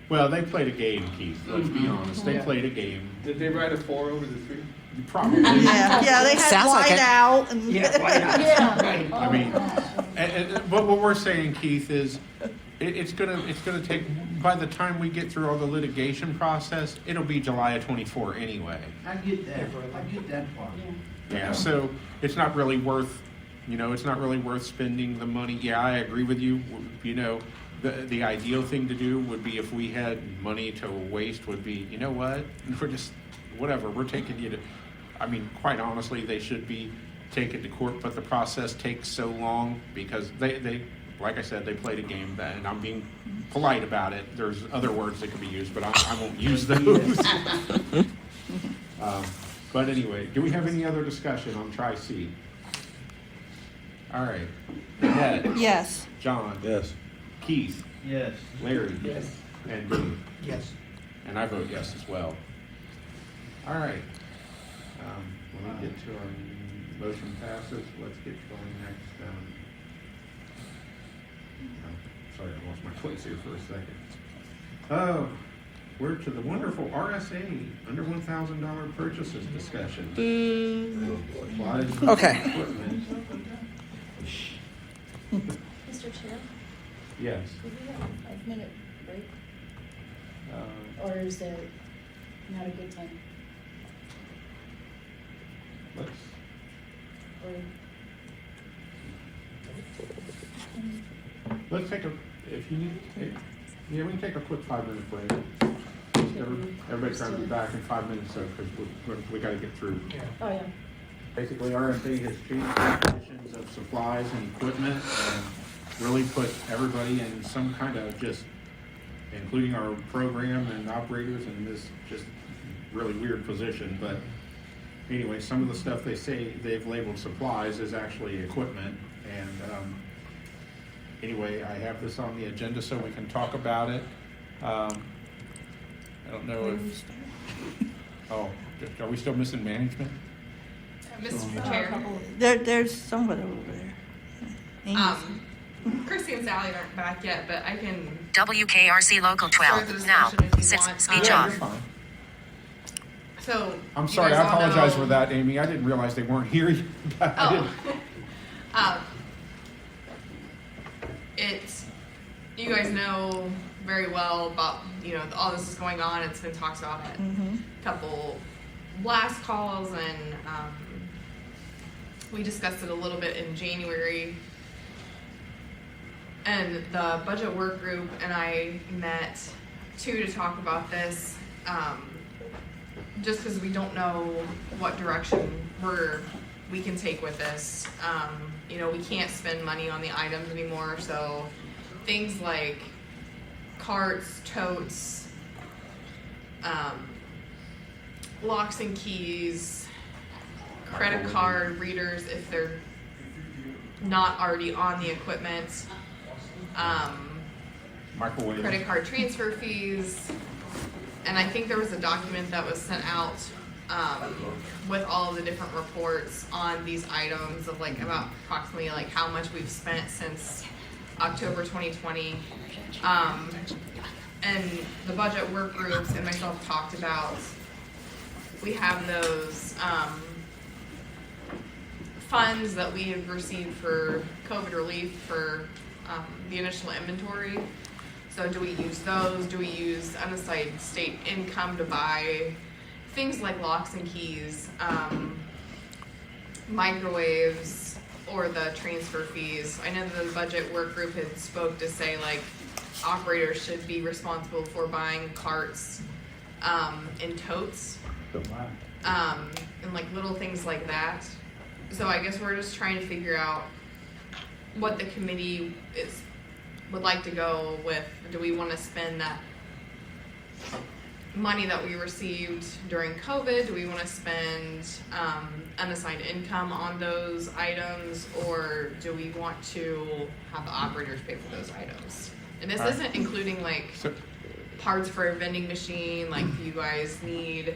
Well, they played a game, Keith, let's be honest. They Yeah. played a game. Did they write a 4 over the 3? Probably. yeah, they had Sounds like white it. out and. Yeah, why not? Yeah. Right. I mean, but what we're saying, Keith, is it's gonna take, by the time we get through all the litigation process, it'll be July of 24 anyway. I get that, I get that part. Yeah, so it's not really worth, it's not really worth spending the money. Yeah, I agree with you. The ideal thing to do would be if we had money to waste would be, you know what? We're just, whatever, we're taking you to, I mean, quite honestly, they should be take it to court, but the process takes so long because they like I said, they played a game that, and I'm being polite about it. There's other words that could be used, but I won't use those. But anyway, do we have any other discussion on Tri-C? All right. Ed? Yes. John? Yes. Keith? Yes. Larry? Yes. And Dave? Yes. And I vote yes as well. All right. When we get to our motion passes, let's get going next. Sorry, I lost my place here for a second. Oh, we're to the wonderful RSA under $1,000 purchases discussion. Supplies and Okay. equipment. Mr. Chair, Yes. do we have a 5-minute break, Uh, or is there not a good time? Let's. Or Let's take a, if you need, yeah, we can take a quick 5-minute break. Everybody's trying to be back in 5 minutes, so, because we gotta get through. Oh, yeah. Basically, RSA has changed the conditions of supplies and equipment and really put everybody in some kind of just, including our program and operators, in this just really weird position. But anyway, some of the stuff they say they've labeled supplies is actually equipment. And anyway, I have this on the agenda so we can talk about it. I don't know if, oh, are we still missing management? Mr. Chair, There's someone over there. Chrissy and Sally aren't back yet, but I can WKRC Local start the 12 now. discussion if you Six want. speech Yeah, off. you're fine. So. I'm you sorry, guys I all apologize know- for that, Amy. I didn't realize they weren't here. I didn't- Oh. You guys know very well about, all this is going on. It's been talked about at a couple blast calls, and we discussed it a little bit in January. And the budget work group and I met to talk about this, just because we don't know what direction we can take with this. We can't spend money on the items anymore, so things like carts, totes, locks and keys, credit card readers if they're not already on the equipment, Microwave. credit card transfer fees, and I think there was a document that was sent out with all of the different reports on these items of about approximately how much we've spent since October 2020. And the budget work groups and myself talked about, we have those funds that we have received for COVID relief for the initial inventory. So do we use those? Do we use unassigned state income to buy things like locks and keys, microwaves, or the transfer fees? I know the budget work group had spoke to say operators should be responsible for buying carts and totes, and little things like that. So I guess we're just trying to figure out what the committee would like to go with. Do we want to spend that money that we received during COVID? Do we want to spend unassigned income on those items, or do we want to have the operators pay for those items? And this isn't including parts for a vending machine, if you guys need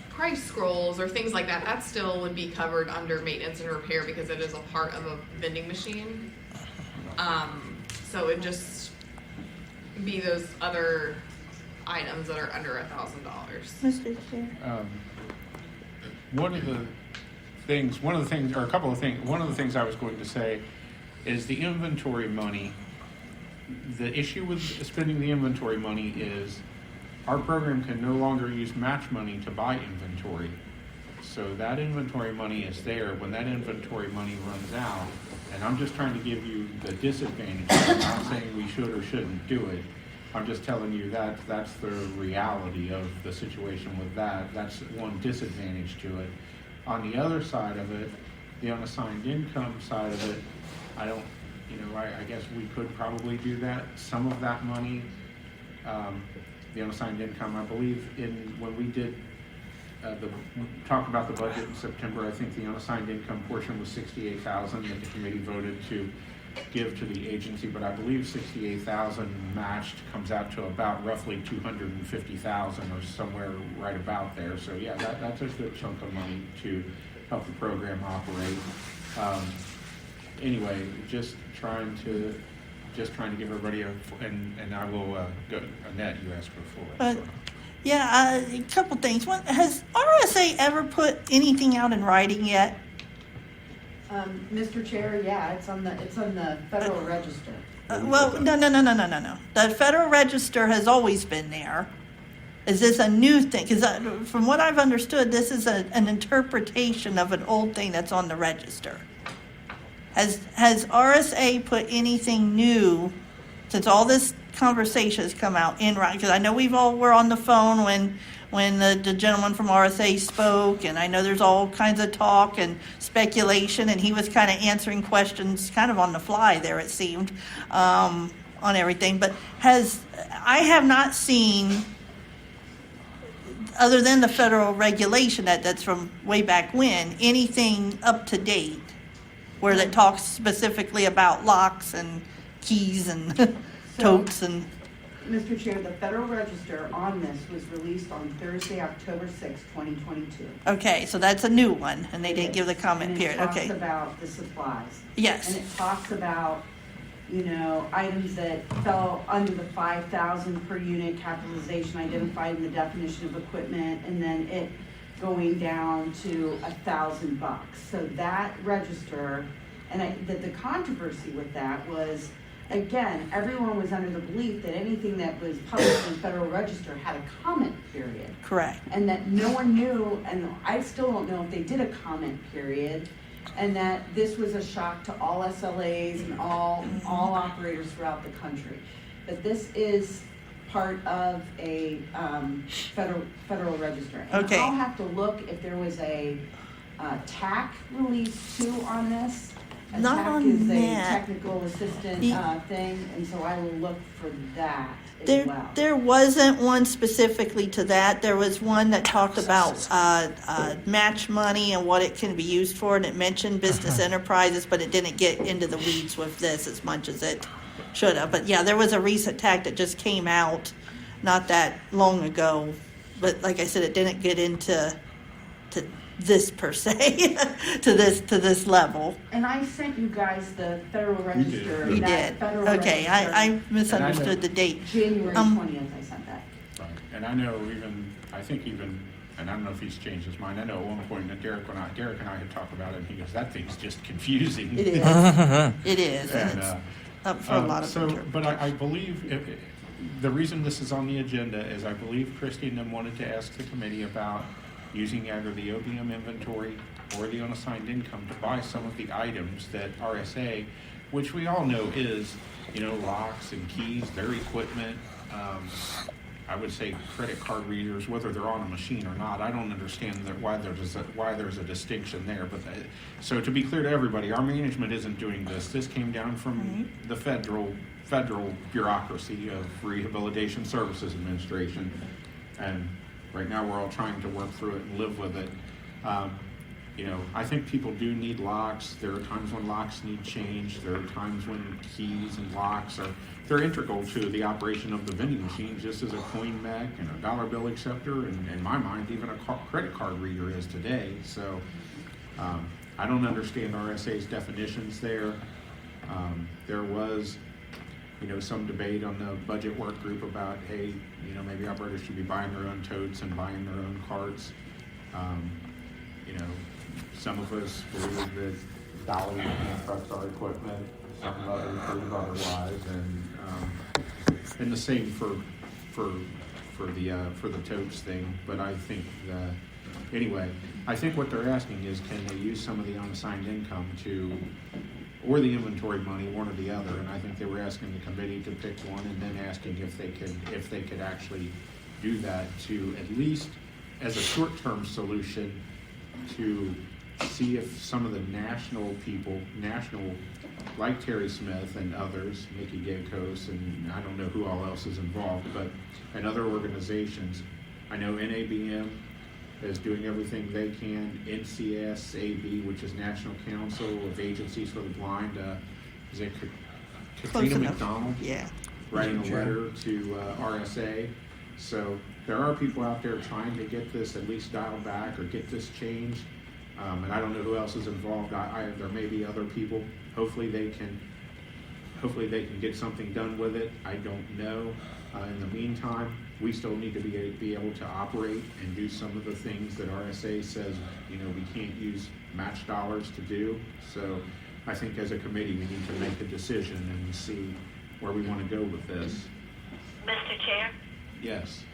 price scrolls or things like that. That still would be covered under maintenance and repair because it is a part of a vending machine. So it'd just be those other items that are under $1,000. Mr. Chair. One of the things, or a couple of things, one of the things I was going to say is the inventory money. The issue with spending the inventory money is our program can no longer use match money to buy inventory. So that inventory money is there. When that inventory money runs out, and I'm just trying to give you the disadvantage, I'm not saying we should or shouldn't do it, I'm just telling you that that's the reality of the situation with that. That's one disadvantage to it. On the other side of it, the unassigned income side of it, I don't, I guess we could probably do that. Some of that money, the unassigned income, I believe when we did talk about the budget in September, I think the unassigned income portion was $68,000 that the committee voted to give to the agency, but I believe $68,000 matched comes out to about roughly $250,000 or somewhere right about there. So yeah, that's a good chunk of money to help the program operate. Anyway, just trying to give everybody and I will go. Annette, you asked before. Yeah, a couple things. One, has RSA ever put anything out in writing yet? Mr. Chair, yeah, it's on the Federal Register. Well, no. The Federal Register has always been there. Is this a new thing? Because from what I've understood, this is an interpretation of an old thing that's on the register. Has RSA put anything new since all this conversation has come out in writing? Because I know were on the phone when the gentleman from RSA spoke, and I know there's all kinds of talk and speculation, and he was kind of answering questions kind of on the fly there, it seemed, on everything. But I have not seen, other than the federal regulation that's from way back when, anything up to date where that talks specifically about locks and keys and totes and... Mr. Chair, the Federal Register on this was released on Thursday, October 6, 2022. Okay, so that's a new one, and they didn't give the comment period. Okay. It talks about the supplies. Yes. And it talks about, items that fell under the 5,000 per unit capitalization identified in the definition of equipment, and then it going down to $1,000. So that register, and the controversy with that was, again, everyone was under the belief that anything that was published in the Federal Register had a comment period. Correct. And that no one knew, and I still don't know if they did a comment period, and that this was a shock to all SLAs and all operators throughout the country. But this is part of a Federal Register. And okay. I'll have to look if there was a TAC release too on this. Not TAC on is a that. technical assistant thing, and so I will look for that as well. There wasn't one specifically to that. There was one that talked about match money and what it can be used for, and it mentioned business enterprises, but it didn't get into the weeds with this as much as it should have. But yeah, there was a recent TAC that just came out not that long ago, but like I said, it didn't get into this per se to this level. And I sent you guys the Federal Register. You that did. Federal Okay, Register, I misunderstood the date. January 20th, I sent that. Right. And I know I think, and I don't know if he's changed his mind. I know at one point that Derek and I had talked about it, and he goes, "That thing's just confusing." It is. It is. And it's up for a lot of but I believe the reason this is on the agenda is I believe Christy and them wanted to ask the committee about using either the OBM inventory or the unassigned income to buy some of the items that RSA, which we all know is, locks and keys, their equipment, I would say credit card readers, whether they're on a machine or not. I don't understand why there's a distinction there. But so to be clear to everybody, our management isn't doing this. This came down from the federal bureaucracy of Rehabilitation Services Administration, and right now we're all trying to work through it and live with it. I think people do need locks. There are times when locks need change. There are times when keys and locks they're integral to the operation of the vending machine, just as a coin mech and a dollar bill acceptor, and in my mind, even a credit card reader is today. So I don't understand RSA's definitions there. There was some debate on the budget work group about, hey, maybe operators should be buying their own totes and buying their own carts. Some of us believe that dollies and trucks are equipment. Some of others believe otherwise, and the same for the totes thing. But I think I think what they're asking is, can they use some of the unassigned income to or the inventory money, one or the other. And I think they were asking the committee to pick one, and then asking if they could actually do that, to at least as a short-term solution, to see if some of the national people, like Terry Smith and others, Mickey Gakos, and I don't know who all else is involved, but and other organizations. I know NABM is doing everything they can. NCSAB, which is National Council of Agencies for the Blind, is it Katrina enough. McDonald? Yeah. Writing a letter to RSA. So there are people out there trying to get this at least dialed back or get this changed. And I don't know who else is involved. There may be other people. Hopefully they can get something done with it. I don't know. In the meantime, we still need to be able to operate and do some of the things that RSA says, we can't use match dollars to do. So I think as a committee, we need to make a decision and see where we want to go with this. Mr. Chair? Yes.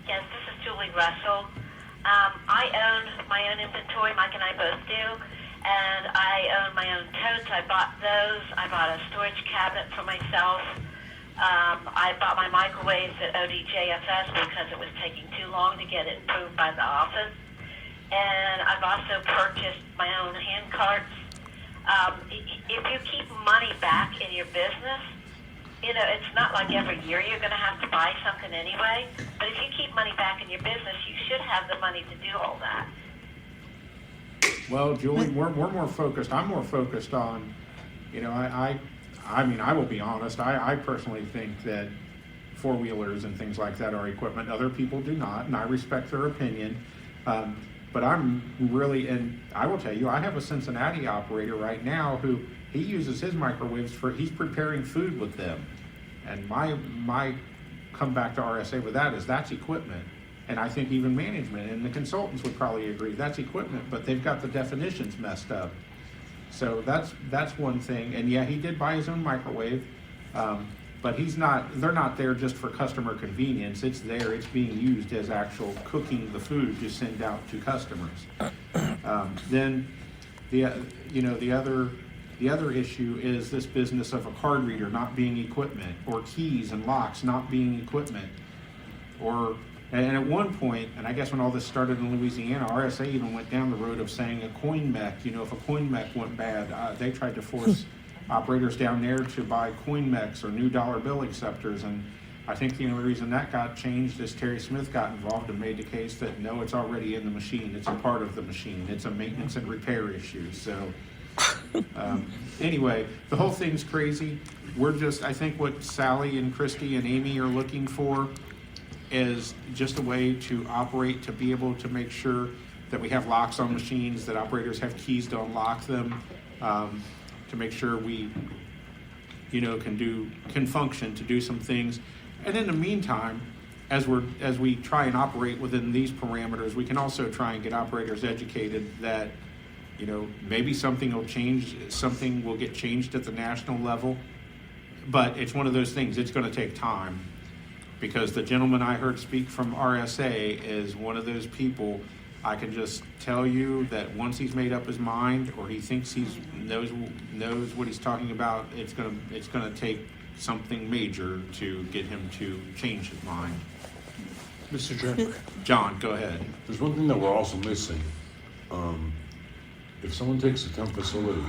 Yes, this is Julie Russell. I own my own inventory, Mike and I both do, and I own my own totes. I bought those. I bought a storage cabinet for myself. I bought my microwaves at ODJFS because it was taking too long to get it approved by the office. And I've also purchased my own hand carts. If you keep money back in your business, it's not like every year you're going to have to buy something anyway. But if you keep money back in your business, you should have the money to do all that. Well, Julie, we're more focused. I'm more focused on, I mean, I will be honest. I personally think that four-wheelers and things like that are equipment. Other people do not, and I respect their opinion. But I'm really, and I will tell you, I have a Cincinnati operator right now who he uses his microwaves he's preparing food with them. And my comeback to RSA with that is that's equipment. And I think even management and the consultants would probably agree that's equipment, but they've got the definitions messed up. So that's one thing. And yeah, he did buy his own microwave, but they're not there just for customer convenience. It's being used as actual cooking the food to send out to customers. Then the other issue is this business of a card reader not being equipment, or keys and locks not being equipment. And at one point, and I guess when all this started in Louisiana, RSA even went down the road of saying a coin mech, if a coin mech went bad, they tried to force operators down there to buy coin mechs or new dollar bill acceptors. And I think the only reason that got changed is Terry Smith got involved and made the case that no, it's already in the machine. It's a part of the machine. It's a maintenance and repair issue. So anyway, the whole thing's crazy. I think what Sally and Christy and Amy are looking for is just a way to operate, to be able to make sure that we have locks on machines, that operators have keys to unlock them, to make sure we, can function to do some things. And in the meantime, as we try and operate within these parameters, we can also try and get operators educated that, maybe something will get changed at the national level. But it's one of those things, it's going to take time. Because the gentleman I heard speak from RSA is one of those people, I can just tell you that once he's made up his mind, or he thinks he knows what he's talking about, it's gonna take something major to get him to change his mind. Mr. Chair. John, go ahead. There's one thing that we're also missing. If someone takes a temp facility,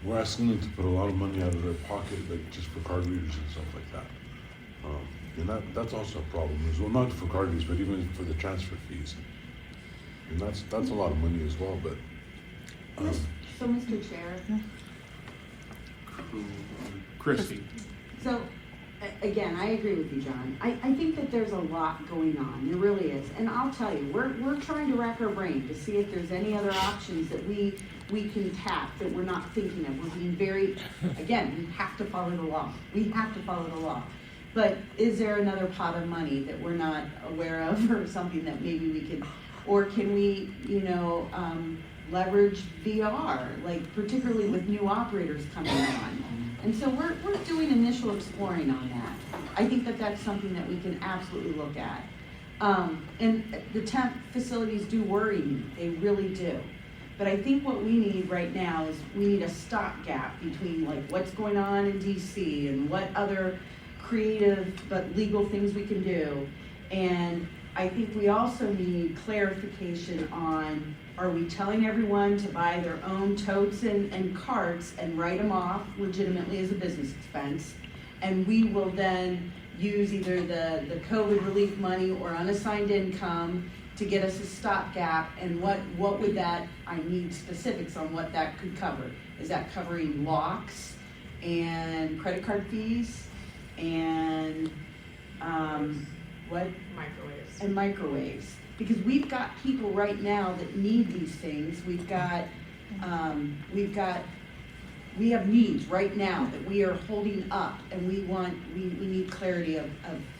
we're asking them to put a lot of money out of their pocket, like just for card readers and stuff like that. And that's also a problem as well, not for card readers, but even for the transfer fees. And that's a lot of money as well, but. So, Mr. Chair. Christy. So, again, I agree with you, John. I think that there's a lot going on. There really is. And I'll tell you, we're trying to rack our brain to see if there's any other options that we can tap that we're not thinking of. We're being again, we have to follow the law. We have to follow the law. But is there another pot of money that we're not aware of, or something that maybe we can, or can we, leverage VR, like particularly with new operators coming on? And so we're doing initial exploring on that. I think that that's something that we can absolutely look at. And the temp facilities do worry me, they really do. But I think what we need right now is we need a stopgap between like what's going on in DC and what other creative but legal things we can do. And I think we also need clarification on, are we telling everyone to buy their own totes and carts and write them off legitimately as a business expense? And we will then use either the COVID relief money or unassigned income to get us a stopgap, and what would that, I need specifics on what that could cover. Is that covering locks and credit card fees and what? Microwaves. And microwaves. Because we've got people right now that need these things. We have needs right now that we are holding up, and we need clarity of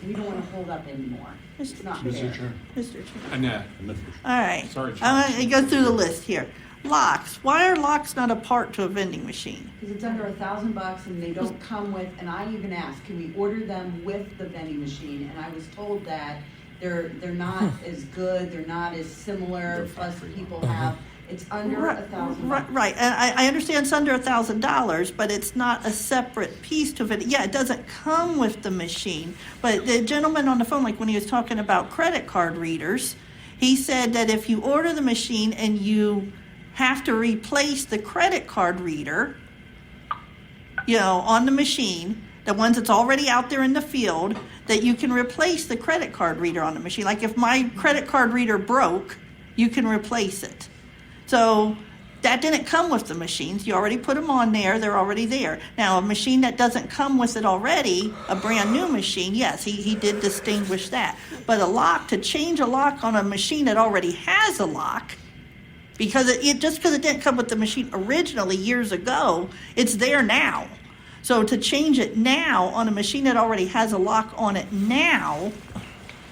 we don't want to hold up anymore. It's not fair. Mr. Chair. Mr. Chair. Annette. All right. Sorry, I'm going to go through the list here. Locks. Why are locks not a part to a vending machine? Because it's under $1,000 and they don't come with, and I even asked, can we order them with the vending machine? And I was told that they're not as good, they're not as similar, plus people have, it's under $1,000. Right, and I understand it's under $1,000, but it's not a separate piece to it. Yeah, it doesn't come with the machine, but the gentleman on the phone, like when he was talking about credit card readers, he said that if you order the machine and you have to replace the credit card reader, on the machine, the ones that's already out there in the field, that you can replace the credit card reader on the machine. Like if my credit card reader broke, you can replace it. So that didn't come with the machines. You already put them on there. They're already there. Now, a machine that doesn't come with it already, a brand new machine, yes, he did distinguish that. But a lock, to change a lock on a machine that already has a lock, because just because it didn't come with the machine originally years ago, it's there now. So to change it now on a machine that already has a lock on it now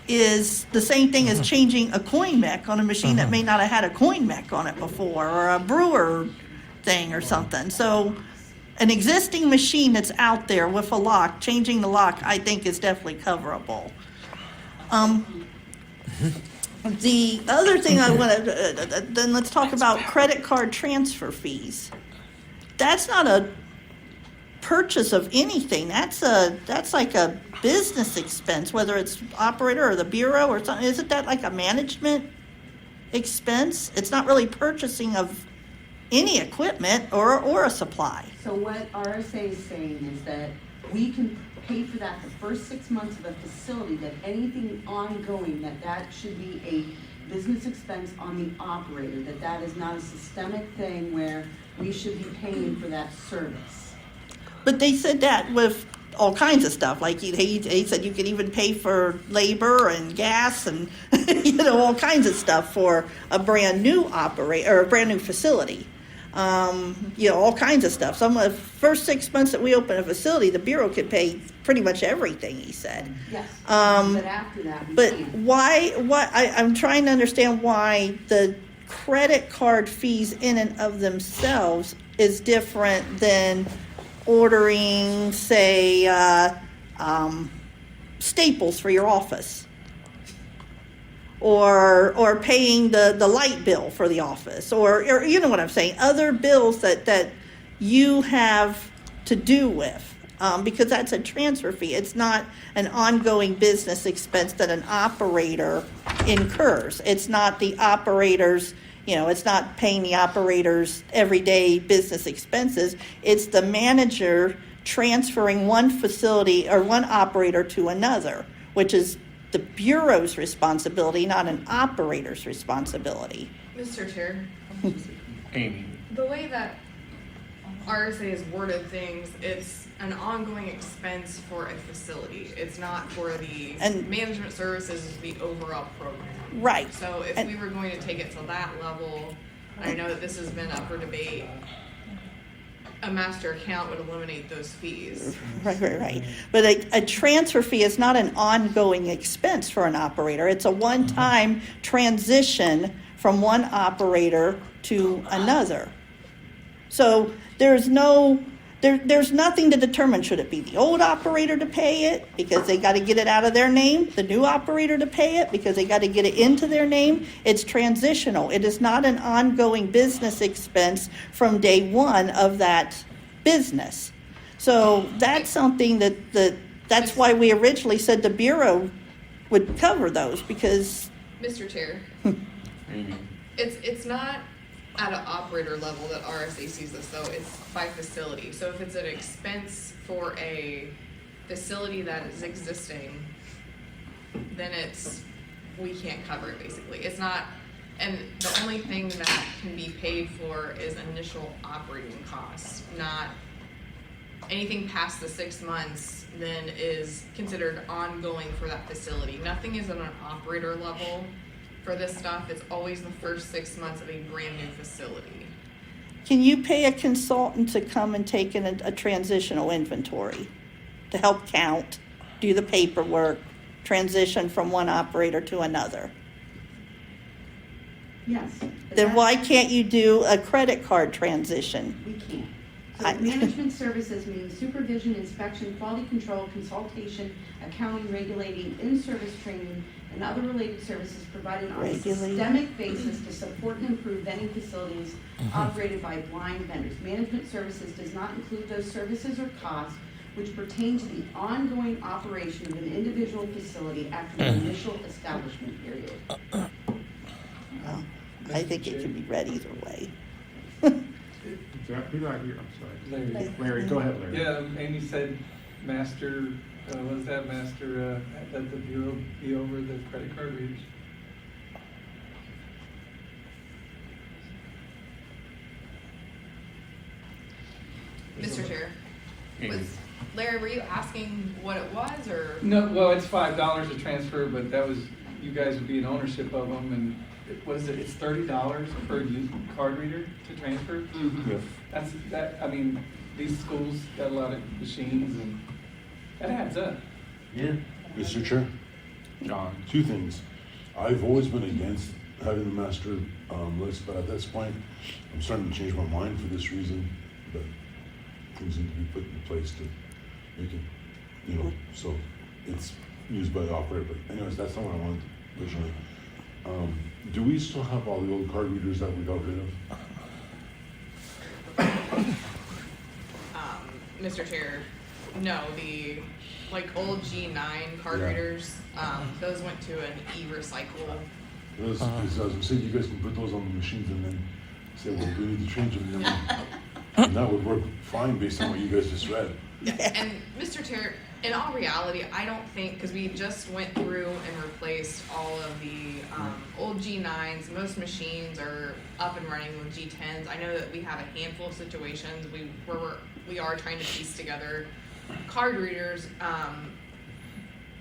is the same thing as changing a coin mech on a machine that may not have had a coin mech on it before, or a brewer thing or something. So an existing machine that's out there with a lock, changing the lock, I think is definitely coverable. The other thing I want to, then let's talk about credit card transfer fees. That's not a purchase of anything. That's like a business expense, whether it's operator or the bureau or something. Isn't that like a management expense? It's not really purchasing of any equipment or a supply. So what RSA is saying is that we can pay for that the first 6 months of a facility, that anything ongoing, that should be a business expense on the operator, that is not a systemic thing where we should be paying for that service. But they said that with all kinds of stuff. Like he said you could even pay for labor and gas and all kinds of stuff for a brand new operator or a brand new facility. All kinds of stuff. Some of the first 6 months that we open a facility, the Bureau could pay pretty much everything, he said. Yes, but after that we But can't. I'm trying to understand why the credit card fees in and of themselves is different than ordering, say, staples for your office. Or paying the light bill for the office, or you know what I'm saying, other bills that you have to do with, because that's a transfer fee. It's not an ongoing business expense that an operator incurs. It's not the operator's, it's not paying the operator's everyday business expenses. It's the manager transferring one facility or one operator to another, which is the Bureau's responsibility, not an operator's responsibility. Mr. Chair, Amy. the way that RSA has worded things, it's an ongoing expense for a facility. It's not for the management services, the overall program. Right. So if we were going to take it to that level, I know that this has been up for debate, a master account would eliminate those fees. Right. But a transfer fee is not an ongoing expense for an operator. It's a one-time transition from one operator to another. So there's no There's nothing to determine, should it be the old operator to pay it because they got to get it out of their name, the new operator to pay it because they got to get it into their name. It's transitional. It is not an ongoing business expense from day one of that business. So that's something that's why we originally said the Bureau would cover those, because Mr. Chair, Amy. it's not at an operator level that RSA sees this though, it's by facility. So if it's an expense for a facility that is existing, then we can't cover it basically. It's not, and the only thing that can be paid for is initial operating costs, not anything past the 6 months then is considered ongoing for that facility. Nothing is on an operator level for this stuff. It's always the first 6 months of a brand new facility. can you pay a consultant to come and take in a transitional inventory to help count, do the paperwork, transition from one operator to another? Yes. Then why can't you do a credit card transition? We can't. So management services means supervision, inspection, quality control, consultation, accounting, regulating, in-service training, and other related services provided on a systemic basis to support and improve vending facilities operated by blind vendors. Management services does not include those services or costs which pertain to the ongoing operation of an individual facility after the initial establishment period. Well, I think it can be read either way. Who do I hear? I'm sorry. Larry. Larry, go ahead, Larry. Yeah, Amy said master, what is that, master, let the Bureau be over the credit card readers. Mr. Chair, Amy. Larry, were you asking what it was or? No, well, it's $5 to transfer, but that was, you guys would be in ownership of them, and it's $30 per card reader to transfer? Yeah. I mean, these schools got a lot of machines, and that adds up. Yeah. Mr. Chair? John. Two things. I've always been against having the master list, but at this point, I'm starting to change my mind for this reason, but things need to be put in place to make it, so it's used by the operator. But anyways, that's not what I wanted originally. Do we still have all the old card readers that we got rid of? Mr. Chair, no, the old G9 card Yeah. readers, those went to an e-recycle. Because I was gonna say, you guys can put those on the machines and then say, well, we need to change them. And that would work fine based on what you guys just read. Yeah. And Mr. Chair, in all reality, I don't think, because we just went through and replaced all of the old G9s. Most machines are up and running with G10s. I know that we have a handful of situations where we are trying to piece together card readers,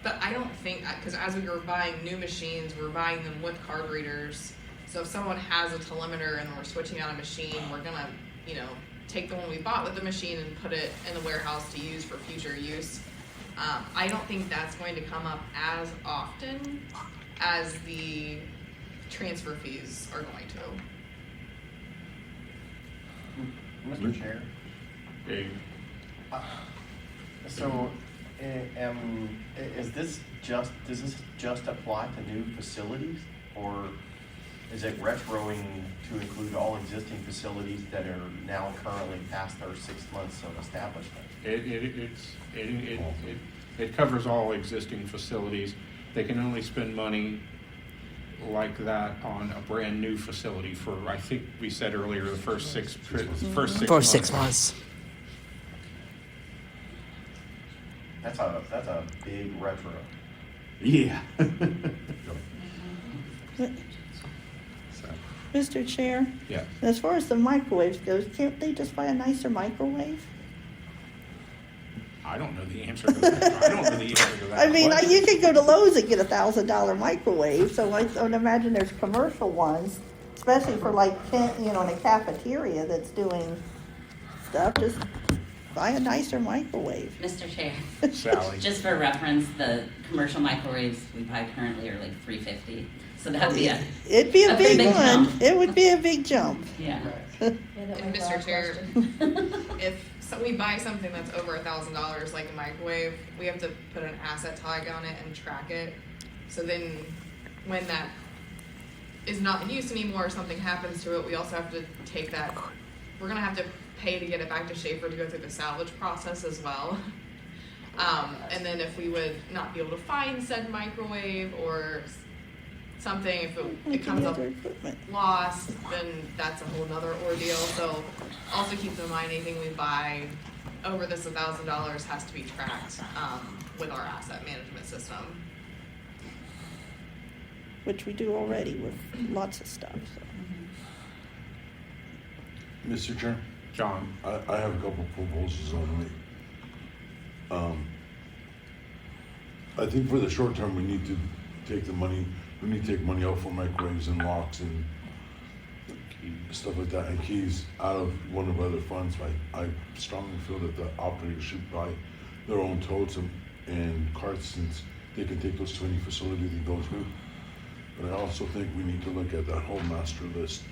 but I don't think, because as we were buying new machines, we're buying them with card readers. So if someone has a telemeter and we're switching out a machine, we're gonna, take the one we bought with the machine and put it in the warehouse to use for future use. I don't think that's going to come up as often as the transfer fees are going to. Mr. Chair? Dave. So, does this just apply to new facilities, or is it retroing to include all existing facilities that are now currently past their 6 months of establishment? It covers all existing facilities. They can only spend money like that on a brand new facility for, I think we said earlier, the first six For 6 months. That's a big retro. Yeah. Mr. Chair? Yeah. As far as the microwaves goes, can't they just buy a nicer microwave? I don't know the answer to that. I don't know the answer to that. I mean, question. you could go to Lowe's and get $1,000 microwave, so I would imagine there's commercial ones, especially for in a cafeteria that's doing stuff, just buy a nicer microwave. Mr. Chair. Sally. Just for reference, the commercial microwaves we buy currently are like $350. So that'd be It'd be a big one. jump. It would be a big jump. Yeah. And Mr. Chair, if so we buy something that's over $1,000, like a microwave, we have to put an asset tag on it and track it. So then when that is not in use anymore, or something happens to it, we also have to take that, we're gonna have to pay to get it back to Schaefer to go through the salvage process as well. And then if we would not be able to find said microwave or something, if it comes up lost, then that's a whole nother ordeal. So also keep in mind, anything we buy over this $1,000 has to be tracked with our asset management system. Which we do already with lots of stuff, so. Mr. Chair? John? I have a couple proposals on me. I think for the short term, we need to take money out for microwaves and locks and stuff like that, and keys out of one of our other funds. I strongly feel that the operators should buy their own totes and carts, since they can take those to any facility they go to. But I also think we need to look at that whole master list,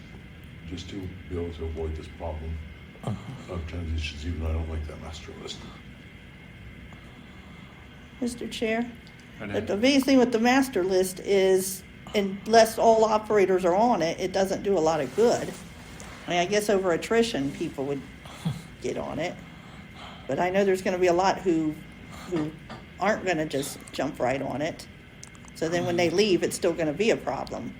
just to be able to avoid this problem of transitions, even though I don't like that master list. Mr. Chair, the biggest thing with the master list is unless all operators are on it, it doesn't do a lot of good. I mean, I guess over attrition, people would get on it. But I know there's gonna be a lot who aren't gonna just jump right on it. So then when they leave, it's still gonna be a problem.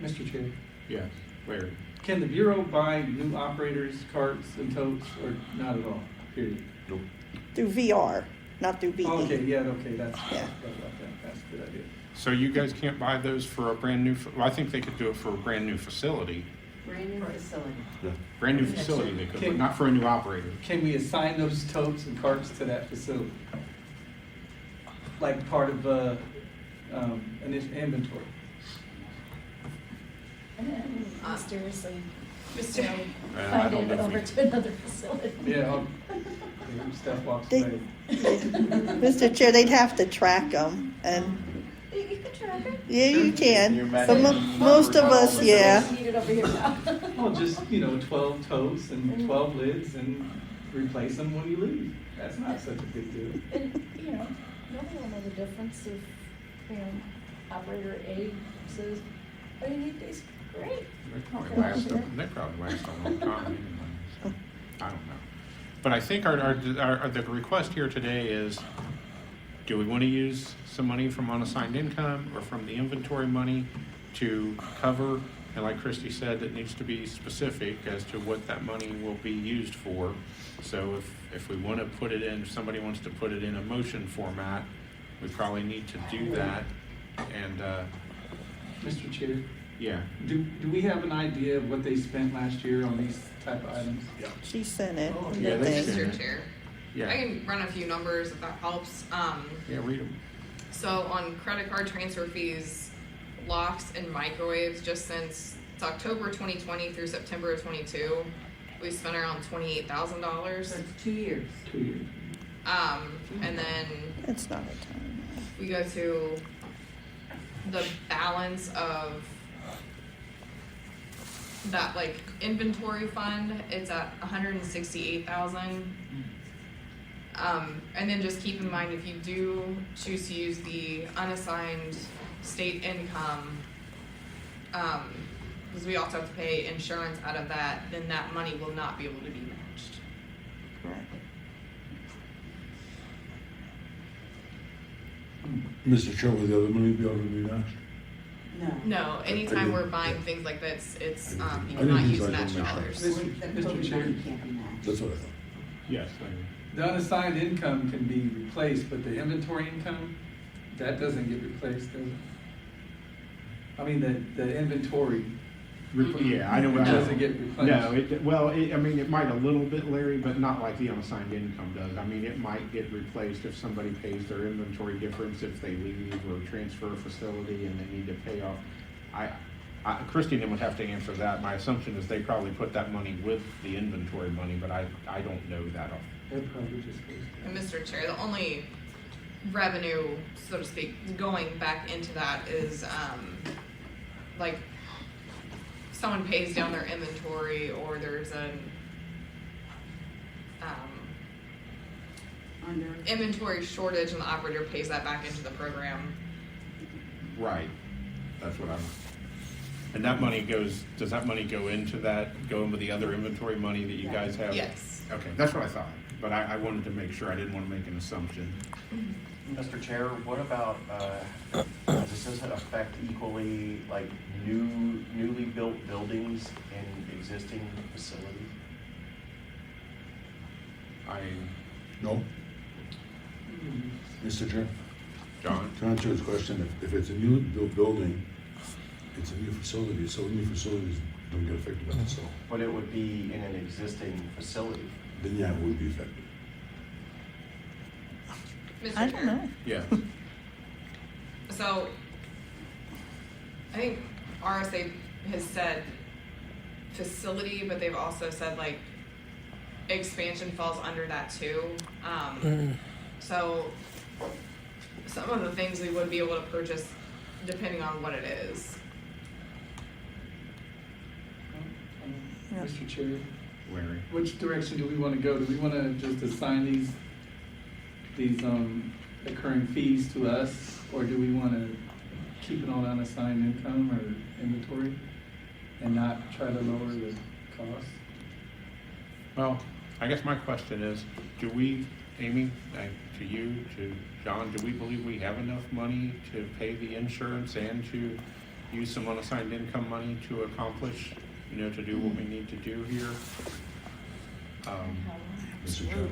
Mr. Chair, Yes, Larry? can the Bureau buy new operators, carts, and totes, or not at all, period? Nope. Through VR, not through BE. Okay, yeah, okay, that's Yeah. that's a good idea. So you guys can't buy those for a brand new, well, I think they could do it for a brand new facility. Brand new facility. Yeah. Brand new facility they could, but not for a new operator. Can we assign those totes and carts to that facility? Like part of an inventory? Mysteriously, Mr. you know, I find don't it know if over we- to another facility. Yeah, Steph walks They- away. Mr. Chair, they'd have to track them, and You can track it. yeah, you can. You're But managing most of us, yeah. Need it over here now. Well, just, 12 totes and 12 lids and replace them when you leave. That's not such a big deal. And, nobody will know the difference if, operator A says, oh, you need these, great. They probably last a long time anyway, so, I don't know. But I think the request here today is, do we want to use some money from unassigned income or from the inventory money to cover? And like Christy said, it needs to be specific as to what that money will be used for. So if we want to put it in, if somebody wants to put it in a motion format, we probably need to do that. And, Mr. Chair, yeah. do we have an idea of what they spent last year on these type of items? Yeah. She sent it. in Yeah, the they thing. sent it. Mr. Chair, Yeah. I can run a few numbers if that helps. Yeah, read them. So on credit card transfer fees, locks and microwaves, just since it's October 2020 through September of 22, we spent around $28,000. So it's 2 years. 2 years. And then It's not a time. we go to the balance of that inventory fund, it's at 168,000. And then just keep in mind, if you do choose to use the unassigned state income, because we also have to pay insurance out of that, then that money will not be able to be matched. Correct. Mr. Chair, will the other money be able to be matched? No. No, anytime we're buying things like this, it's, you cannot use match dollars. Mr. Chair, That's what I thought. Yes. the unassigned income can be replaced, but the inventory income, that doesn't get replaced, does it? I mean, the inventory. Yeah, I know what Doesn't get replenished. No, it might a little bit, Larry, but not like the unassigned income does. I mean, it might get replaced if somebody pays their inventory difference if they leave or transfer a facility and they need to pay off. Christy and them would have to answer that. My assumption is they probably put that money with the inventory money, but I don't know that. That probably just goes. And Mr. Chair, the only revenue, so to speak, going back into that is, like, someone pays down their inventory or there's inventory shortage and the operator pays that back into the program. Right, that's what I'm, and that money goes, does that money go into the other inventory money that you guys have? Yes. Okay, that's what I thought, but I wanted to make sure, I didn't want to make an assumption. Mr. Chair, what about, does this affect equally, like, newly built buildings and existing facilities? No? Mr. Chair? John? To answer his question, if it's a new built building, it's a new facility, so new facilities don't get affected by this law. But it would be in an existing facility. Then yeah, it would be affected. Mr. I Chair. don't know. Yeah. So, I think RSA has said facility, but they've also said like expansion falls under that too. So, some of the things we would be able to purchase depending on what it is. Yeah. Mr. Chair, Larry? which direction do we want to go? Do we want to just assign these occurring fees to us, or do we want to keep it on unassigned income or inventory and not try to lower the cost? Well, I guess my question is, do we, Amy, to you, to John, do we believe we have enough money to pay the insurance and to use some unassigned income money to accomplish, to do what we need to do here? Mr. Chair?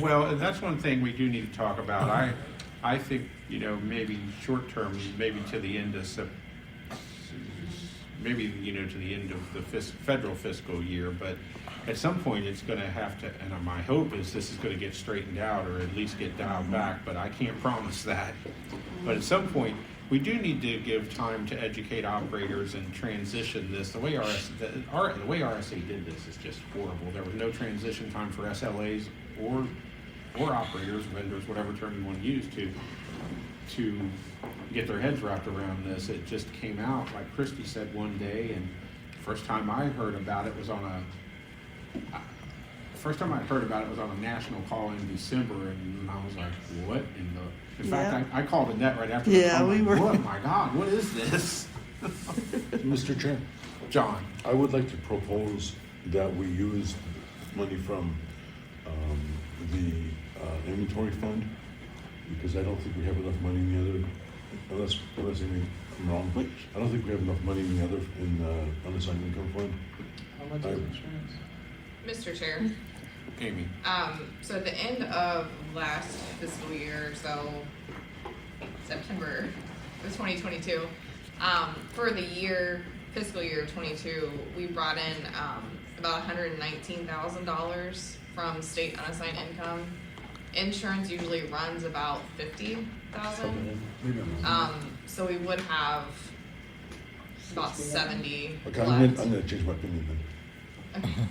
Well, that's one thing we do need to talk about. I think, maybe short term, maybe to the end of to the end of the federal fiscal year, but at some point it's going to have to, and my hope is this is going to get straightened out or at least get dialed back, but I can't promise that. But at some point, we do need to give time to educate operators and transition this. The way RSA did this is just horrible. There was no transition time for SLAs or operators, vendors, whatever term you want to use, to get their heads wrapped around this. It just came out, like Christy said, one day, and first time I heard about it was on a national call in December, and I was like, what in the... In fact, I called Annette right after Yeah, the we call. were- Oh my God, what is this? Mr. Chair? John? I would like to propose that we use money from the inventory fund, because I don't think we have enough money in the other, unless I'm wrong, I don't think we have enough money in the other, unassigned income fund. How much is insurance? Mr. Chair. Amy? So at the end of last fiscal year, so September of 2022, for the fiscal year 22, we brought in about $119,000 from state unassigned income. Insurance usually runs about $50,000. So we would have about 70 Okay, left. I'm gonna change my opinion then.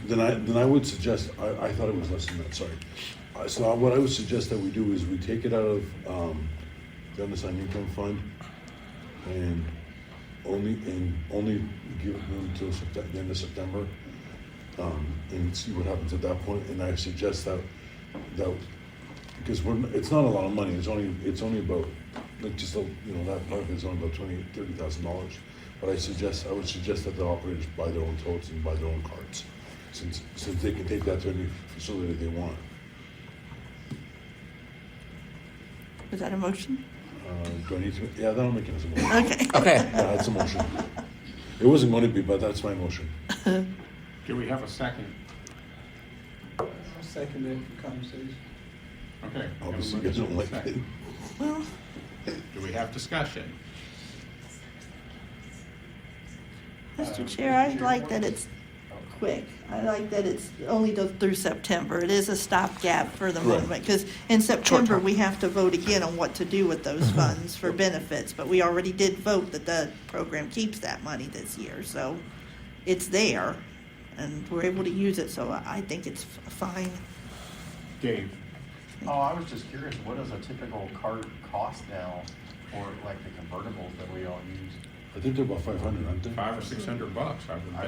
Then I would suggest, I thought it was less than that, sorry. So what I would suggest that we do is we take it out of the unassigned income fund and only give it until the end of September, and see what happens at that point. And I suggest that because it's not a lot of money. It's only about like just that part is only about $30,000. But I would suggest that the operators buy their own totes and buy their own carts, since they can take that to any facility they want. Is that a motion? Do I need to? Yeah, that'll make it as a motion. Okay. Okay. Yeah, that's a motion. It wasn't going to be, but that's my motion. Do we have a second? I'll second it for conversation. Okay. Obviously, you guys don't like it. Well, Do we have discussion? Mr. Chair, I like that it's quick. I like that it's only through September. It is a stopgap for the Right. moment, because in September, we have to vote again on what to do with those funds for benefits, but we already did vote that the program keeps that money this year, so it's there, and we're able to use it, so I think it's fine. Dave? Oh, I was just curious, what does a typical cart cost now for like the convertibles that we all use? I think they're about 500, aren't they? $500 or $600, I would bet.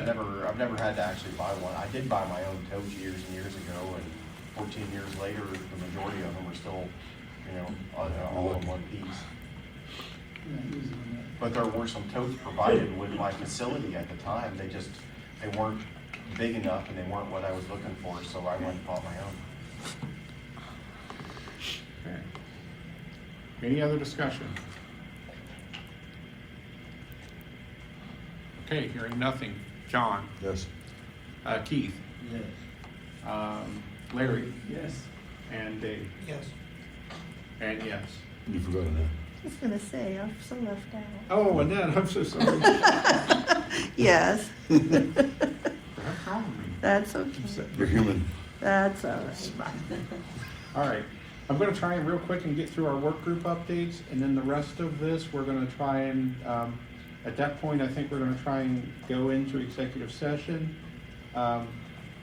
I've never had to actually buy one. I did buy my own totes years and years ago, and 14 years later, the majority of them are still, you know, all in one piece. But there were some totes provided with my facility at the time. They weren't big enough and they weren't what I was looking for, so I went and bought my own. Okay. Any other discussion? Okay, hearing nothing. John? Yes. Keith? Yes. Larry? Yes. And Dave? Yes. And yes. You forgot Annette. I was gonna say, I'm so left out. Oh, Annette, I'm so sorry. Yes. Perhaps wrong with me. That's okay. You're human. That's all right. All right, I'm gonna try and real quick and get through our work group updates, and then the rest of this, we're gonna try and, at that point, I think we're gonna try and go into executive session. And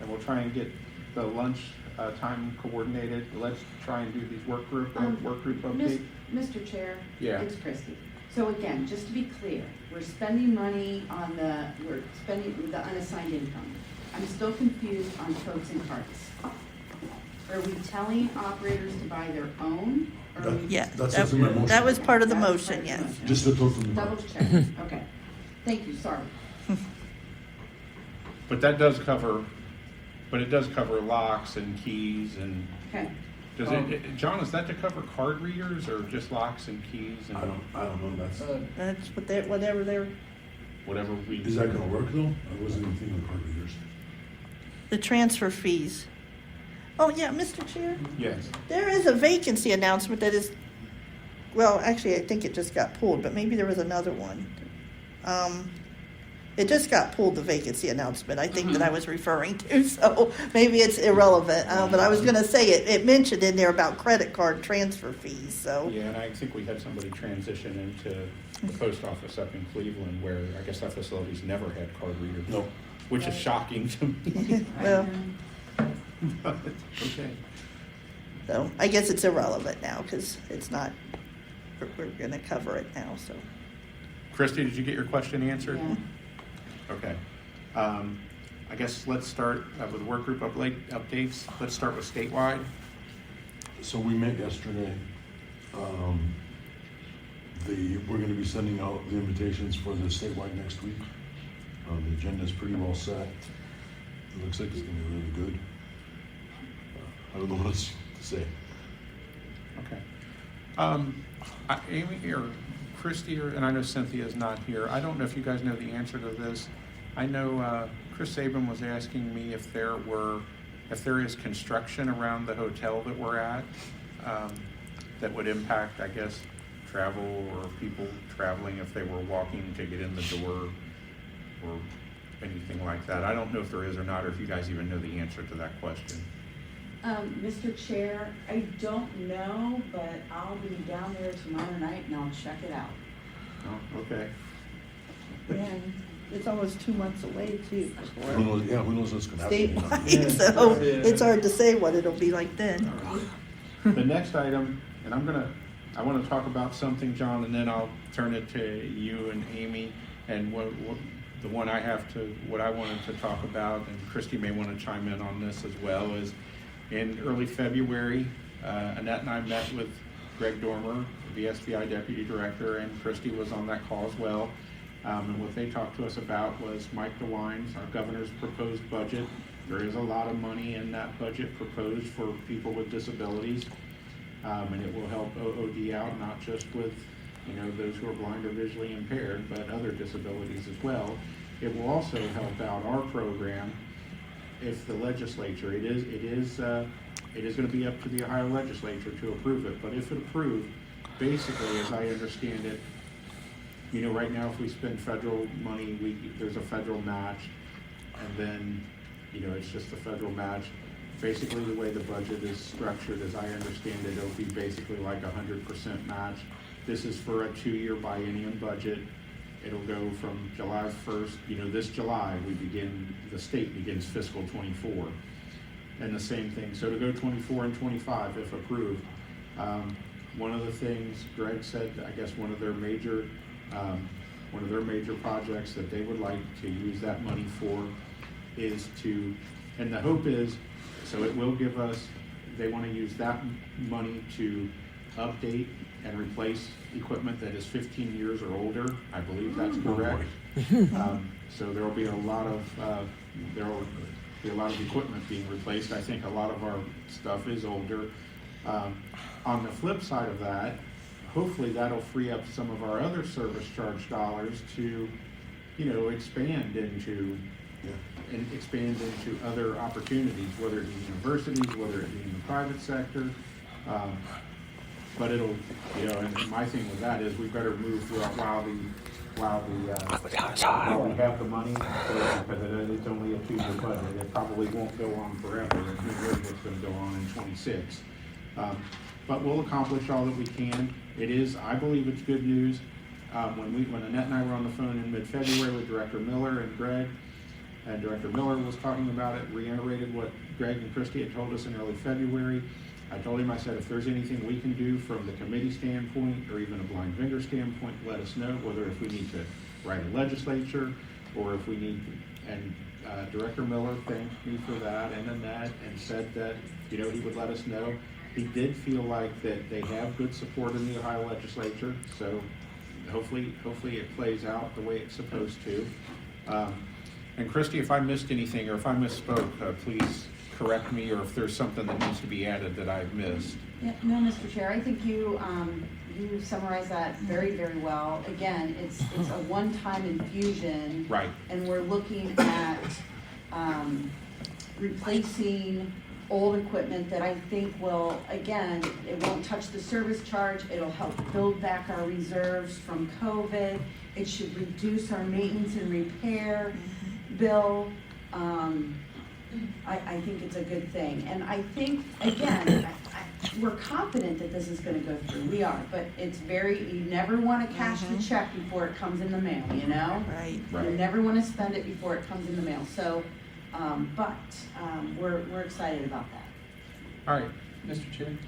we'll try and get the lunch, time coordinated. Let's try and do these work group updates. Mr. Chair? Yeah. It's Christie. So again, just to be clear, we're spending money on we're spending the unassigned income. I'm still confused on totes and carts. Are we telling operators to buy their own? Or are we? Yeah, That's what's in my motion. that was part of the That's motion, part of the yes. motion. Just the total. Double check, okay. Thank you, sorry. But it does cover locks and keys and, Okay. does John, is that to cover card readers or just locks and keys and I don't know. That's whatever they're, whatever we? Is that gonna work though? I wasn't even thinking of card readers. the transfer fees. Oh, yeah, Mr. Chair? Yes. There is a vacancy announcement that is, well, actually, I think it just got pulled, but maybe there was another one. It just got pulled, the vacancy announcement, I think that I was referring to, so maybe it's irrelevant. But I was gonna say, it mentioned in there about credit card transfer fees, so. Yeah, and I think we had somebody transition into the post office up in Cleveland where I guess that facility's never had card readers. No. Which is shocking to me. Well, But, okay. so I guess it's irrelevant now, because it's not, we're gonna cover it now, so. Christy, did you get your question answered? Yeah. Okay. I guess let's start with work group updates. Let's start with statewide. So we met yesterday. We're gonna be sending out the invitations for the statewide next week. The agenda's pretty well set. It looks like it's gonna be really good. I don't know what else to say. Okay. Amy or Christy, and I know Cynthia's not here. I don't know if you guys know the answer to this. I know Chris Saban was asking me if there is construction around the hotel that we're at that would impact, I guess, travel or people traveling if they were walking to get in the door or anything like that. I don't know if there is or not, or if you guys even know the answer to that question. Mr. Chair, I don't know, but I'll be down there tomorrow night and I'll check it out. Oh, okay. And it's almost 2 months away too. before Who knows what's gonna happen. Statewide, so it's hard to say what it'll be like then. The next item, and I want to talk about something, John, and then I'll turn it to you and Amy, and what I wanted to talk about, and Christy may want to chime in on this as well, is in early February, Annette and I met with Greg Dormer, the SBI Deputy Director, and Christy was on that call as well. And what they talked to us about was Mike DeWines, our governor's proposed budget. There is a lot of money in that budget proposed for people with disabilities. And it will help OOD out, not just with, those who are blind or visually impaired, but other disabilities as well. It will also help out our program if the legislature, it is going to be up to the Ohio legislature to approve it, but if it approved, basically, as I understand it, right now if we spend federal money, there's a federal match, and then, it's just a federal match. Basically, the way the budget is structured, as I understand it, it'll be basically like 100% match. This is for a 2-year biennium budget. It'll go from July 1st, this July, the state begins fiscal 24. And the same thing, so to go 24 and 25 if approved. One of the things Greg said, I guess one of their major one of their major projects that they would like to use that money for is to, and the hope is, so it will give us, they want to use that money to update and replace equipment that is 15 years or older. I believe that's correct. So there will be a lot of equipment being replaced. I think a lot of our stuff is older. On the flip side of that, hopefully that'll free up some of our other service charge dollars to, expand into other opportunities, whether it be universities, whether it be in the private sector. But it'll, and my thing with that is we better move while we have the money, because it's only a 2-year budget. It probably won't go on forever, and who knows what's going to go on in 26. But we'll accomplish all that we can. I believe it's good news. When Annette and I were on the phone in mid-February with Director Miller and Greg, and Director Miller was talking about it, reiterated what Greg and Christie had told us in early February. I told him, I said, if there's anything we can do from the committee standpoint or even a blind vendor standpoint, let us know, whether if we need to write a legislature or if we need, and Director Miller thanked me for that and Annette and said that, he would let us know. He did feel like that they have good support in the Ohio legislature, so hopefully it plays out the way it's supposed to. And Christie, if I missed anything or if I misspoke, please correct me, or if there's something that needs to be added that I've missed. Yeah, no, Mr. Chair, I think you summarized that very, very well. Again, it's a one-time infusion. Right. And we're looking at replacing old equipment that I think will, again, it won't touch the service charge. It'll help build back our reserves from COVID. It should reduce our maintenance and repair bill. I think it's a good thing. And I think, again, we're confident that this is going to go through. We are. But you never want to cash the check before it comes in the mail, Right. You never want to spend it before it comes in the mail. So, we're excited about that. All right. Mr. Chair?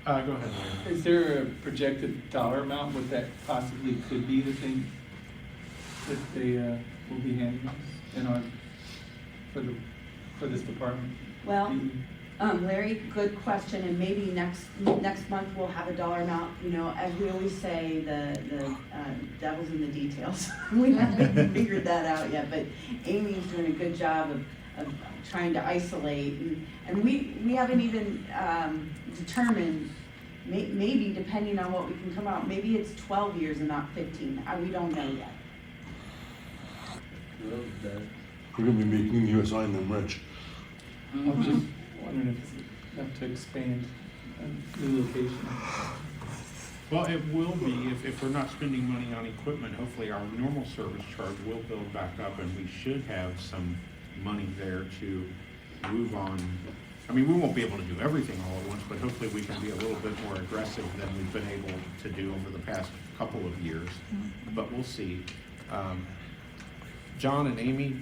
Go ahead, Larry. Is there a projected dollar amount what that possibly could be, the thing that they will be handing us for this department? Well, Larry, good question, and maybe next month we'll have a dollar amount. As we always say, the devil's in the details. We haven't figured that out yet, but Amy's doing a good job of trying to isolate, and we haven't even determined. Maybe depending on what we can come out, maybe it's 12 years and not 15. We don't know yet. We're gonna be making you assign them, Rich. I'm just wondering if it's enough to expand a new location. Well, it will be, if we're not spending money on equipment, hopefully our normal service charge will build back up and we should have some money there to move on. I mean, we won't be able to do everything all at once, but hopefully we can be a little bit more aggressive than we've been able to do over the past couple of years. But we'll see. John and Amy,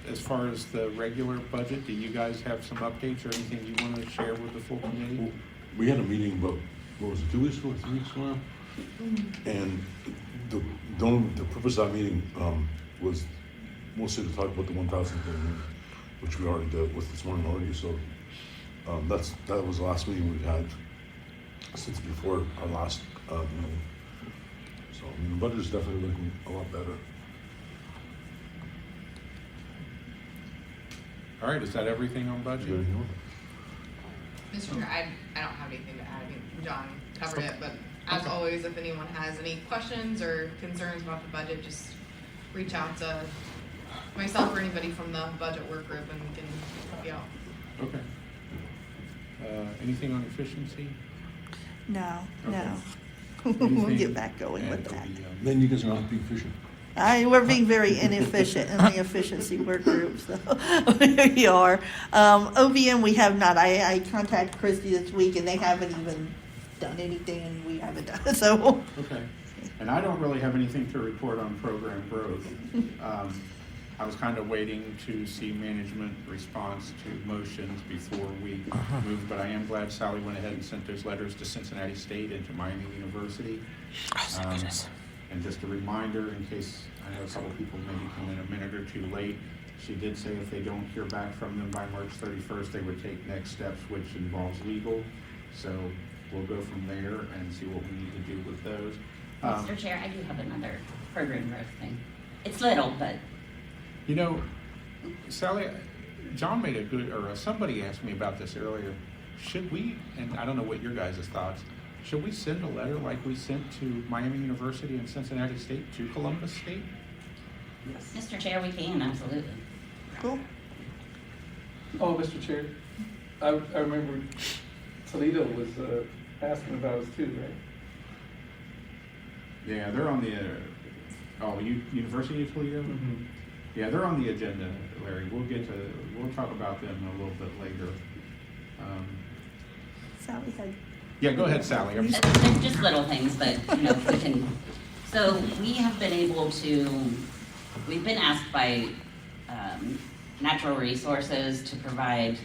as far as the regular budget, do you guys have some updates or anything you want to share with the full committee? Well, we had a meeting about, what was it, 2 weeks ago, 3 weeks ago now? And the purpose of that meeting was mostly to talk about the 1,000 thing, which we already dealt with this morning already. So that was the last meeting we've had since before our last meeting. So the budget is definitely looking a lot better. All right, is that everything on budget? Mr. Chair, I don't have anything to add. I think John covered it, but as always, if anyone has any questions or concerns about the budget, just reach out to myself or anybody from the budget work group and we can help you out. Okay. Anything on efficiency? No. Okay. We'll get back going with that. Then you guys are not being efficient. We're being very inefficient in the efficiency work group, so we are. OVM, we have not. I contacted Christie this week, and they haven't even done anything, and we haven't done it, so. Okay. And I don't really have anything to report on program growth. I was kind of waiting to see management response to motions before we moved, but I am glad Sally went ahead and sent those letters to Cincinnati State and to Miami University. And just a reminder, in case, I know a couple people maybe come in a minute or two late, she did say if they don't hear back from them by March 31st, they would take next steps, which involves legal. So we'll go from there and see what we need to do with those. Mr. Chair, I do have another program growth thing. It's little, but You know, Sally, John made a good, or somebody asked me about this earlier. Should we, and I don't know what your guys' thoughts, should we send a letter like we sent to Miami University and Cincinnati State to Columbus State? yes, Mr. Chair, we can, absolutely. Cool. Oh, Mr. Chair, I remember Toledo was asking about us too, right? Yeah, they're on the, University of Toledo? Mm-hmm. Yeah, they're on the agenda, Larry. We'll talk about them a little bit later. Sally had. Yeah, go ahead, Sally. I'm sorry. They're just little things, but, you know, we can, so we have been able to, we've been asked by natural resources to provide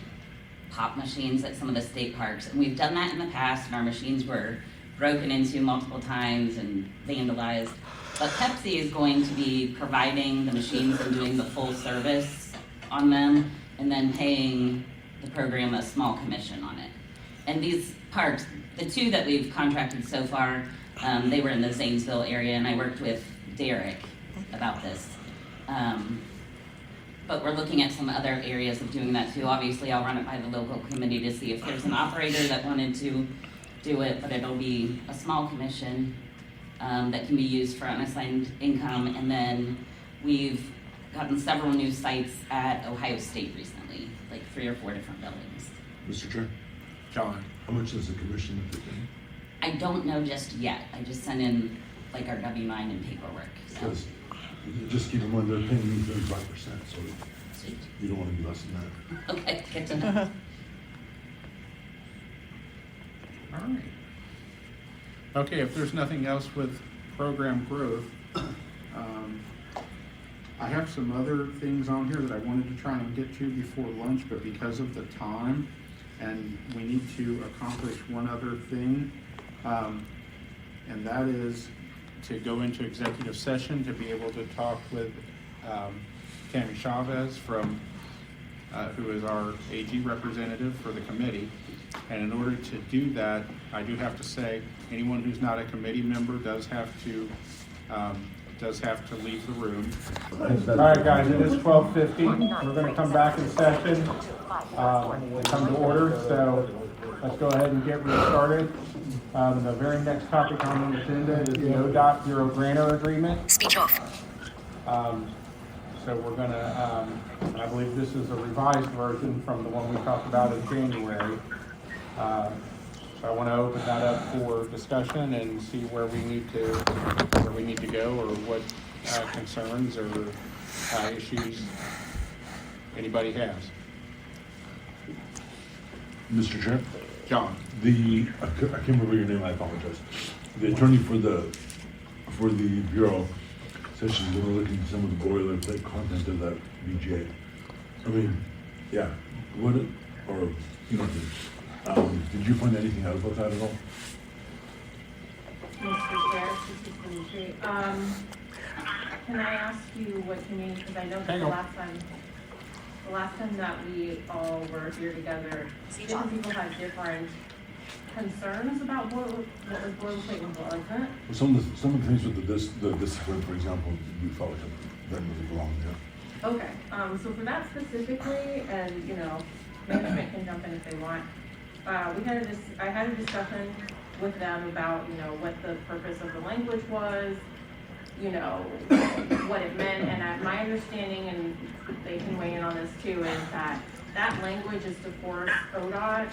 pop machines at some of the state parks. And we've done that in the past, and our machines were broken into multiple times and vandalized. But Pepsi is going to be providing the machines and doing the full service on them, and then paying the program a small commission on it. And these parks, the two that we've contracted so far, they were in the Zanesville area, and I worked with Derek about this. But we're looking at some other areas of doing that too. Obviously, I'll run it by the local committee to see if there's an operator that wanted to do it, but it'll be a small commission that can be used for unassigned income. And then we've gotten several new sites at Ohio State recently, like 3 or 4 different buildings. Mr. Chair, John. how much is the commission that they're paying? I don't know just yet. I just sent in like our W-9 and paperwork. So. Because, just keep in mind, they're paying me 35%, so Sweet. you don't want to be less than that. Okay, good to know. All right. Okay, if there's nothing else with program growth, I have some other things on here that I wanted to try and get to before lunch, but because of the time, and we need to accomplish one other thing, and that is to go into executive session to be able to talk with Tammy Chavez from, who is our AG representative for the committee. And in order to do that, I do have to say, anyone who's not a committee member does have to leave the room. All right, guys, it is 12:50. We're gonna come back in session, and come to order, so let's go ahead and get restarted. The very next topic on the agenda is the ODOT Bureau Grantor Agreement. Speech off. So we're gonna, I believe this is a revised version from the one we talked about in January. So I want to open that up for discussion and see where we need to go, or what concerns or issues anybody has. Mr. Chair? John. I can't remember your name, I apologize. The attorney for the Bureau said she's gonna look into some of the boilerplate content of that BJ. I mean, yeah, did you find anything out about that at all? Mr. Chair, this is Dimitri. Can I ask you what you mean, because I know that the last time that we all were here together, different people had different concerns about what was boilerplate and what wasn't. Well, some of the things with the discipline, for example, we felt like that really belonged there. Okay, so for that specifically, and, you know, management can jump in if they want, I had a discussion with them about, you know, what the purpose of the language was, you know, what it meant, and my understanding, and they can weigh in on this too, is that that language is to force ODOT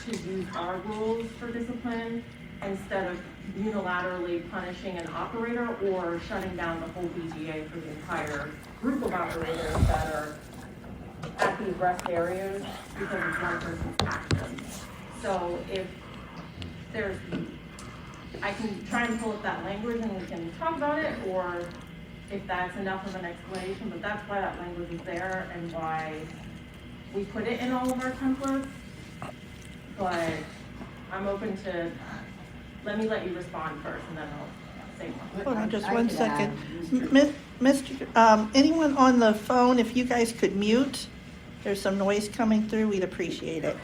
to use our rules for discipline instead of unilaterally punishing an operator or shutting down the whole BGA for the entire group of operators that are at these rest areas because of one person's actions. So if there's, I can try and pull up that language and we can talk about it, or if that's enough of an explanation, but that's why that language is there and why we put it in all of our templates. But I'm open to, let me let you respond first and then I'll same one. Hold on just I one could second. add, Mr., anyone on the phone, if you guys could mute, there's some noise coming through, we'd appreciate it.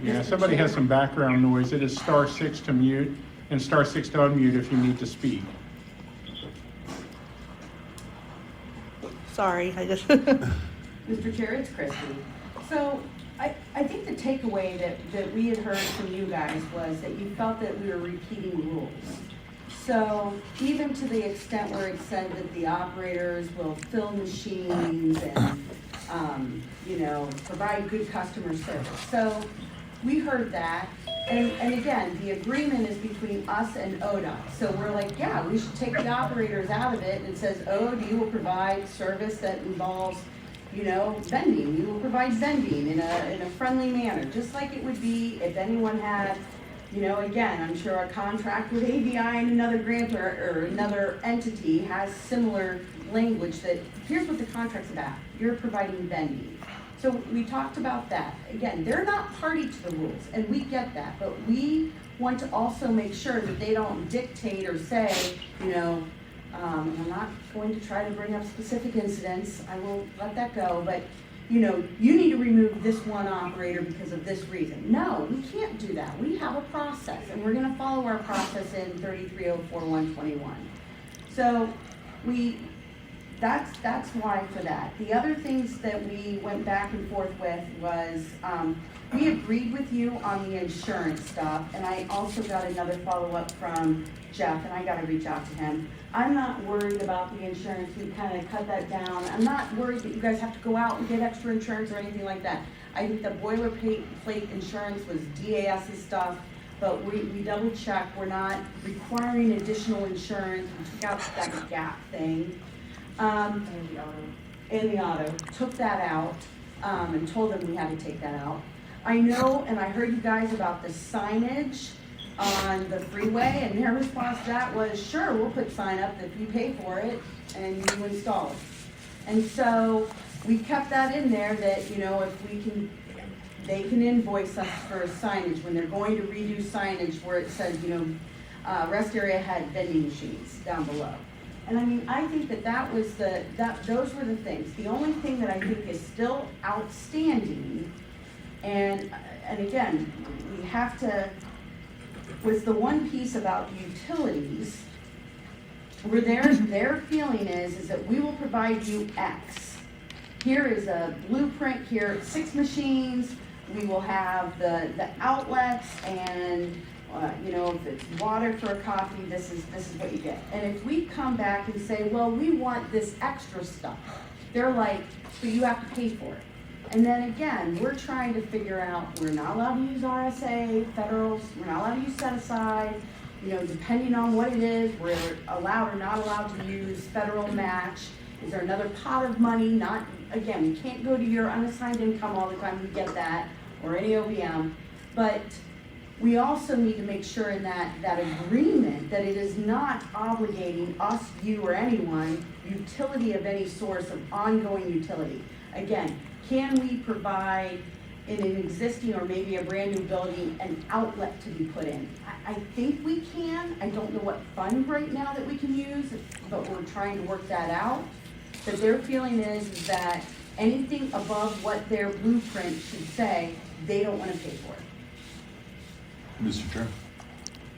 Yeah, somebody has some background noise. It is *6 to mute and *6 to unmute if you need to speak. Sorry, I just. Mr. Chair, it's Christie. So I think the takeaway that we had heard from you guys was that you felt that we were repeating rules. So even to the extent where it said that the operators will fill machines and, provide good customer service. So we heard that. And again, the agreement is between us and ODOT. So we're like, yeah, we should take the operators out of it, and it says, you will provide service that involves, vending. You will provide vending in a friendly manner, just like it would be if anyone had, again, I'm sure a contract with ABI and another grantor or another entity has similar language that here's what the contract's about. You're providing vending. So we talked about that. Again, they're not party to the rules, and we get that, but we want to also make sure that they don't dictate or say, I'm not going to try to bring up specific incidents. I will let that go, but you need to remove this one operator because of this reason. No, we can't do that. We have a process, and we're going to follow our process in 3304-121. So that's why for that. The other things that we went back and forth with was we agreed with you on the insurance stuff, and I also got another follow-up from Jeff, and I got to reach out to him. I'm not worried about the insurance. We kind of cut that down. I'm not worried that you guys have to go out and get extra insurance or anything like that. I think the boilerplate insurance was DAS's stuff, but we double checked. We're not requiring additional insurance. We took out that gap thing. And the auto. Took that out and told them we had to take that out. I know, and I heard you guys about the signage on the freeway, and their response to that was, sure, we'll put sign up if you pay for it and you install it. And so we kept that in there that, if they can invoice us for signage when they're going to redo signage where it says, rest area had vending machines down below. And I think those were the things. The only thing that I think is still outstanding, and again, we have to, was the one piece about utilities, where their feeling is that we will provide you X. Here is a blueprint, here 6 machines, we will have the outlets, and if it's water for a coffee, this is what you get. And if we come back and say, well, we want this extra stuff, they're like, so you have to pay for it. And then again, we're trying to figure out, we're not allowed to use RSA, federals, we're not allowed to use set aside, depending on what it is, we're allowed or not allowed to use federal match. Is there another pot of money? Again, we can't go to your unassigned income all the time, we get that, or any OBM, but we also need to make sure in that agreement that it is not obligating us, you, or anyone, utility of any source of ongoing utility. Again, can we provide in an existing or maybe a brand new building an outlet to be put in? I think we can. I don't know what fund right now that we can use, but we're trying to work that out. But their feeling is that anything above what their blueprint should say, they don't want to pay for it. Mr. Chair?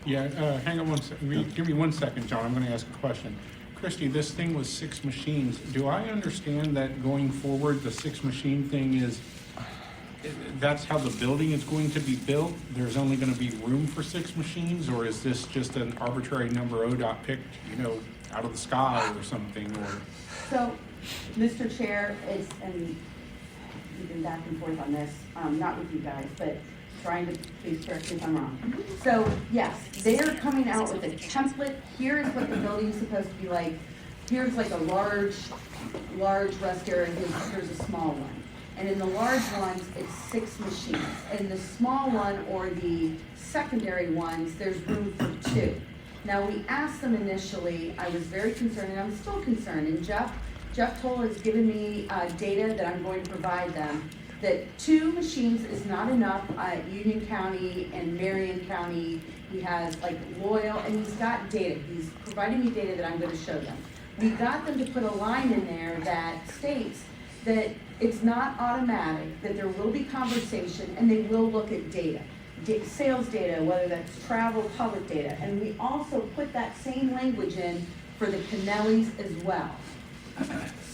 Yeah, hang on one second. Give me 1 second, John. I'm going to ask a question. Christie, this thing was 6 machines. Do I understand that going forward, the 6 machine thing is, that's how the building is going to be built? There's only going to be room for 6 machines, or is this just an arbitrary number ODOT picked, out of the sky or something? Or so, Mr. Chair, and we've been back and forth on this, not with you guys, but trying to, please correct me if I'm wrong. So yes, they are coming out with a template. Here is what the building's supposed to be like. Here's like a large rest area. Here's a small one. And in the large ones, it's 6 machines. In the small one or the secondary ones, there's room for 2. Now we asked them initially, I was very concerned, and I'm still concerned, and Jeff Toll has given me data that I'm going to provide them, that 2 machines is not enough. Union County and Marion County He has like loyal, and he's got data. He's providing me data that I'm gonna show them. We got them to put a line in there that states that it's not automatic, that there will be conversation, and they will look at data. Sales data, whether that's travel, public data. And we also put that same language in for the Kennellys as well.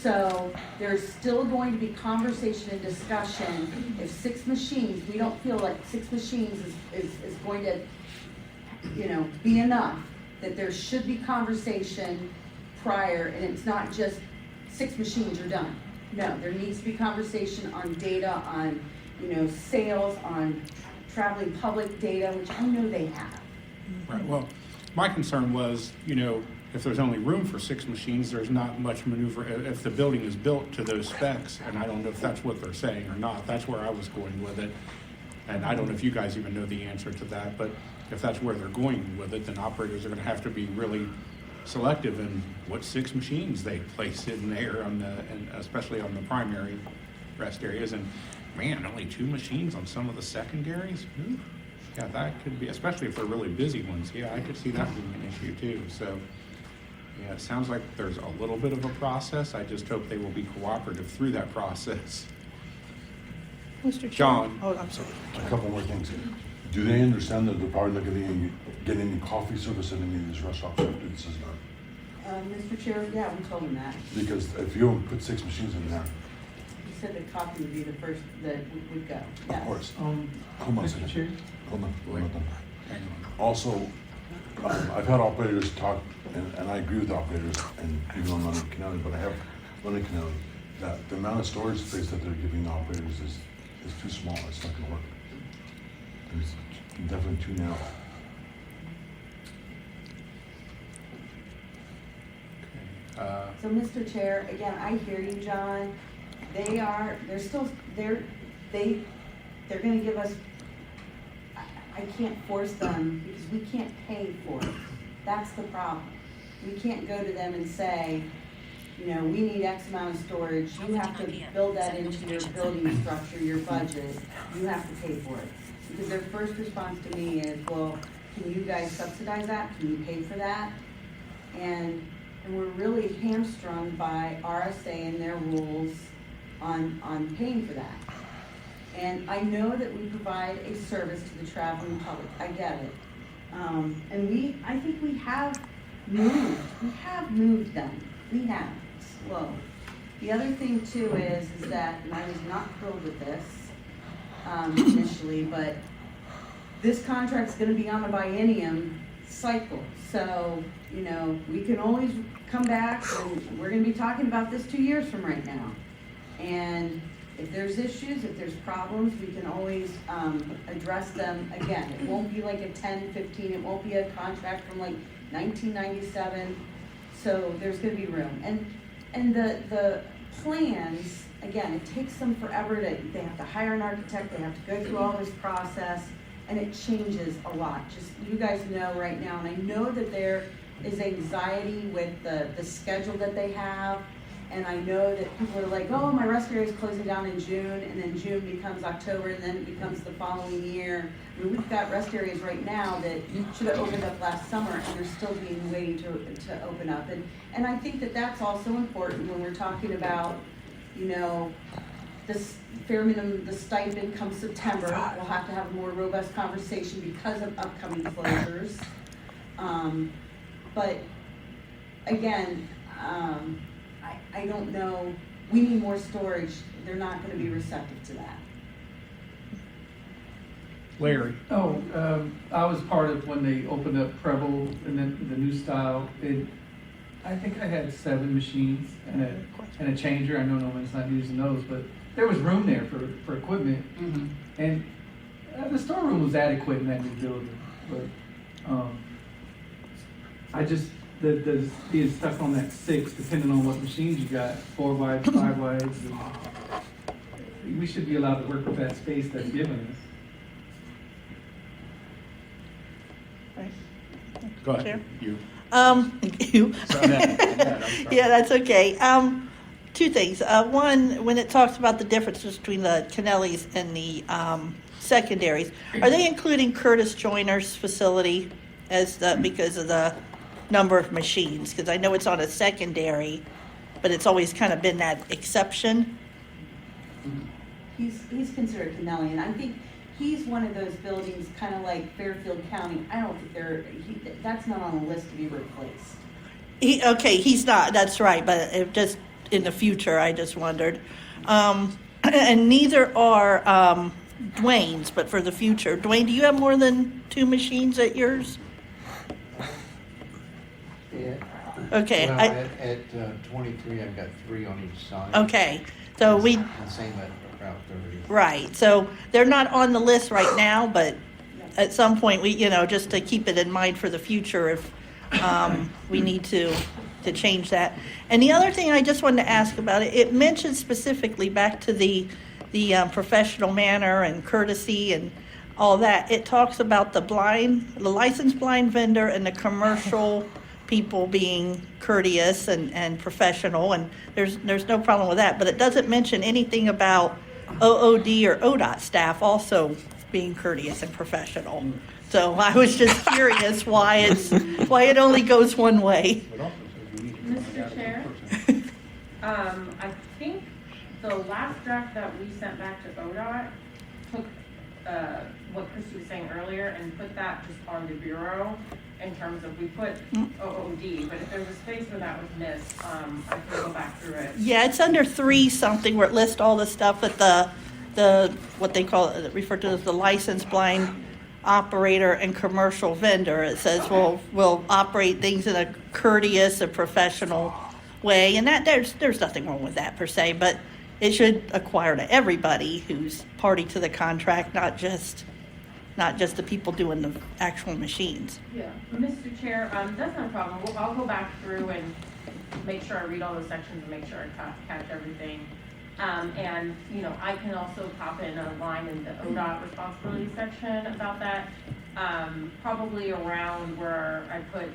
So there's still going to be conversation and discussion. If 6 machines, we don't feel like 6 machines is going to, be enough, that there should be conversation prior, and it's not just 6 machines are done. No, there needs to be conversation on data, on, sales, on traveling public data, which I know they have. Right, well, my concern was, if there's only room for 6 machines, there's not much maneuver. If the building is built to those specs, and I don't know if that's what they're saying or not, that's where I was going with it. And I don't know if you guys even know the answer to that, but if that's where they're going with it, then operators are gonna have to be really selective in what 6 machines they place in there and especially on the primary rest areas. And man, only 2 machines on some of the secondaries? Ooh. Yeah, that could be, especially if they're really busy ones. Yeah, I could see that being an issue too. So, yeah, it sounds like there's a little bit of a process. I just hope they will be cooperative through that process. Mr. Chair. John. Oh, I'm sorry. A couple more things. Do they understand that they're probably not getting any coffee service in any of these restaurants after this is done? Mr. Chair, yeah, we told them that. Because if you don't put 6 machines in there, He said that coffee would be the first that would go. Yes. of course. Hold on a second. Chair? Hold on. We're not done. Hang on. Also, I've had operators talk, and I agree with operators, and even though I'm not in Kennelly, but I have run in Kennelly, that the amount of storage space that they're giving the operators is too small. It's not gonna work. It's definitely too narrow. So, Mr. Chair, again, I hear you, John. They're gonna give us, I can't force them because we can't pay for it. That's the problem. We can't go to them and say, we need X amount of storage. You have to build that into your building structure, your budget. You have to pay for it. Because their first response to me is, well, can you guys subsidize that? Can you pay for that? And we're really hamstrung by RSA and their rules on paying for that. And I know that we provide a service to the traveling public. I get it. And I think we have moved them. We have, slow. The other thing too is that, and I was not thrilled with this initially, but this contract's gonna be on a biennium cycle. So, we can always come back and we're gonna be talking about this 2 years from right now. And if there's issues, if there's problems, we can always address them again. It won't be like a 10, 15, it won't be a contract from like 1997. So there's gonna be room. And the plans, again, it takes them forever they have to hire an architect, they have to go through all this process, and it changes a lot. Just, you guys know right now, and I know that there is anxiety with the schedule that they have. And I know that people are like, oh, my rest area is closing down in June, and then June becomes October, and then it becomes the following year. I mean, we've got rest areas right now that should have opened up last summer, and they're still being waiting to open up. And I think that that's also important when we're talking about, this fair minimum, the stipend come September. We'll have to have a more robust conversation because of upcoming closures. But again, I don't know, we need more storage, they're not gonna be receptive to that. Larry. I was part of when they opened up Preble and then the new style. I think I had 7 machines and a changer. I know no one's not using those, but there was room there for equipment. Mm-hmm. And the storeroom was adequate in that new building, but I just, being stuck on that 6, depending on what machines you got, 4 wides, 5 wides. We should be allowed to work with that space that's given us. Go ahead. Chair? You. You. I'm sorry. Yeah, that's okay. 2 things. One, when it talks about the difference between the Kennellys and the secondaries. Are they including Curtis Joyner's facility as because of the number of machines? Because I know it's on a secondary, but it's always kind of been that exception. He's considered Canelli, and I think he's one of those buildings, kind of like Fairfield County. I don't think that's not on the list to be replaced. He's not, that's right, but just in the future, I just wondered. And neither are Dwayne's, but for the future. Dwayne, do you have more than 2 machines at yours? Yeah. Okay. Well, at 23, I've got 3 on each side. Okay, so we, And same at Route 30. right, so they're not on the list right now, but at some point, we, just to keep it in mind for the future if we need to change that. And the other thing I just wanted to ask about it mentions specifically back to the professional manner and courtesy and all that. It talks about the licensed blind vendor and the commercial people being courteous and professional, and there's no problem with that, but it doesn't mention anything about OOD or ODOT staff also being courteous and professional. So I was just curious why it only goes one way. Mr. Chair, I think the last draft that we sent back to ODOT took what Christy was saying earlier and put that just on the bureau in terms of, we put OOD, but if there was a space where that was missed, I can go back through it. Yeah, it's under 3 something where it lists all the stuff at the what they call it, referred to as the licensed blind operator and commercial vendor. It says we'll operate things in a courteous and professional way, and that there's nothing wrong with that per se, but it should acquire to everybody who's party to the contract, not just the people doing the actual machines. Yeah, Mr. Chair, that's not a problem. I'll go back through and make sure I read all the sections and make sure I catch everything. And, I can also pop in a line in the ODOT responsibility section about that, probably around where I put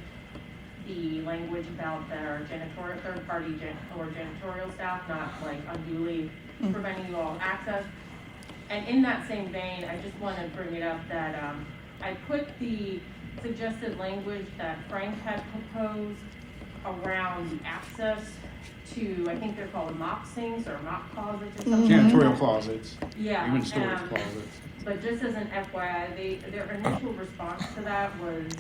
the language about that our third-party or janitorial staff not like unduly preventing you all access. And in that same vein, I just want to bring it up that I put the suggested language that Frank had proposed around the access to, I think they're called mop sinks or mop closets or something. Janitorial closets. Yeah. Even storage closets. But just as an FYI, their initial response to that was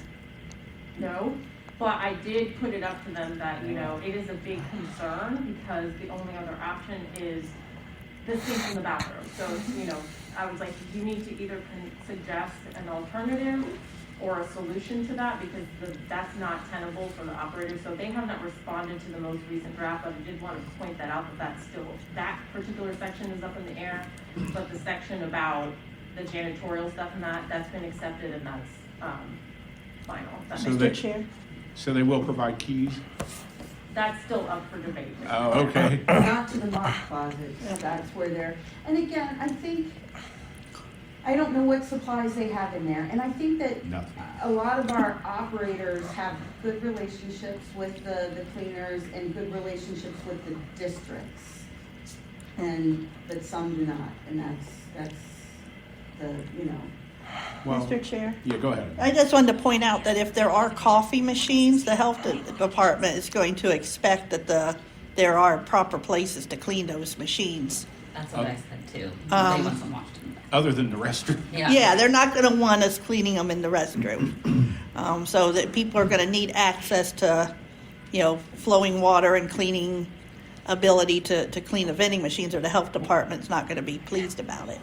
no. But I did put it up to them that, it is a big concern because the only other option is the sink in the bathroom. So, I was like, you need to either suggest an alternative or a solution to that because that's not tenable for the operator. So they have not responded to the most recent draft, but I did want to point that out that particular section is up in the air, but the section about the janitorial stuff and that's been accepted and that's final. Mr. Chair? So they will provide keys? That's still up for debate. Oh, okay. Not to the mop closets, that's where they're, and again, I don't know what supplies they have in there, and I think that a lot of our operators have good relationships with the cleaners and good relationships with the districts, but some do not, and that's the, Well, Mr. Chair? Yeah, go ahead. I just wanted to point out that if there are coffee machines, the health department is going to expect that there are proper places to clean those machines. That's what I said too. They want some washed in there. Other than the restroom. Yeah, they're not going to want us cleaning them in the restroom. So that people are going to need access to, flowing water and cleaning ability to clean the vending machines, or the health department's not going to be pleased about it.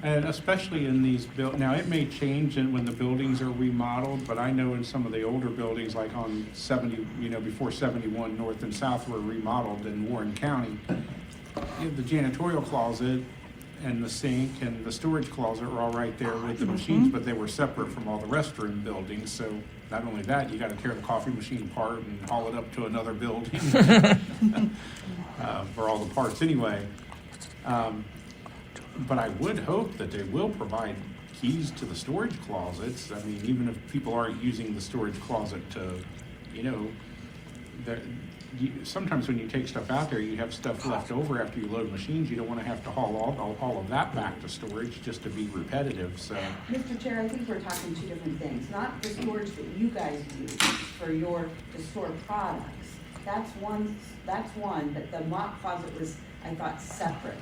And especially in these now it may change when the buildings are remodeled, but I know in some of the older buildings, like on 70, before 71 North and South were remodeled in Warren County, the janitorial closet and the sink and the storage closet were all right there with the machines, but they were separate from all the restroom buildings. So not only that, you got to tear the coffee machine apart and haul it up to another building for all the parts anyway. But I would hope that they will provide keys to the storage closets. I mean, even if people aren't using the storage closet to, sometimes when you take stuff out there, you have stuff left over after you load machines. You don't want to have to haul all of that back to storage just to be repetitive, so. Mr. Chair, I think we're talking two different things. Not the storage that you guys use to store products. That's one, but the mop closet was, I thought, separate.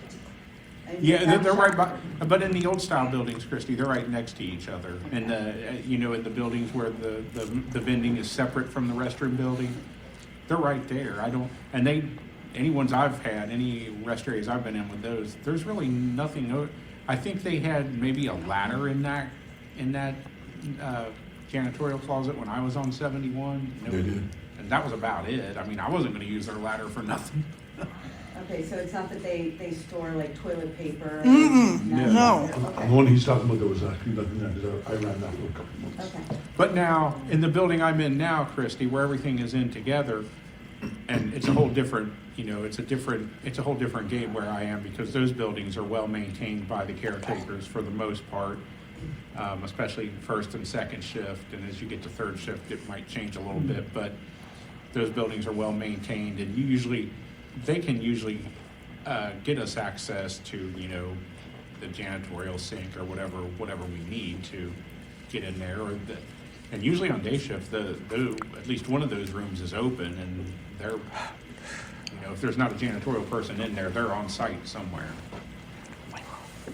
Yeah, they're right by, but in the old style buildings, Christy, they're right next to each other. And, in the buildings where the vending is separate from the restroom building, they're right there. Any ones I've had, any rest areas I've been in with those, there's really nothing. I think they had maybe a ladder in that janitorial closet when I was on 71. They did. And that was about it. I mean, I wasn't gonna use their ladder for nothing. Okay, so it's not that they store like toilet paper? No. The one he's talking about, there was actually nothing there, because I ran that for a couple of months. Okay. But now, in the building I'm in now, Christy, where everything is in together, and it's a whole different, it's a whole different game where I am, because those buildings are well maintained by the caretakers for the most part, especially first and second shift, and as you get to third shift, it might change a little bit, but those buildings are well maintained, and they can usually get us access to, the janitorial sink or whatever we need to get in there. And usually on day shift, at least one of those rooms is open, and they're, if there's not a janitorial person in there, they're on site somewhere.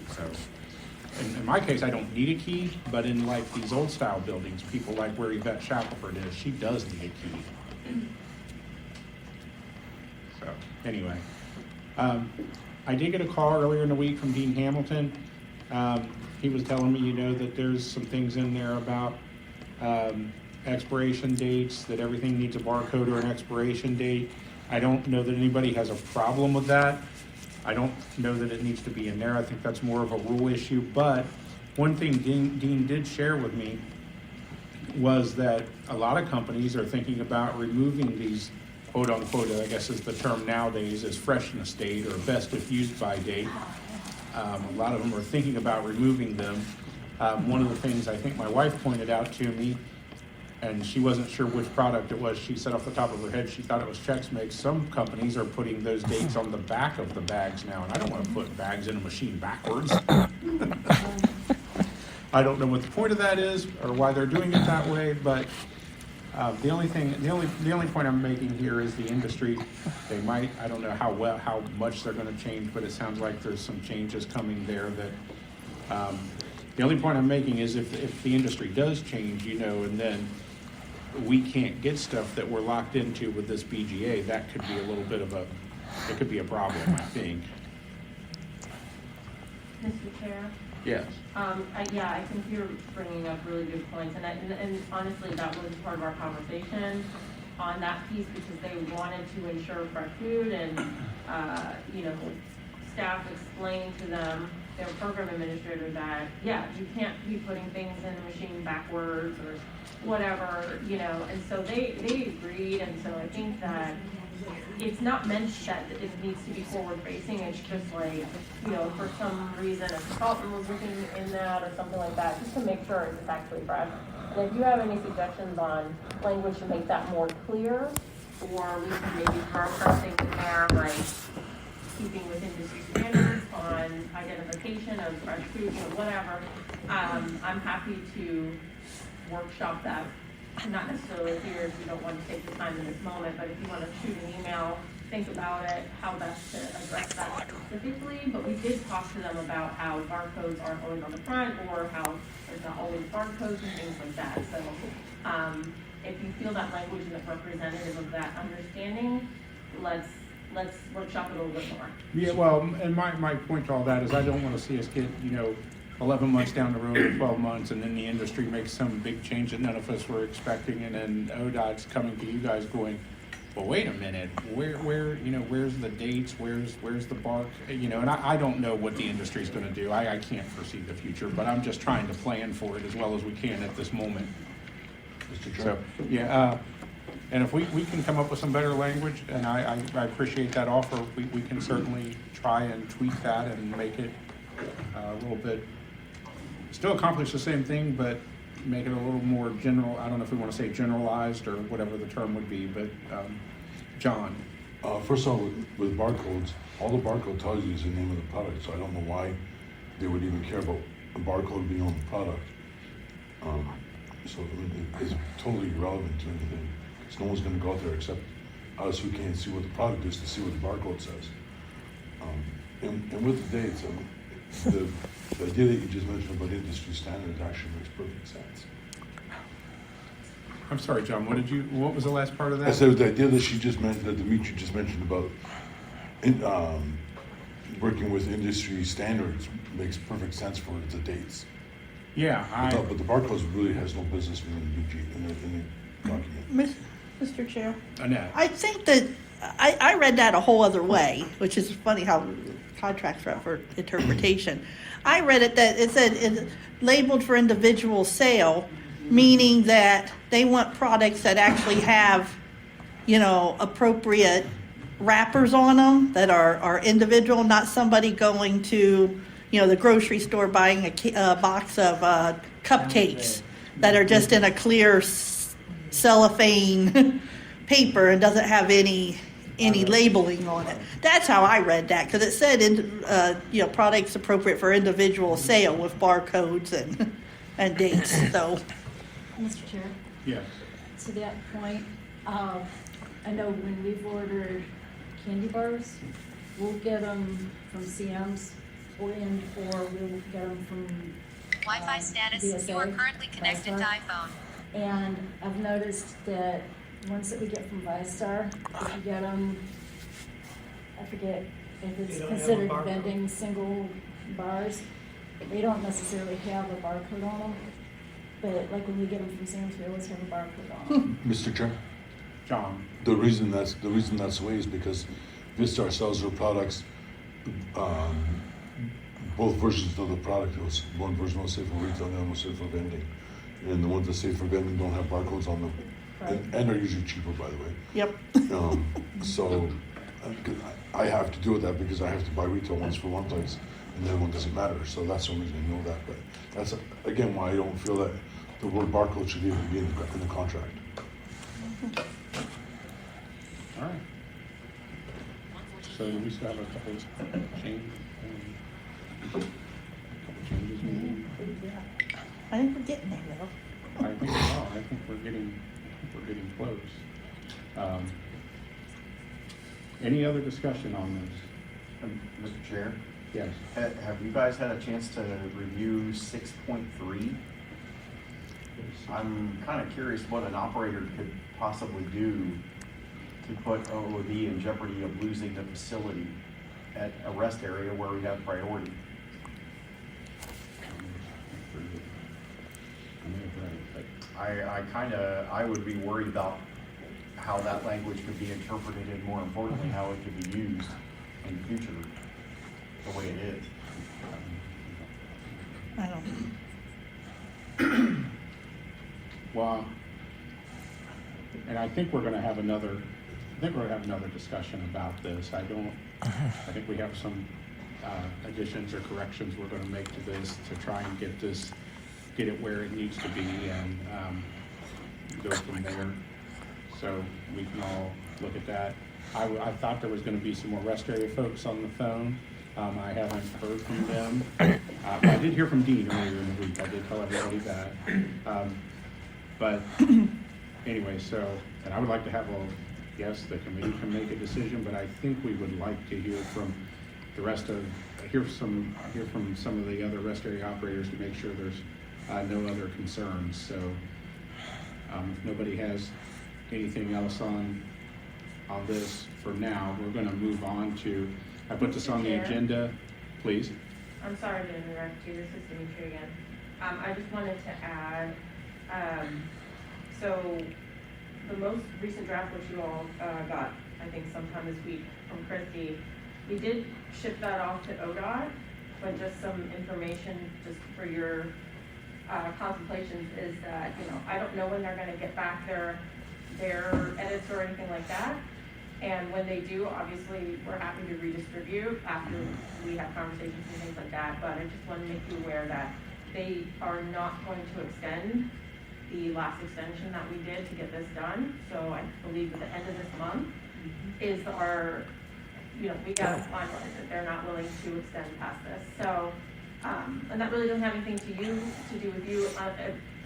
So, in my case, I don't need a key, but in like these old style buildings, people like where Yvette Shackelford is, she does need a key. So, anyway, I did get a call earlier in the week from Dean Hamilton. He was telling me, that there's some things in there about expiration dates, that everything needs a barcode or an expiration date. I don't know that anybody has a problem with that. I don't know that it needs to be in there. I think that's more of a rule issue. But one thing Dean did share with me was that a lot of companies are thinking about removing these quote unquote, I guess is the term nowadays, is freshness date or best if used by date. A lot of them are thinking about removing them. One of the things I think my wife pointed out to me, and she wasn't sure which product it was, she said off the top of her head she thought it was Chex Mix. Some companies are putting those dates on the back of the bags now, and I don't want to put bags in a machine backwards. I don't know what the point of that is or why they're doing it that way, but the only point I'm making here is the industry. They might, I don't know how much they're going to change, but it sounds like there's some changes coming there. That the only point I'm making is if the industry does change, and then we can't get stuff that we're locked into with this BGA, that could be a little bit of it could be a problem, I think. Mr. Chair? Yes. I think you're bringing up really good points, and honestly, that was part of our conversation on that piece, because they wanted to ensure fresh food, and staff explained to them, their program administrator, that you can't be putting things in the machine backwards or whatever, and so they agreed, and so I think that it's not meant that it needs to be forward facing. It's just like, for some reason a consultant was looking in that or something like that, just to make sure it's actually fresh. And if you have any suggestions on language to make that more clear, or we can maybe throw something in there like keeping with industry standards on identification of fresh food, whatever, I'm happy to workshop that. Not necessarily here if you don't want to take the time in this moment, but if you want to shoot an email, think about it, how best to address that specifically. But we did talk to them about how barcodes aren't always on the front, or how there's not always barcodes and things like that. So if you feel that language is representative of that understanding, let's workshop it a little bit more. Yeah, well, and my point to all that is I don't want to see us get, 11 months down the road or 12 months, and then the industry makes some big change that none of us were expecting, and then ODOT's coming to you guys going, well, wait a minute, where's the dates, where's the bark, and I don't know what the industry's going to do. I can't foresee the future, but I'm just trying to plan for it as well as we can at this moment. So, and if we can come up with some better language, and I appreciate that offer, we can certainly try and tweak that and make it a little bit, still accomplish the same thing, but make it a little more general. I don't know if we want to say generalized or whatever the term would be, but John. First of all, with barcodes, all the barcode tells you is the name of the product, so I don't know why they would even care about a barcode being on the product. So I mean, it's totally irrelevant to anything, because no one's gonna go out there except us who can't see what the product is to see what the barcode says. And with the dates, the idea that you just mentioned about industry standards actually makes perfect sense. I'm sorry, John, what was the last part of that? I said the idea that she just mentioned, that Dimitri just mentioned about working with industry standards makes perfect sense for the dates. Yeah, But the barcodes really has no business being in the document. Mr. Chair? Annette. I think that, I read that a whole other way, which is funny how contracts are up for interpretation. I read it that it said it's labeled for individual sale, meaning that they want products that actually have, appropriate wrappers on them that are individual, not somebody going to, the grocery store buying a box of cupcakes that are just in a clear cellophane paper and doesn't have any labeling on it. That's how I read that, because it said, products appropriate for individual sale with barcodes and dates. So, Mr. Chair, Yes. to that point, I know when we've ordered candy bars, we'll get them from CM's or we'll get them from Wi-Fi status, VSA, you are currently connected to ViStar. iPhone. And I've noticed that ones that we get from ViStar, if you get them, I forget if it's They don't have a considered barcode. vending single bars, they don't necessarily have a barcode on them. But like when we get them from Sam's, we always have a barcode on them. Mr. Chair? John. The reason that's the way is because Vistar sells their products, both versions of the product. It was, one version was safe for retail, the other was safe for vending. And the ones that safe for vending don't have barcodes on them, and are usually cheaper, by the way. Yep. So I have to deal with that because I have to buy retail ones for one place, and the other one doesn't matter. So that's the reason I know that. But that's again why I don't feel that the word barcode should even be in the contract. All right. So we still have a couple changes maybe? I think we're getting there, though. I think we are. I think we're getting close. Any other discussion on this? Mr. Chair? Yes. Have you guys had a chance to review 6.3? I'm kind of curious what an operator could possibly do to put OOD in jeopardy of losing the facility at a rest area where we have priority. I would be worried about how that language could be interpreted and more importantly, how it could be used in the future the way it is. I don't. Well, and I think we're going to have another discussion about this. I think we have some additions or corrections we're going to make to this to try and get it where it needs to be and go from there. So we can all look at that. I thought there was going to be some more rest area folks on the phone. I haven't heard from them. I did hear from Dean earlier in the week. I did tell everybody that. But anyway, and I would like to have yes, the committee can make a decision, but I think we would like to hear from the rest of, hear from some of the other rest area operators to make sure there's no other concerns. So if nobody has anything else on this for now, we're going to move on to, I put this on the agenda, please. I'm sorry to interrupt you, this is Dimitri again. I just wanted to add, so the most recent draft which you all got, I think sometime this week from Christy, we did ship that off to ODOT, but just some information just for your contemplations is that, I don't know when they're gonna get back their edits or anything like that. And when they do, obviously, we're happy to redistribute after we have conversations and things like that, but I just want to make you aware that they are not going to extend the last extension that we did to get this done. So I believe at the end of this month, is our, we got to finalize it. They're not willing to extend past this. So, and that really doesn't have anything to do with you,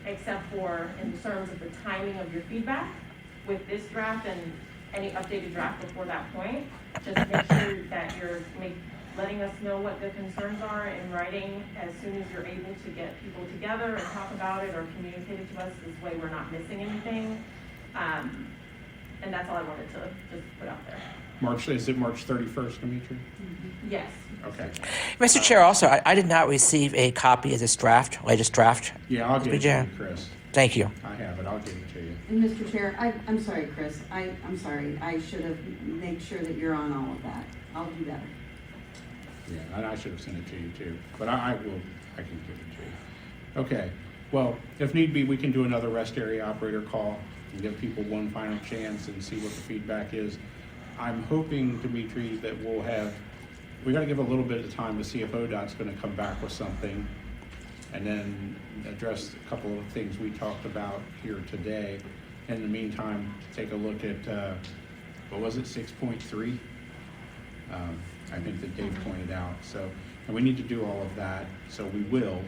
except for in terms of the timing of your feedback with this draft and any updated draft before that point. Just make sure that you're letting us know what the concerns are in writing as soon as you're able to get people together and talk about it or communicate it to us. This way we're not missing anything. And that's all I wanted to just put out there. Is it March 31st, Dimitri? Yes. Okay. Mr. Chair, also, I did not receive a copy of this draft, latest draft. Yeah, I'll give it to you, Chris. Thank you. I have it. I'll give it to you. And Mr. Chair, I'm sorry, Chris, I'm sorry, I should have made sure that you're on all of that. I'll do better. Yeah, and I should have sent it to you too, but I can give it to you. Okay, well, if need be, we can do another rest area operator call and give people one final chance and see what the feedback is. I'm hoping, Dimitri, that we gotta give a little bit of time to see if ODOT's gonna come back with something and then address a couple of things we talked about here today. In the meantime, take a look at, what was it, 6.3? I think that Dave pointed out. So, and we need to do all of that, so we will.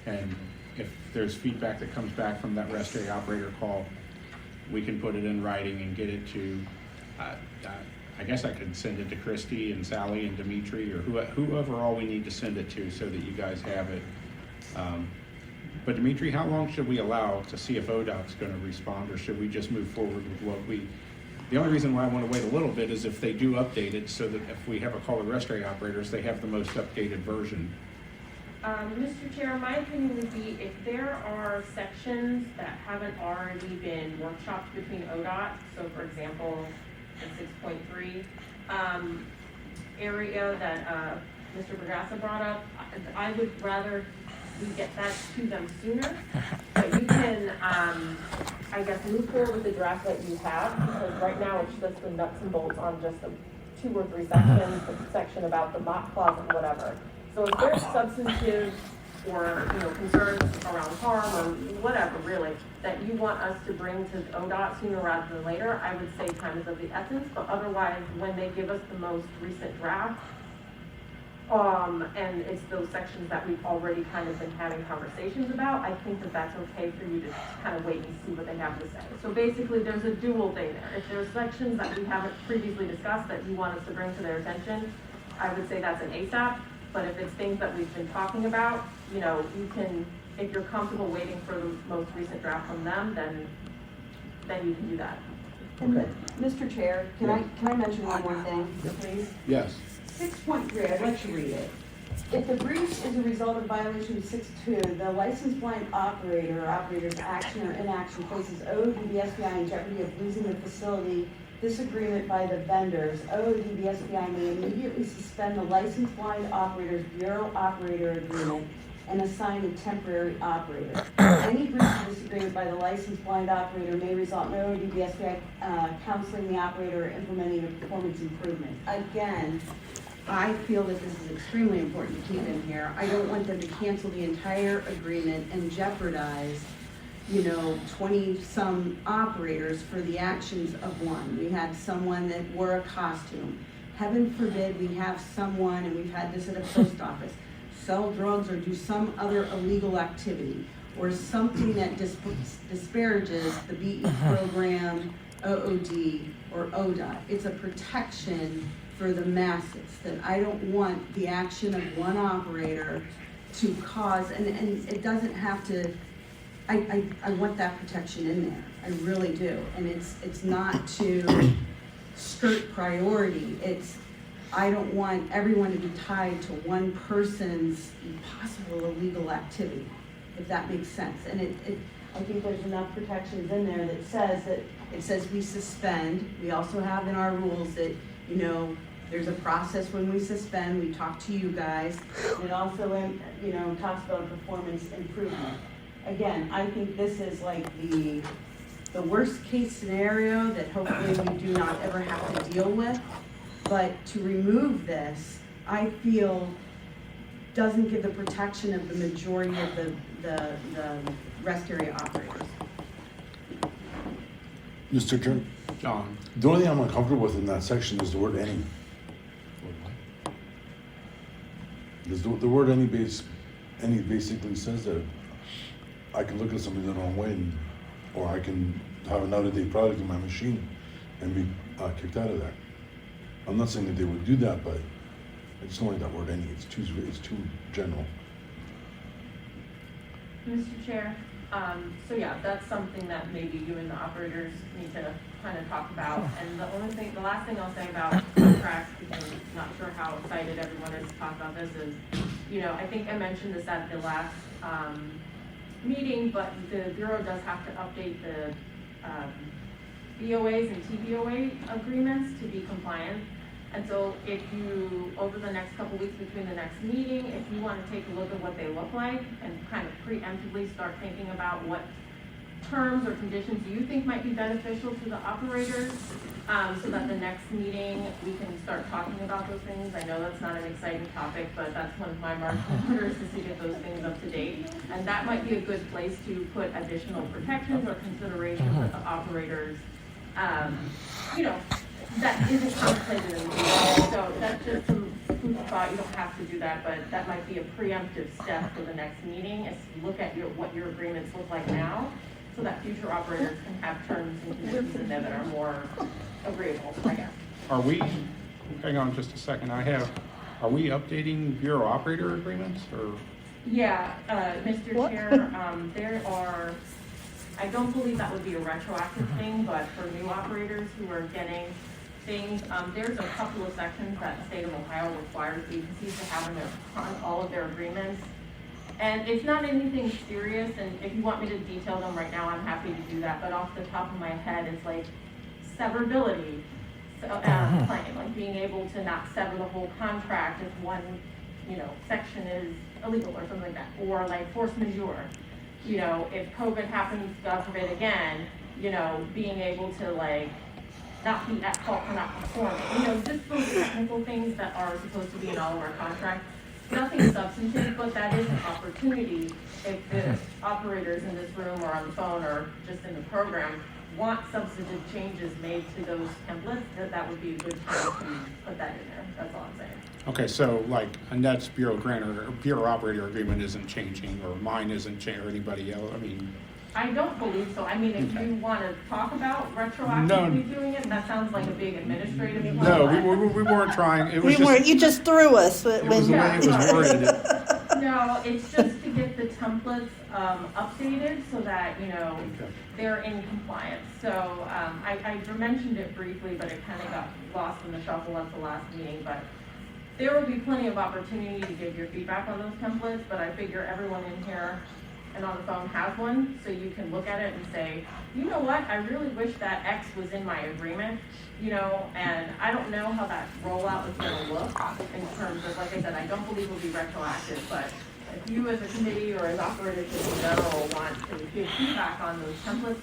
And if there's feedback that comes back from that rest area operator call, we can put it in writing and get it to, I guess I could send it to Christy and Sally and Dimitri or whoever all we need to send it to so that you guys have it. But Dimitri, how long should we allow to see if ODOT's going to respond, or should we just move forward with what the only reason why I want to wait a little bit is if they do update it so that if we have a call with rest area operators, they have the most updated version. Mr. Chair, my opinion would be if there are sections that haven't already been workshopped between ODOT, so for example, the 6.3 area that Mr. Bergassa brought up, I would rather we get that to them sooner. But you can, I guess, move forward with the draft that you have, because right now it's just the nuts and bolts on just the 2 or 3 sections, the section about the mop closet and whatever. So if there's substantive or, concerns around harm or whatever, really, that you want us to bring to ODOT sooner rather than later, I would say time is of the essence. But otherwise, when they give us the most recent draft, and it's those sections that we've already kind of been having conversations about, I think that that's okay for you to kind of wait and see what they have to say. So basically, there's a dual thing there. If there's sections that we haven't previously discussed that you want us to bring to their attention, I would say that's an ASAP. But if it's things that we've been talking about, you can, if you're comfortable waiting for the most recent draft from them, then you can do that. Okay. Mr. Chair, can I mention one more thing, please? Yes. 6.3, I'd like to read it. If the breach is a result of violation of 6.2, the licensed blind operator or operator's action or inaction places OODBSBI in jeopardy of losing the facility. This agreement by the vendors, OODBSBI may immediately suspend the licensed blind operator's bureau operator agreement and assign a temporary operator. Any breach of this agreement by the licensed blind operator may result in OODBSBI counseling the operator or implementing a performance improvement. Again, I feel that this is extremely important to keep in here. I don't want them to cancel the entire agreement and jeopardize 20-some operators for the actions of one. We had someone that wore a costume. Heaven forbid we have someone, and we've had this at a post office, sell drugs or do some other illegal activity, or something that disparages the BE program, OOD, or ODOT. It's a protection for the masses, that I don't want the action of one operator to cause, and it doesn't have to, I want that protection in there. I really do. And it's not to skirt priority. I don't want everyone to be tied to one person's possible illegal activity, if that makes sense. And I think there's enough protections in there that says we suspend. We also have in our rules that, there's a process when we suspend. We talk to you guys. It also, talks about performance improvement. Again, I think this is like the worst case scenario that hopefully we do not ever have to deal with. But to remove this, I feel doesn't give the protection of the majority of the rest area operators. Mr. Chair, John? the only thing I'm uncomfortable with in that section is the word any. Because the word any basically says that I can look at something the wrong way, or I can have an out-of-date product in my machine and be kicked out of there. I'm not saying that they would do that, but I just don't like that word any. It's too general. Mr. Chair, so yeah, that's something that maybe you and the operators need to kind of talk about. And the last thing I'll say about contracts, because I'm not sure how excited everyone is to talk about this, is, I think I mentioned this at the last meeting, but the Bureau does have to update the BOAs and TBOA agreements to be compliant. And so if you, over the next couple weeks between the next meeting, if you want to take a look at what they look like and kind of preemptively start thinking about what terms or conditions you think might be beneficial to the operators, so that the next meeting we can start talking about those things. I know that's not an exciting topic, but that's one of my marching orders is to get those things up to date. And that might be a good place to put additional protections or considerations that the operators, that isn't contemplated in the deal. So that's just some food for thought. You don't have to do that, but that might be a preemptive step for the next meeting, is to look at what your agreements look like now, so that future operators can have terms and conditions in there that are more agreeable, I guess. Are we, hang on just a second, are we updating Bureau operator agreements, or? Yeah, Mr. Chair, there are, I don't believe that would be a retroactive thing, but for new operators who are getting things, there's a couple of sections that the state of Ohio requires agencies to have on all of their agreements. And it's not anything serious, and if you want me to detail them right now, I'm happy to do that, but off the top of my head, it's like severability claim, like being able to not sever the whole contract if one, section is illegal or something like that, or like force majeure. If COVID happens, God forbid again, being able to not be at fault for not performing. Just those technical things that are supposed to be in all of our contracts. Nothing substantive, but that is an opportunity if the operators in this room or on the phone or just in the program want substantive changes made to those templates, that would be a good time to put that in there. That's all I'm saying. Okay, so like Annette's Bureau grant or Bureau operator agreement isn't changing, or mine isn't changing, or anybody else, I don't believe so. If you want to talk about retroactively doing it, that sounds like a big administrative one. No, we weren't trying. It was You just threw us. It was the way it was worded. No, it's just to get the templates updated so that, they're in compliance. So I mentioned it briefly, but it kind of got lost in the shuffle at the last meeting. But there will be plenty of opportunity to give your feedback on those templates, but I figure everyone in here and on the phone has one, so you can look at it and say, you know what, I really wish that X was in my agreement, and I don't know how that rollout is gonna look in terms of, like I said, I don't believe it'll be retroactive, but if you as a committee or as operators in general want to give feedback on those templates,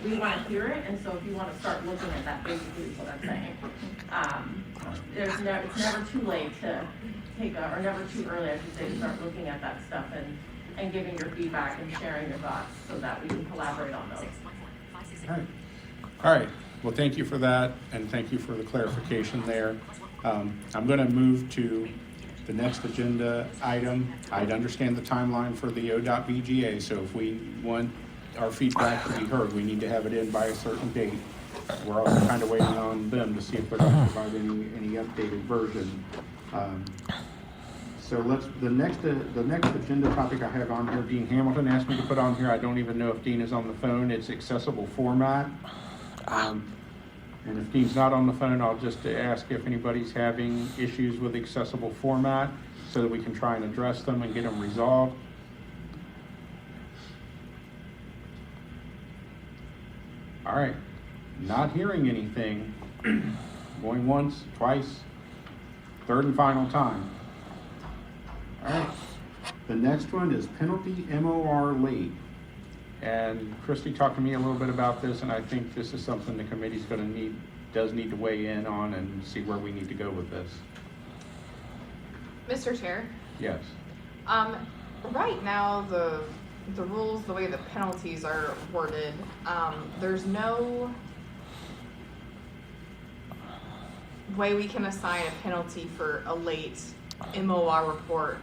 we want to hear it, and so if you want to start looking at that, basically is what I'm saying. It's never too late to or never too early, I should say, to start looking at that stuff and giving your feedback and sharing your thoughts so that we can collaborate on those. All right. Well, thank you for that, and thank you for the clarification there. I'm going to move to the next agenda item. I understand the timeline for the ODOT-BGA, so if we want our feedback to be heard, we need to have it in by a certain date. We're also kind of waiting on them to see if they're going to provide any updated version. So the next agenda topic I have on here, Dean Hamilton asked me to put on here. I don't even know if Dean is on the phone. It's accessible format. And if Dean's not on the phone, I'll just ask if anybody's having issues with accessible format so that we can try and address them and get them resolved. All right, not hearing anything. Going once, twice, third and final time. All right, the next one is penalty MOR late. And Christy talked to me a little bit about this, and I think this is something the committee's does need to weigh in on and see where we need to go with this. Mr. Chair? Yes. Right now, the the rules, the way the penalties are worded, there's no way we can assign a penalty for a late MOR report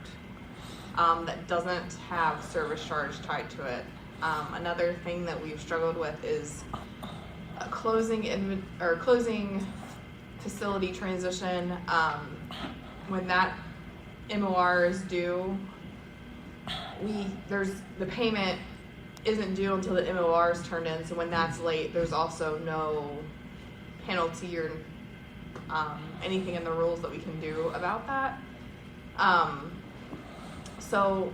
that doesn't have service charge tied to it. Another thing that we've struggled with is closing facility transition. When that MOR is due, the payment isn't due until the MOR is turned in. So when that's late, there's also no penalty or anything in the rules that we can do about that. So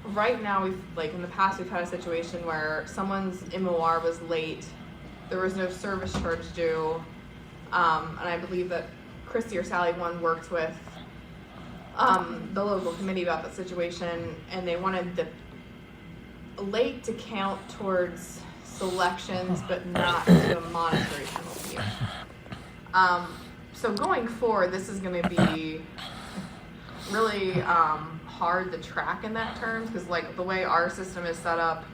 right now, in the past, we've had a situation where someone's MOR was late, there was no service charge due, and I believe that Christy or Sally worked with the local committee about that situation, and they wanted the late to count towards selections, but not to a monetary penalty. So going forward, this is going to be really hard to track in that terms, because the way our system is set up,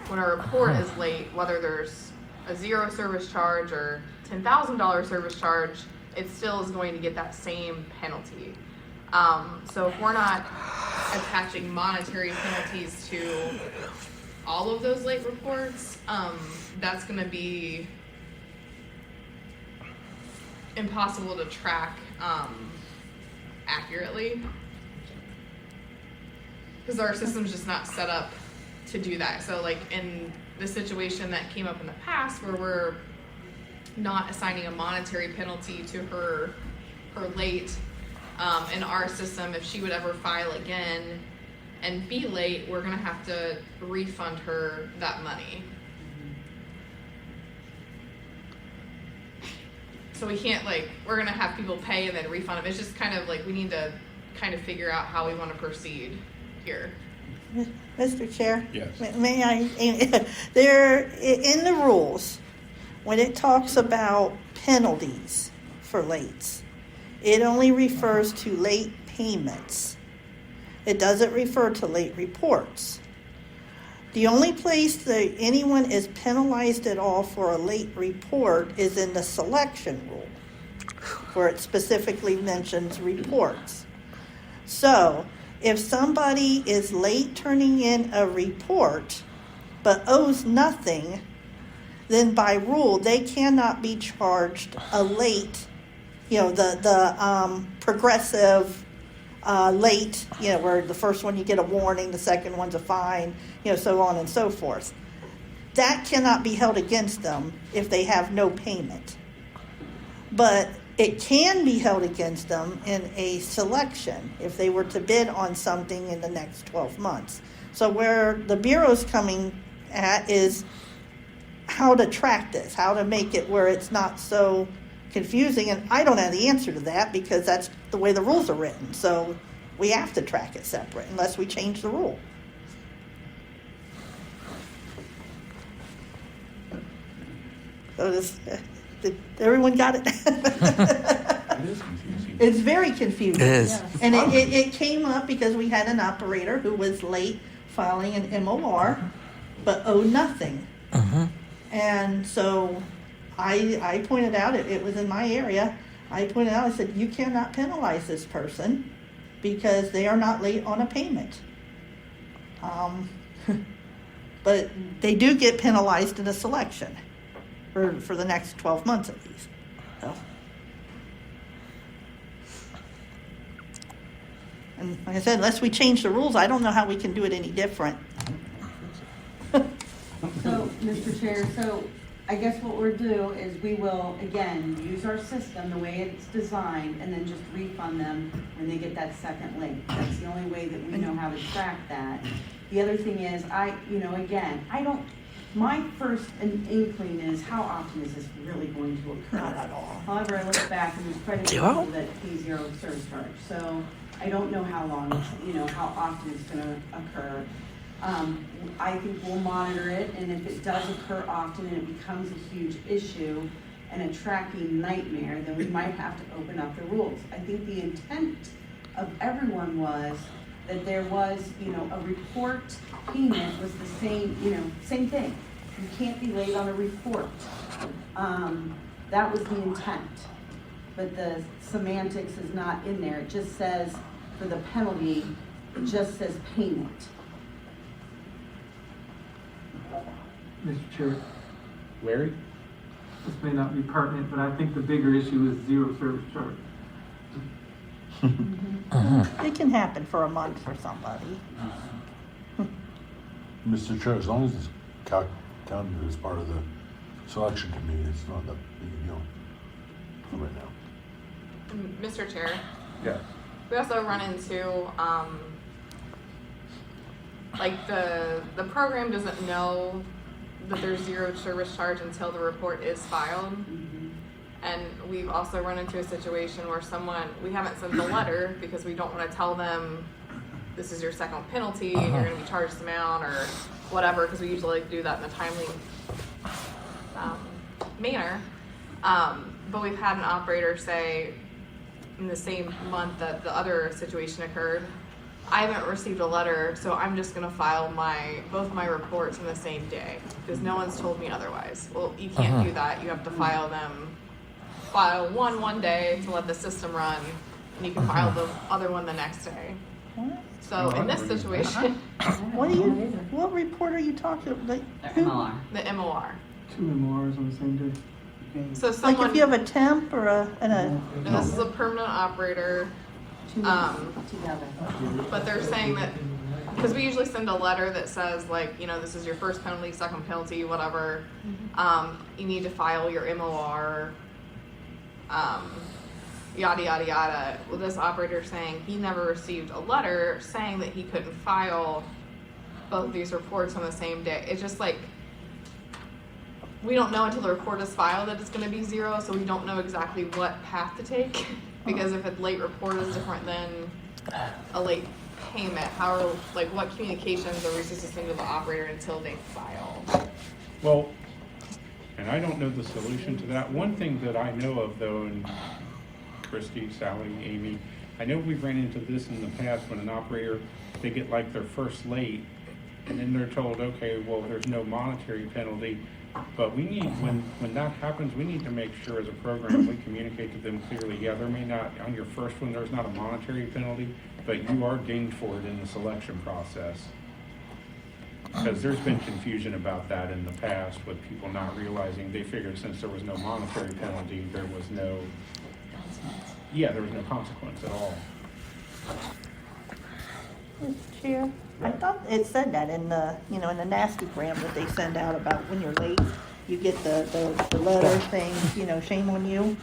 when a report is late, whether there's a $0 service charge or $10,000 service charge, it still is going to get that same penalty. So if we're not attaching monetary penalties to all of those late reports, that's going to be impossible to track accurately, because our system's just not set up to do that. So in the situation that came up in the past where we're not assigning a monetary penalty to her late, in our system, if she would ever file again and be late, we're gonna have to refund her that money. So we can't we're gonna have people pay and then refund them. It's just kind of we need to kind of figure out how we want to proceed here. Mr. Chair? Yes. May I, there, in the rules, when it talks about penalties for lates, it only refers to late payments. It doesn't refer to late reports. The only place that anyone is penalized at all for a late report is in the selection rule, where it specifically mentions reports. So, if somebody is late turning in a report but owes nothing, then by rule they cannot be charged a late, the progressive late, where the first one you get a warning, the second one's a fine, so on and so forth. That cannot be held against them if they have no payment. But it can be held against them in a selection if they were to bid on something in the next 12 months. So where the Bureau's coming at is how to track this, how to make it where it's not so confusing. And I don't have the answer to that because that's the way the rules are written. So we have to track it separate unless we change the rule. So did everyone got it? It is confusing. It's very confusing. It is. And it came up because we had an operator who was late filing an MOR, but owed nothing. And so I pointed out, it was in my area, I pointed out, I said, you cannot penalize this person because they are not late on a payment. But they do get penalized in a selection for the next 12 months at least. So. And like I said, unless we change the rules, I don't know how we can do it any different. So, Mr. Chair, I guess what we'll do is we will, again, use our system the way it's designed and then just refund them when they get that second link. That's the only way that we know how to track that. The other thing is, my first inkling is how often is this really going to occur? Not at all. However, I look back and there's quite a few people that pay zero service charge. So I don't know how long, how often it's going to occur. I think we'll monitor it, and if it does occur often and it becomes a huge issue and a tracking nightmare, then we might have to open up the rules. I think the intent of everyone was that there was, a report payment was the same, same thing. You can't be late on a report. That was the intent. But the semantics is not in there. It just says, for the penalty, it just says payment. Mr. Chair, Larry? this may not be pertinent, but I think the bigger issue is zero service charge. It can happen for a month for somebody. Mr. Chair, as long as it's counted as part of the selection committee, it's not that big a deal for right now. Mr. Chair, Yeah. we also run into, like the program doesn't know that there's zero service charge until the report is filed. And we've also run into a situation where we haven't sent the letter because we don't want to tell them this is your second penalty and you're going to be charged this amount or whatever, because we usually like do that in a timely manner. But we've had an operator say in the same month that the other situation occurred, I haven't received a letter, so I'm just going to file both my reports on the same day because no one's told me otherwise. Well, you can't do that. You have to file one day to let the system run, and you can file the other one the next day. So in this situation, What report are you talking about? MOR. the MOR. 2 MRs on the same day. So Like someone, if you have a temp or and this is a permanent operator, Together. but they're saying that, because we usually send a letter that says like, this is your first penalty, second penalty, whatever, you need to file your MOR, yada, yada, yada. Well, this operator saying he never received a letter saying that he couldn't file both of these reports on the same day. It's just like, we don't know until the report is filed that it's going to be zero, so we don't know exactly what path to take. Because if a late report is different than a late payment, what communications are we supposed to send to the operator until they file? Well, and I don't know the solution to that. One thing that I know of though, and Christy, Sally, Amy, I know we've ran into this in the past when an operator, they get like their first late and then they're told, okay, well, there's no monetary penalty. But we need, when that happens, we need to make sure as a program, we communicate to them clearly, yeah, there may not, on your first one, there's not a monetary penalty, but you are dinged for it in the selection process. Because there's been confusion about that in the past with people not realizing, they figured since there was no monetary penalty, there was no consequence at all. Mr. Chair, I thought it said that in the, in the nastygram that they send out about when you're late, you get the letter saying, shame on you.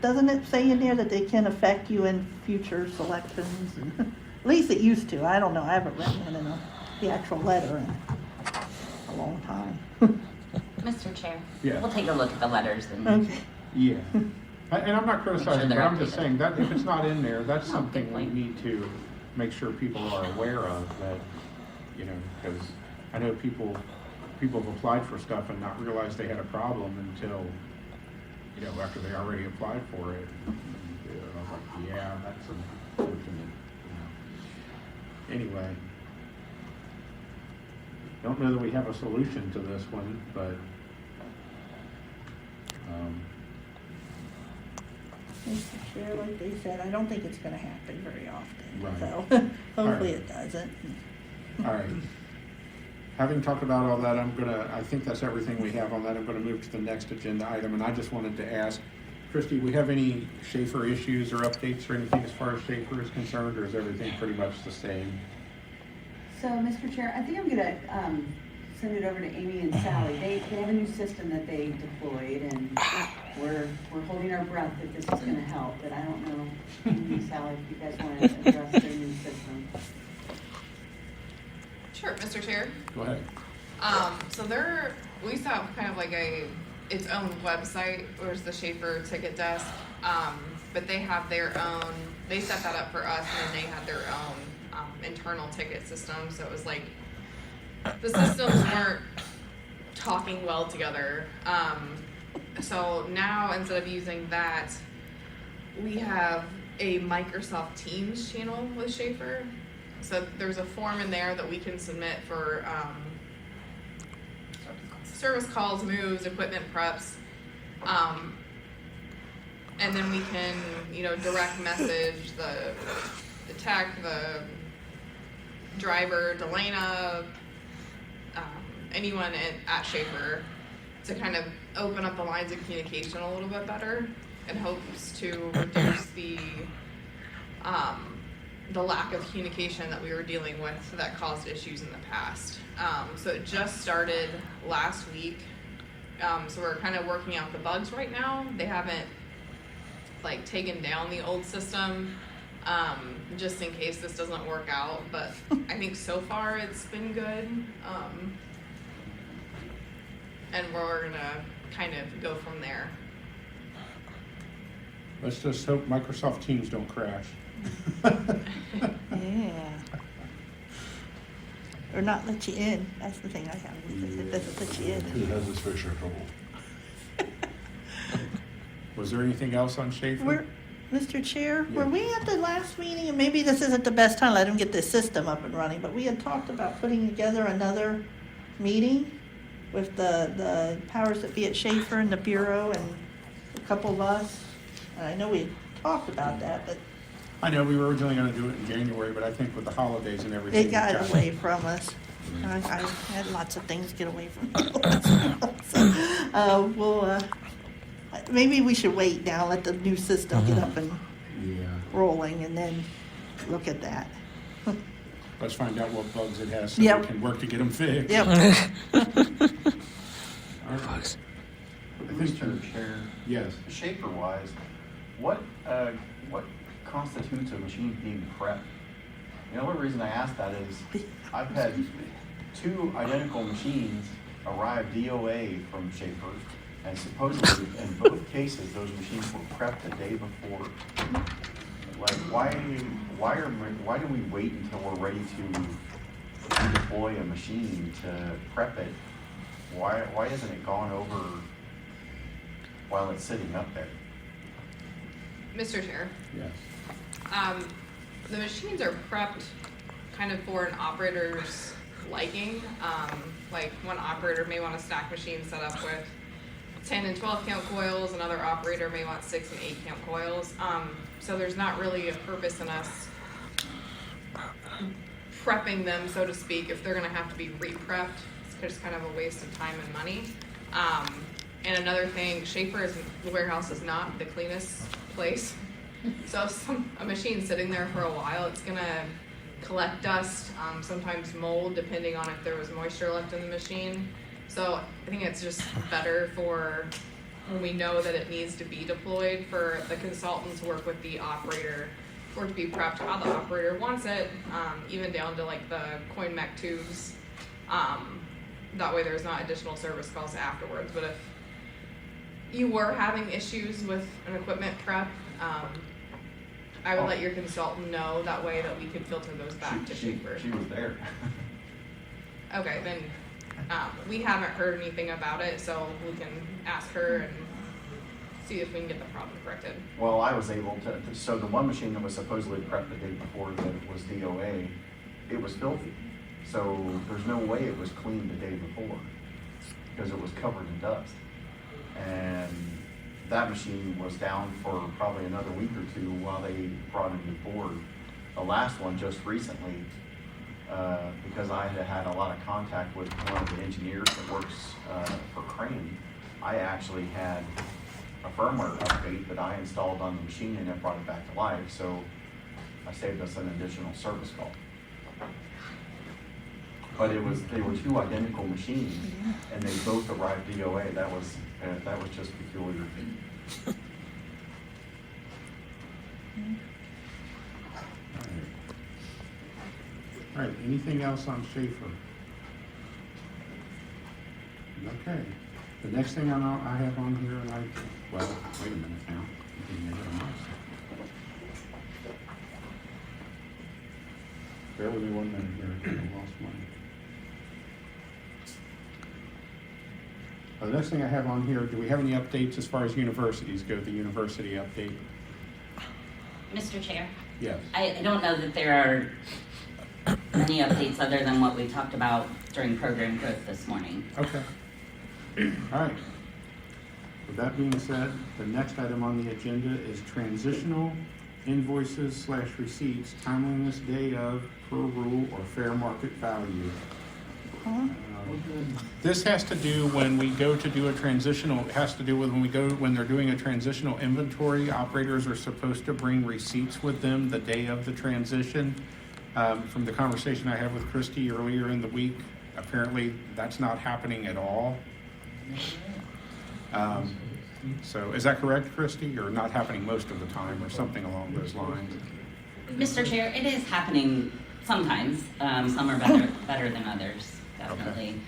Doesn't it say in there that they can affect you in future selections? At least it used to. I don't know. I haven't read it in the actual letter in a long time. Mr. Chair? Yeah. We'll take a look at the letters and. Okay. Yeah. And I'm not criticizing, they're but I'm just updated. saying that if it's not in there, that's No, something good we point. need to make sure people are aware of that, because I know people have applied for stuff and not realized they had a problem until, after they already applied for it. I was like, yeah, that's unfortunate. Anyway. Don't know that we have a solution to this one, but, Mr. Chair, like they said, I don't think it's gonna happen very often, Right. so All hopefully right. it doesn't. all right. Having talked about all that, I think that's everything we have on that. I'm gonna move to the next agenda item, and I just wanted to ask, Christy, we have any Schaefer issues or updates or anything as far as Schaefer is concerned, or is everything pretty much the same? So, Mr. Chair, I think I'm gonna send it over to Amy and Sally. They have a new system that they deployed, and we're holding our breath that this is gonna help, but I don't know, Amy and Sally, if you guys wanna address their new system. Sure, Mr. Chair. Go ahead. So we used to have kind of like its own website, where's the Schaefer Ticket Desk. But they have their own, they set that up for us, and then they had their own internal ticket system. So it was like, the systems weren't talking well together. So now instead of using that, we have a Microsoft Teams channel with Schaefer. So there's a form in there that we can submit for service calls, moves, equipment preps. And then we can, direct message the tech, the driver, Delana, anyone at Schaefer to kind of open up the lines of communication a little bit better in hopes to reduce the lack of communication that we were dealing with that caused issues in the past. So it just started last week. So we're kind of working out the bugs right now. They haven't taken down the old system, just in case this doesn't work out. But I think so far it's been good. And we're gonna kind of go from there. Let's just hope Microsoft Teams don't crash. Yeah. Or not let you in. That's the thing I have. It doesn't let you in. It has its fair share of trouble. Was there anything else on Schaefer? Mr. Chair, were we at the last meeting, and maybe this isn't the best time, let him get this system up and running, but we had talked about putting together another meeting with the powers that be at Schaefer and the Bureau and a couple of us. And I know we had talked about that, but I know we were originally going to do it in January, but I think with the holidays and everything. it got away from us. I had lots of things get away from us. So, maybe we should wait now, let the new system get up and rolling, and then look at that. Let's find out what bugs it has so Yep. we can work to get them fixed. Yep. All right. Mr. Chair. Yes. Schaefer-wise, what constitutes a machine being prepped? The only reason I ask that is I've had 2 identical machines arrive DOA from Schaefer, and supposedly in both cases those machines were prepped the day before. Why do we wait until we're ready to deploy a machine to prep it? Why isn't it gone over while it's sitting up there? Mr. Chair. Yes. The machines are prepped kind of for an operator's liking. One operator may want a stack machine set up with 10 and 12 count coils, another operator may want 6 and 8 count coils. So there's not really a purpose in us prepping them, so to speak, if they're gonna have to be re-prepped. It's just kind of a waste of time and money. And another thing, the warehouse is not the cleanest place. So if a machine's sitting there for a while, it's gonna collect dust, sometimes mold, depending on if there was moisture left in the machine. So I think it's just better for when we know that it needs to be deployed, for the consultant to work with the operator for it to be prepped how the operator wants it, even down to the coin mech tubes. That way there's not additional service calls afterwards. But if you were having issues with an equipment prep, I would let your consultant know, that way that we could filter those back to Schaefer. She was there. Okay, then we haven't heard anything about it, so we can ask her and see if we can get the problem corrected. Well, I was able to, so the one machine that was supposedly prepped the day before that was DOA, it was filthy. So there's no way it was cleaned the day before because it was covered in dust. And that machine was down for probably another week or 2 while they brought a new board. The last one just recently, because I had a lot of contact with one of the engineers that works for Crane, I actually had a firmware update that I installed on the machine and it brought it back to life. So I saved us an additional service call. But they were 2 identical machines, and they both arrived DOA. That was just peculiar. All right, anything else on Schaefer? Okay, the next thing I have on here, wait a minute now. Bear with me 1 minute here, I lost mine. The next thing I have on here, do we have any updates as far as universities go, the university update? Mr. Chair, Yes. I don't know that there are any updates other than what we talked about during program growth this morning. Okay. All right. With that being said, the next item on the agenda is transitional invoices / receipts, timeliness day of, per rule, or fair market value. This has to do when we go to do a transitional, it has to do with when they're doing a transitional inventory, operators are supposed to bring receipts with them the day of the transition. From the conversation I had with Christy earlier in the week, apparently that's not happening at all. So is that correct, Christy, or not happening most of the time, or something along those lines? Mr. Chair, it is happening sometimes. Some are better than others, definitely.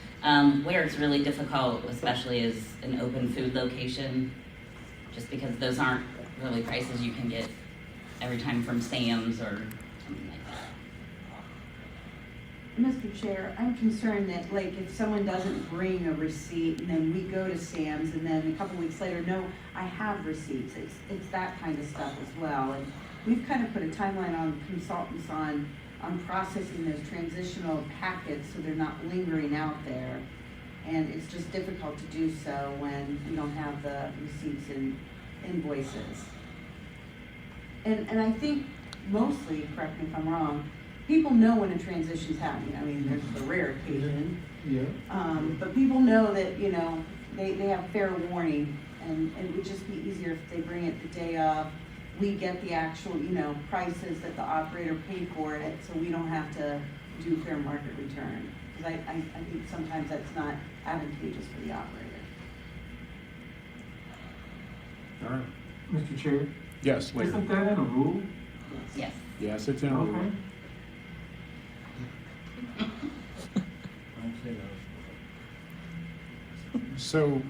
Where it's really difficult, especially is an open food location, just because those aren't really prices you can get every time from Sam's or something like that. Mr. Chair, I'm concerned that, like, if someone doesn't bring a receipt and then we go to Sam's and then a couple weeks later, no, I have receipts. It's that kind of stuff as well. And we've kind of put a timeline on consultants on processing those transitional packets so they're not lingering out there. And it's just difficult to do so when we don't have the receipts and invoices. And I think mostly, correct me if I'm wrong, people know when a transition's happening. I mean, there's the rare occasion. Yeah. But people know that, you know, they have fair warning, and it would just be easier if they bring it the day of. We get the actual, you know, prices that the operator paid for it, so we don't have to do fair market return. Because I think sometimes that's not advantageous for the operator. All right. Mr. Chair? Yes, later. Isn't that in a rule? Yes. Yes, it's in a rule. Okay. Don't say that. So,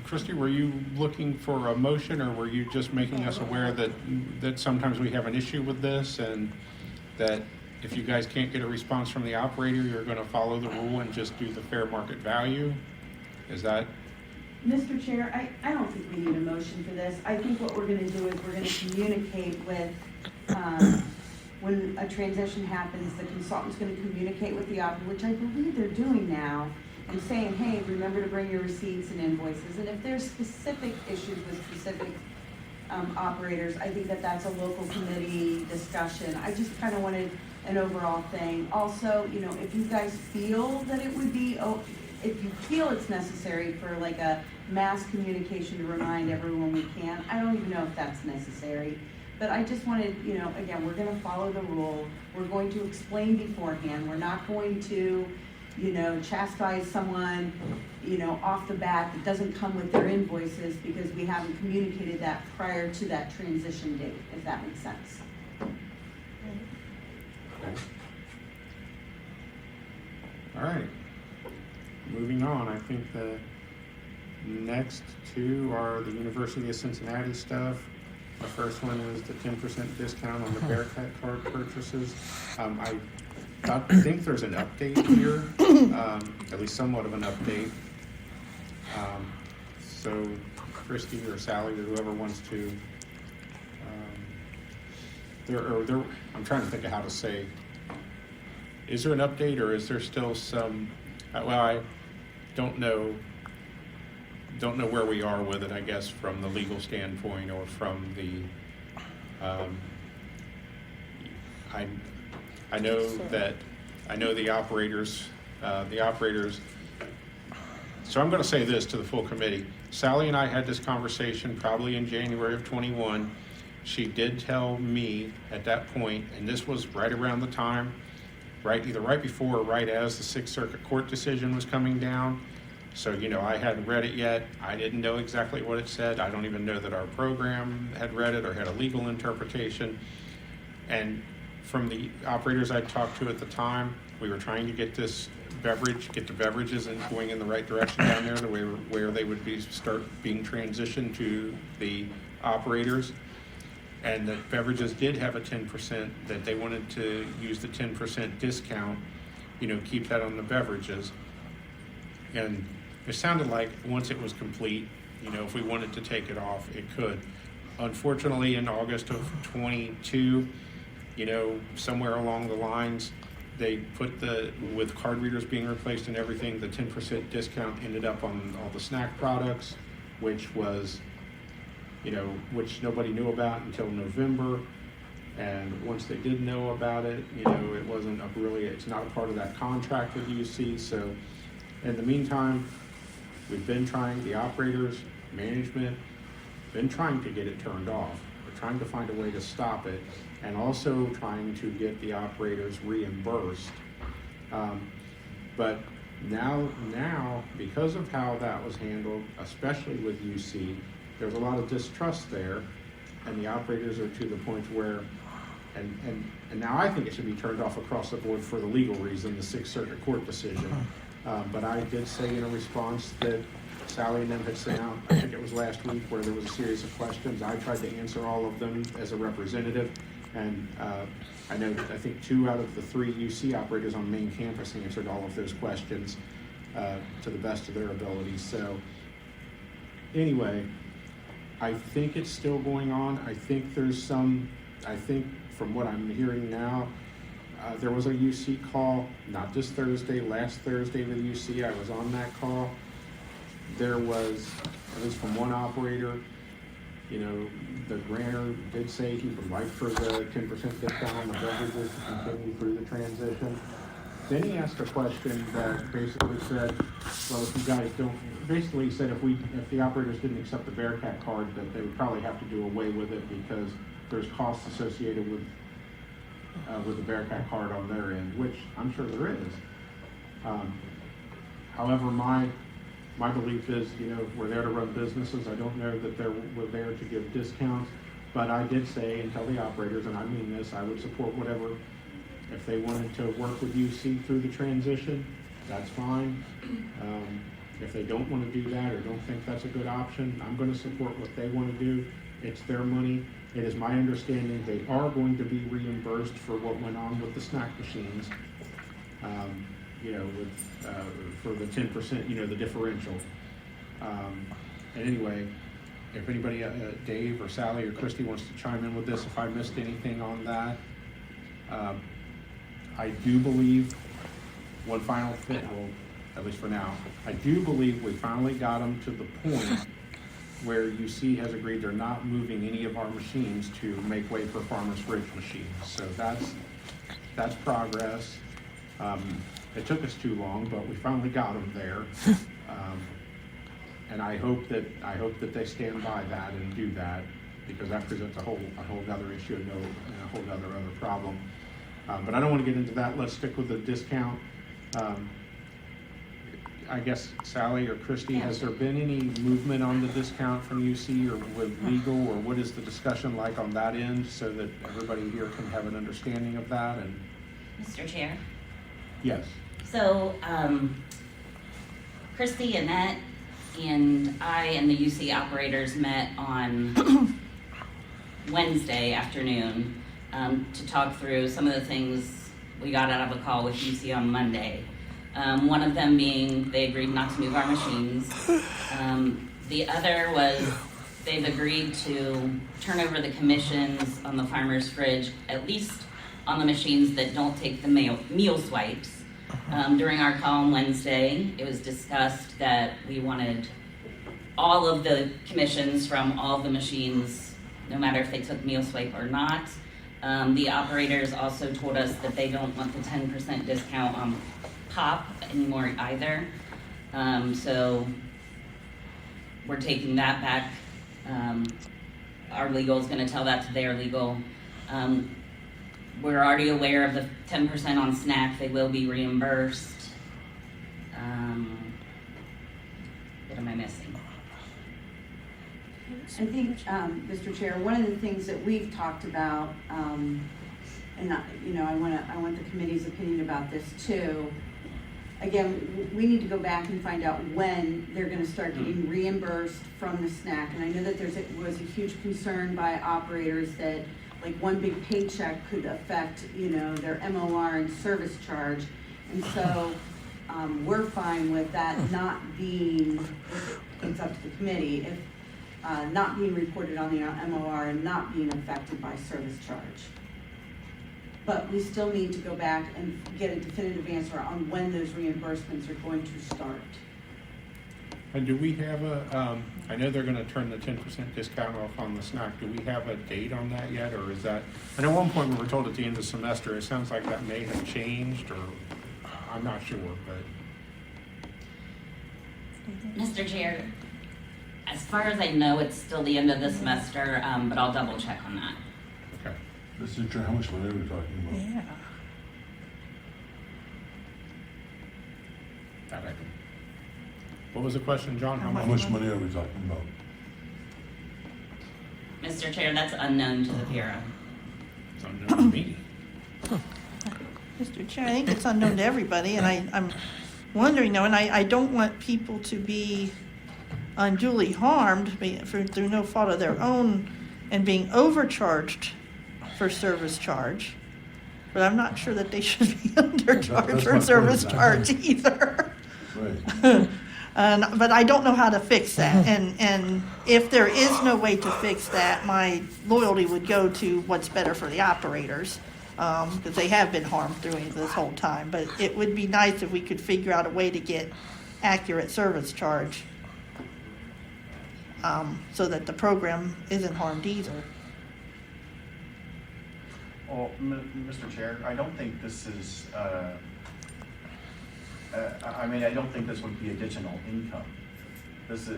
Christy, were you looking for a motion, or were you just making us aware that sometimes we have an issue with this, and that if you guys can't get a response from the operator, you're going to follow the rule and just do the fair market value? Is that? Mr. Chair, I don't think we need a motion for this. I think what we're gonna do is we're gonna communicate with, when a transition happens, the consultant's gonna communicate with the operator, which I believe they're doing now, and saying, hey, remember to bring your receipts and invoices. And if there's specific issues with specific operators, I think that that's a local committee discussion. I just kind of wanted an overall thing. Also, you know, if you guys feel that it would be, if you feel it's necessary for like a mass communication to remind everyone we can, I don't even know if that's necessary. But I just wanted, you know, again, we're gonna follow the rule. We're going to explain beforehand. We're not going to, you know, chastise someone, you know, off the bat that doesn't come with their invoices because we haven't communicated that prior to that transition date, if that makes sense. Okay. All right. Moving on, I think the next two are the University of Cincinnati stuff. The first one is the 10% discount on the Bearcat card purchases. I think there's an update here, at least somewhat of an update. So Christy or Sally or whoever wants to, I'm trying to think of how to say, is there an update, or is there still some, well, I don't know where we are with it, I guess, from the legal standpoint, or from the, I know the operators, so I'm gonna say this to the full committee. Sally and I had this conversation probably in January of 21. She did tell me at that point, and this was right around the time, either right before or right as the Sixth Circuit Court decision was coming down. So, you know, I hadn't read it yet. I didn't know exactly what it said. I don't even know that our program had read it or had a legal interpretation. And from the operators I talked to at the time, we were trying to get the beverages and going in the right direction down there, where they would start being transitioned to the operators. And that beverages did have a 10%, that they wanted to use the 10% discount, you know, keep that on the beverages. And it sounded like once it was complete, you know, if we wanted to take it off, it could. Unfortunately, in August of '22, you know, somewhere along the lines, they put with card readers being replaced and everything, the 10% discount ended up on all the snack products, which was, you know, which nobody knew about until November. And once they did know about it, you know, it wasn't it's not a part of that contract with UC. So in the meantime, we've been trying, the operators, management, been trying to get it turned off. We're trying to find a way to stop it, and also trying to get the operators reimbursed. But now, because of how that was handled, especially with UC, there's a lot of distrust there, and the operators are to the point where, and now I think it should be turned off across the board for the legal reason, the Sixth Circuit Court decision. But I did say in a response that Sally and them had sent out, I think it was last week, where there was a series of questions. I tried to answer all of them as a representative, and I think 2 out of the 3 UC operators on main campus answered all of those questions to the best of their ability. So anyway, I think it's still going on. I think from what I'm hearing now, there was a UC call, not this Thursday, last Thursday with UC. I was on that call. There was, at least from one operator, you know, the grantor did say he would like for the 10% discount on the beverages to continue through the transition. Then he asked a question that basically said, well, if you guys don't, basically said if the operators didn't accept the Bearcat card, that they would probably have to do away with it because there's costs associated with the Bearcat card on their end, which I'm sure there is. However, my belief is, you know, we're there to run businesses. I don't know that we're there to give discounts, but I did say and tell the operators, and I mean this, I would support whatever, if they wanted to work with UC through the transition, that's fine. If they don't want to do that or don't think that's a good option, I'm going to support what they want to do. It's their money. It is my understanding they are going to be reimbursed for what went on with the snack machines. You know, for the 10%, you know, the differential. And anyway, if anybody, Dave or Sally or Christy wants to chime in with this, if I missed anything on that, I do believe one final fit, well, at least for now, I do believe we finally got them to the point where UC has agreed they're not moving any of our machines to make way for Farmers Bridge machines. So that's progress. It took us too long, but we finally got them there. And I hope that they stand by that and do that, because that presents a whole other issue and a whole other problem. But I don't want to get into that. Let's stick with the discount. I guess Sally or Christy, has there been any movement on the discount from UC or with legal, or what is the discussion like on that end, so that everybody here can have an understanding of that? And Mr. Chair? Yes. So, Christy, Annette, and I and the UC operators met on Wednesday afternoon to talk through some of the things we got out of a call with UC on Monday. One of them being they agreed not to move our machines. The other was they've agreed to turn over the commissions on the Farmer's Fridge, at least on the machines that don't take the meal swipes. During our call on Wednesday, it was discussed that we wanted all of the commissions from all of the machines, no matter if they took meal swipe or not. The operators also told us that they don't want the 10% discount on pop anymore either. So we're taking that back. Our legal is going to tell that to their legal. We're already aware of the 10% on snack. They will be reimbursed. What am I missing? I think, Mr. Chair, one of the things that we've talked about, and I want the committee's opinion about this too. Again, we need to go back and find out when they're going to start getting reimbursed from the snack. And I know that was a huge concern by operators that like one big paycheck could affect, their MOR and service charge. And so we're fine with that not being, it's up to the committee. not being reported on the MOR and not being affected by service charge. But we still need to go back and get a definitive answer on when those reimbursements are going to start. And do we have I know they're gonna turn the 10% discount off on the snack. Do we have a date on that yet, or is that, I know at one point we were told at the end of the semester, it sounds like that may have changed, or I'm not sure, but. Mr. Chair, as far as I know, it's still the end of the semester, but I'll double check on that. Okay. Mr. Chair, how much money are we talking about? Yeah. That I can. What was the question, John? How much money are we talking about? Mr. Chair, that's unknown to the Bureau. It's unknown to me. Mr. Chair, I think it's unknown to everybody, and I'm wondering, though, and I don't want people to be unduly harmed through no fault of their own and being overcharged for service charge, but I'm not sure that they should be undercharged for service charge either. Right. But I don't know how to fix that, and if there is no way to fix that, my loyalty would go to what's better for the operators, because they have been harmed during this whole time. But it would be nice if we could figure out a way to get accurate service charge, so that the program isn't harmed either. Well, Mr. Chair, I don't think this is, I don't think this would be additional income. This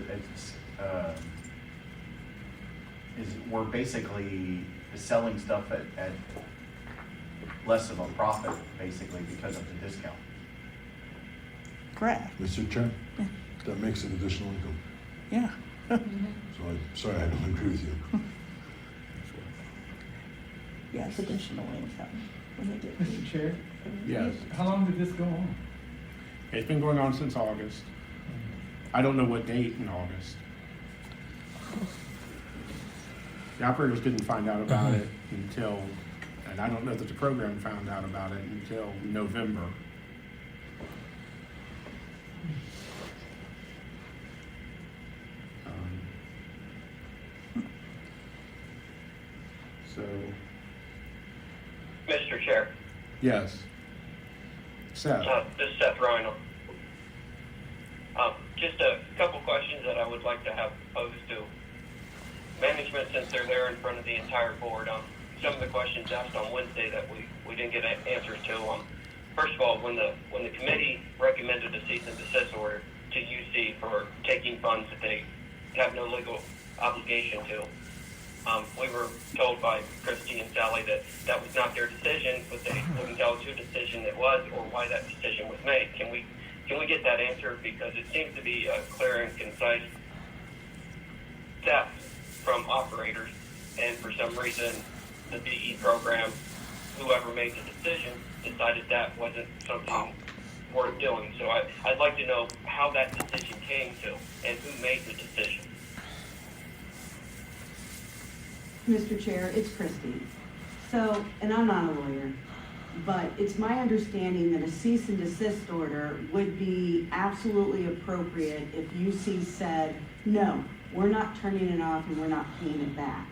we're basically selling stuff at less of a profit, basically, because of the discount. Correct. Mr. Chair, Yeah. that makes it additional income. Yeah. So I'm sorry, I don't agree with you. Yeah, it's additional income. When they get Mr. Chair? Yes. How long did this go on? It's been going on since August. I don't know what date in August. The operators didn't find out about it until, and I don't know that the program found out about it until November. So, Mr. Chair, yes. Seth? this is Seth Ryan. Just a couple questions that I would like to have posed to management, since they're there in front of the entire board. Some of the questions asked on Wednesday that we didn't get answers to. First of all, when the committee recommended a cease and desist order to UC for taking funds that they have no legal obligation to, we were told by Christy and Sally that that was not their decision, but they wouldn't tell us whose decision it was or why that decision was made. Can we get that answer? Because it seems to be a clear and concise step from operators, and for some reason the DE program, whoever made the decision, decided that wasn't something worth doing. So I'd like to know how that decision came to and who made the decision. Mr. Chair, it's Christie. So, and I'm not a lawyer, but it's my understanding that a cease and desist order would be absolutely appropriate if UC said, no, we're not turning it off and we're not paying it back.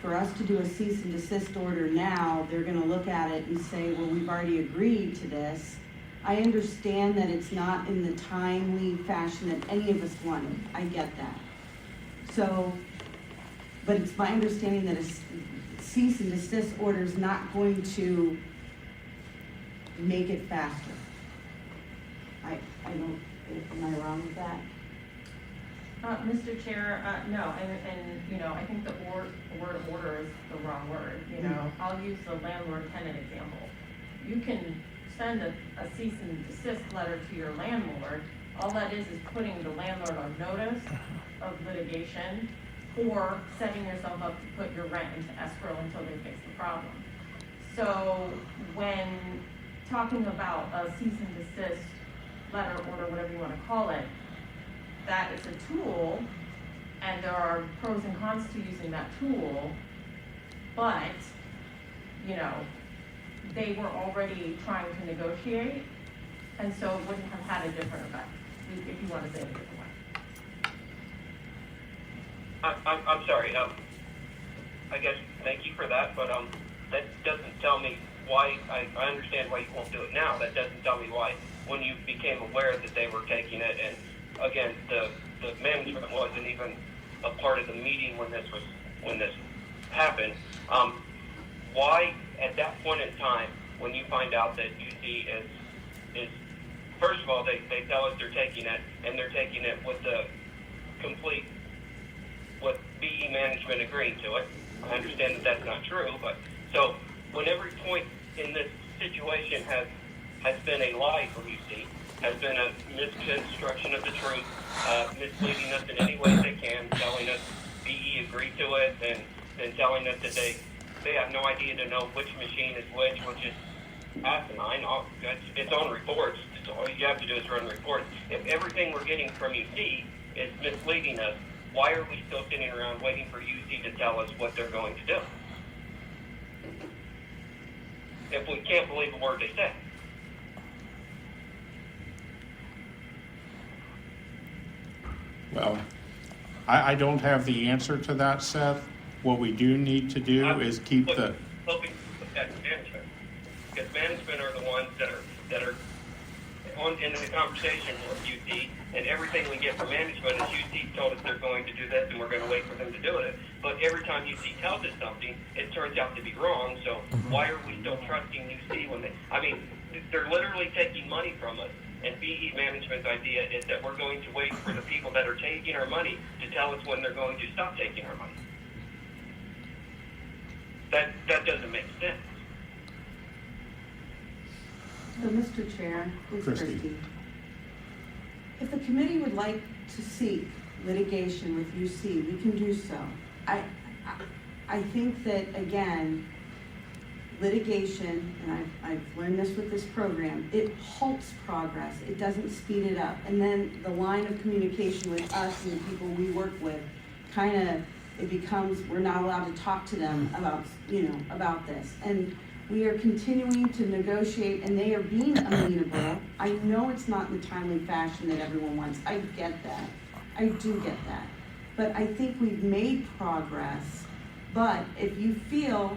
For us to do a cease and desist order now, they're gonna look at it and say, well, we've already agreed to this. I understand that it's not in the timely fashion that any of us wanted. I get that. So, but it's my understanding that a cease and desist order is not going to make it faster. I don't, am I wrong with that? Mr. Chair, no, and I think the word order is the wrong word, I'll use the landlord-tenant example. You can send a cease and desist letter to your landlord. All that is putting the landlord on notice of litigation or setting yourself up to put your rent into escrow until they fix the problem. So when talking about a cease and desist letter, order, whatever you want to call it, that is a tool, and there are pros and cons to using that tool, but, they were already trying to negotiate, and so it wouldn't have had a different effect, if you want to say it a different way. I'm sorry. I guess thank you for that, but that doesn't tell me why. I understand why you won't do it now. That doesn't tell me why when you became aware that they were taking it. And again, the management wasn't even a part of the meeting when this happened. Why at that point in time, when you find out that UC is first of all, they tell us they're taking it, and they're taking it with the complete, with BE management agreeing to it. I understand that that's not true, but so when every point in this situation has been a lie from UC, has been a misconstruction of the truth, misleading us in any way they can, telling us BE agreed to it, and telling us that they have no idea to know which machine is which is asinine. It's on reports. So all you have to do is run reports. If everything we're getting from UC is misleading us, why are we still sitting around waiting for UC to tell us what they're going to do? If we can't believe a word they say. Well, I don't have the answer to that, Seth. What we do need to do is keep the... Hoping at management, because management are the ones that are in the conversation with UC, and everything we get from management is UC told us they're going to do this, and we're going to wait for them to do it. But every time UC tells us something, it turns out to be wrong. So why are we still trusting UC when they? I mean, they're literally taking money from us. And BE management's idea is that we're going to wait for the people that are taking our money to tell us when they're going to stop taking our money. That doesn't make sense. So, Mr. Chair, it's Christie. Christie. If the committee would like to seek litigation with UC, we can do so. I think that, again, litigation, and I've learned this with this program, it halts progress. It doesn't speed it up. And then the line of communication with us and the people we work with, kind of, it becomes, we're not allowed to talk to them about this. And we are continuing to negotiate, and they are being amenable. I know it's not in the timely fashion that everyone wants. I get that. I do get that. But I think we've made progress. But if you feel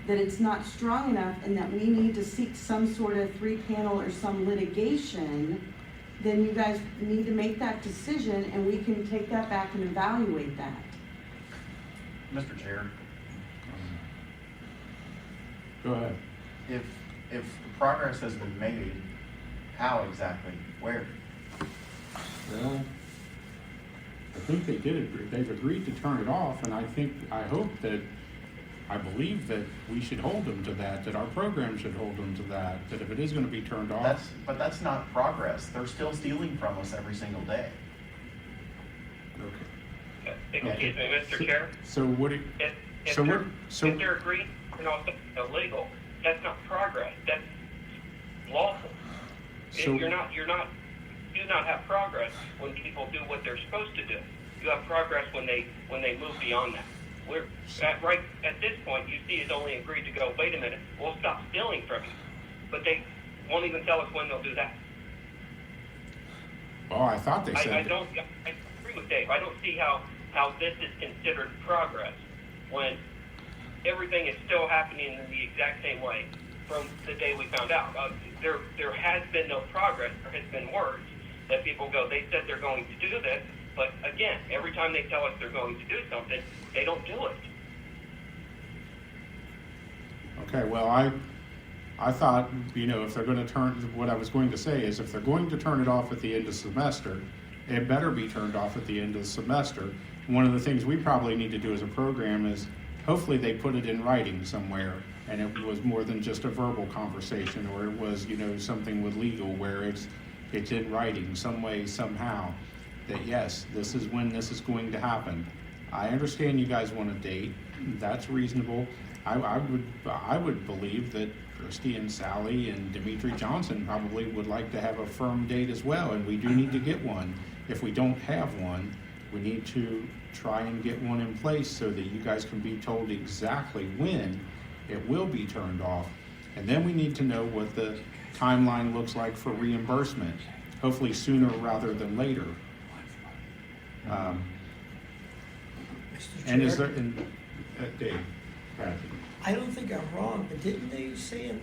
that it's not strong enough and that we need to seek some sort of 3-panel or some litigation, then you guys need to make that decision, and we can take that back and evaluate that. Mr. Chair, Go ahead. if progress has been made, how exactly? Where? Well, I think they did agree. They've agreed to turn it off, and I believe that we should hold them to that our program should hold them to that if it is going to be turned off. But that's not progress. They're still stealing from us every single day. Okay. Excuse me, Mr. Chair. So what do you... If they're agreeing to something illegal, that's not progress. That's lawful. So- You do not have progress when people do what they're supposed to do. You have progress when they move beyond that. We're right at this point. UC has only agreed to go. Wait a minute, we'll stop stealing from you, but they won't even tell us when they'll do that. Oh, I thought they said... I agree with Dave. I don't see how this is considered progress when everything is still happening in the exact same way from the day we found out. There has been no progress. There has been words that people go, they said they're going to do this, but again, every time they tell us they're going to do something, they don't do it. Okay, well, I thought, if they're going to what I was going to say is if they're going to turn it off at the end of semester, it better be turned off at the end of the semester. One of the things we probably need to do as a program is hopefully they put it in writing somewhere, and it was more than just a verbal conversation, or it was, something with legal where it's in writing some way, somehow, that yes, this is when this is going to happen. I understand you guys want a date. That's reasonable. I would believe that Christy and Sally and Dimitri Johnson probably would like to have a firm date as well, and we do need to get one. If we don't have one, we need to try and get one in place so that you guys can be told exactly when it will be turned off. And then we need to know what the timeline looks like for reimbursement, hopefully sooner rather than later. And is Chair? there, Dave, Bradley. I don't think I'm wrong, but didn't they say in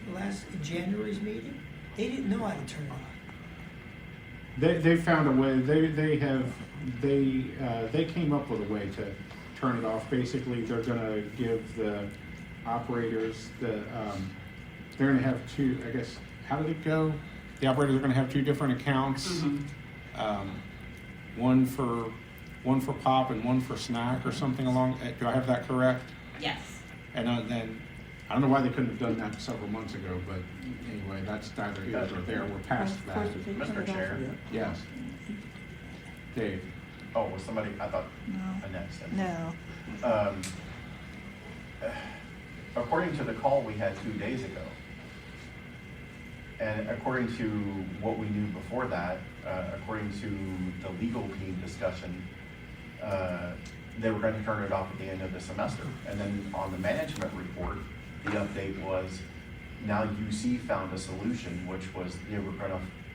January's meeting, they didn't know how to turn it on? They found a way, they came up with a way to turn it off. Basically, they're gonna give the operators they're gonna have two, I guess, how did it go? The operators are gonna have two different accounts. One for pop and one for snack or something along, do I have that correct? Yes. And then, I don't know why they couldn't have done that several months ago, but anyway, that's neither here nor there, we're past that. Mr. Chair? Yes. Dave? Oh, was somebody, I thought No. Annette said. No. According to the call we had 2 days ago, and according to what we knew before that, according to the legal team discussion, they were going to turn it off at the end of the semester. And then on the management report, the update was now UC found a solution, which was they were going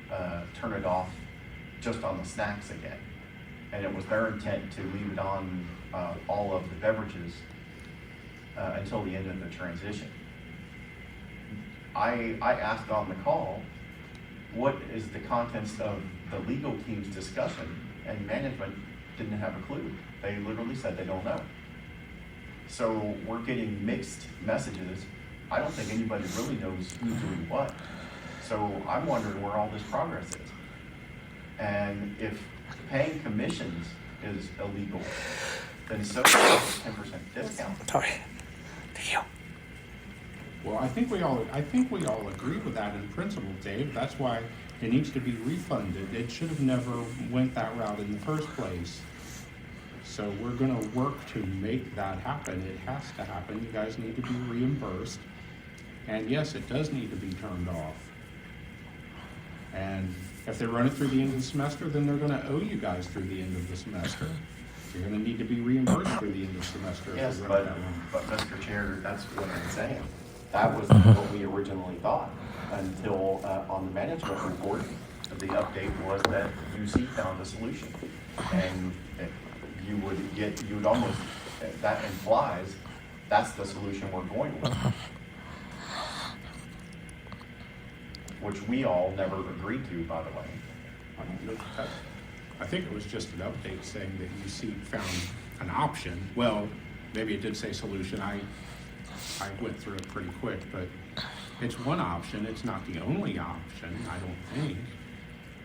to turn it off just on the snacks again. And it was their intent to leave it on all of the beverages until the end of the transition. I asked on the call, what is the contents of the legal team's discussion? And management didn't have a clue. They literally said they don't know. So we're getting mixed messages. I don't think anybody really knows who's doing what. So I'm wondering where all this progress is. And if paying commissions is illegal, then so is a 10% discount. Sorry. Thank you. Well, I think we all agree with that in principle, Dave. That's why it needs to be refunded. It should have never went that route in the first place. So we're gonna work to make that happen. It has to happen. You guys need to be reimbursed. And yes, it does need to be turned off. And if they run it through the end of the semester, then they're gonna owe you guys through the end of the semester. You're gonna need to be reimbursed through the end of the semester. Yes, if they run it but that long. Mr. Chair, that's what I'm saying. That was what we originally thought until on the management report, the update was that UC found a solution. And you would almost, that implies that's the solution we're going with. Which we all never agreed to, by the way. I think it was just an update saying that UC found an option. Well, maybe it did say solution. I went through it pretty quick, but it's one option. It's not the only option, I don't think.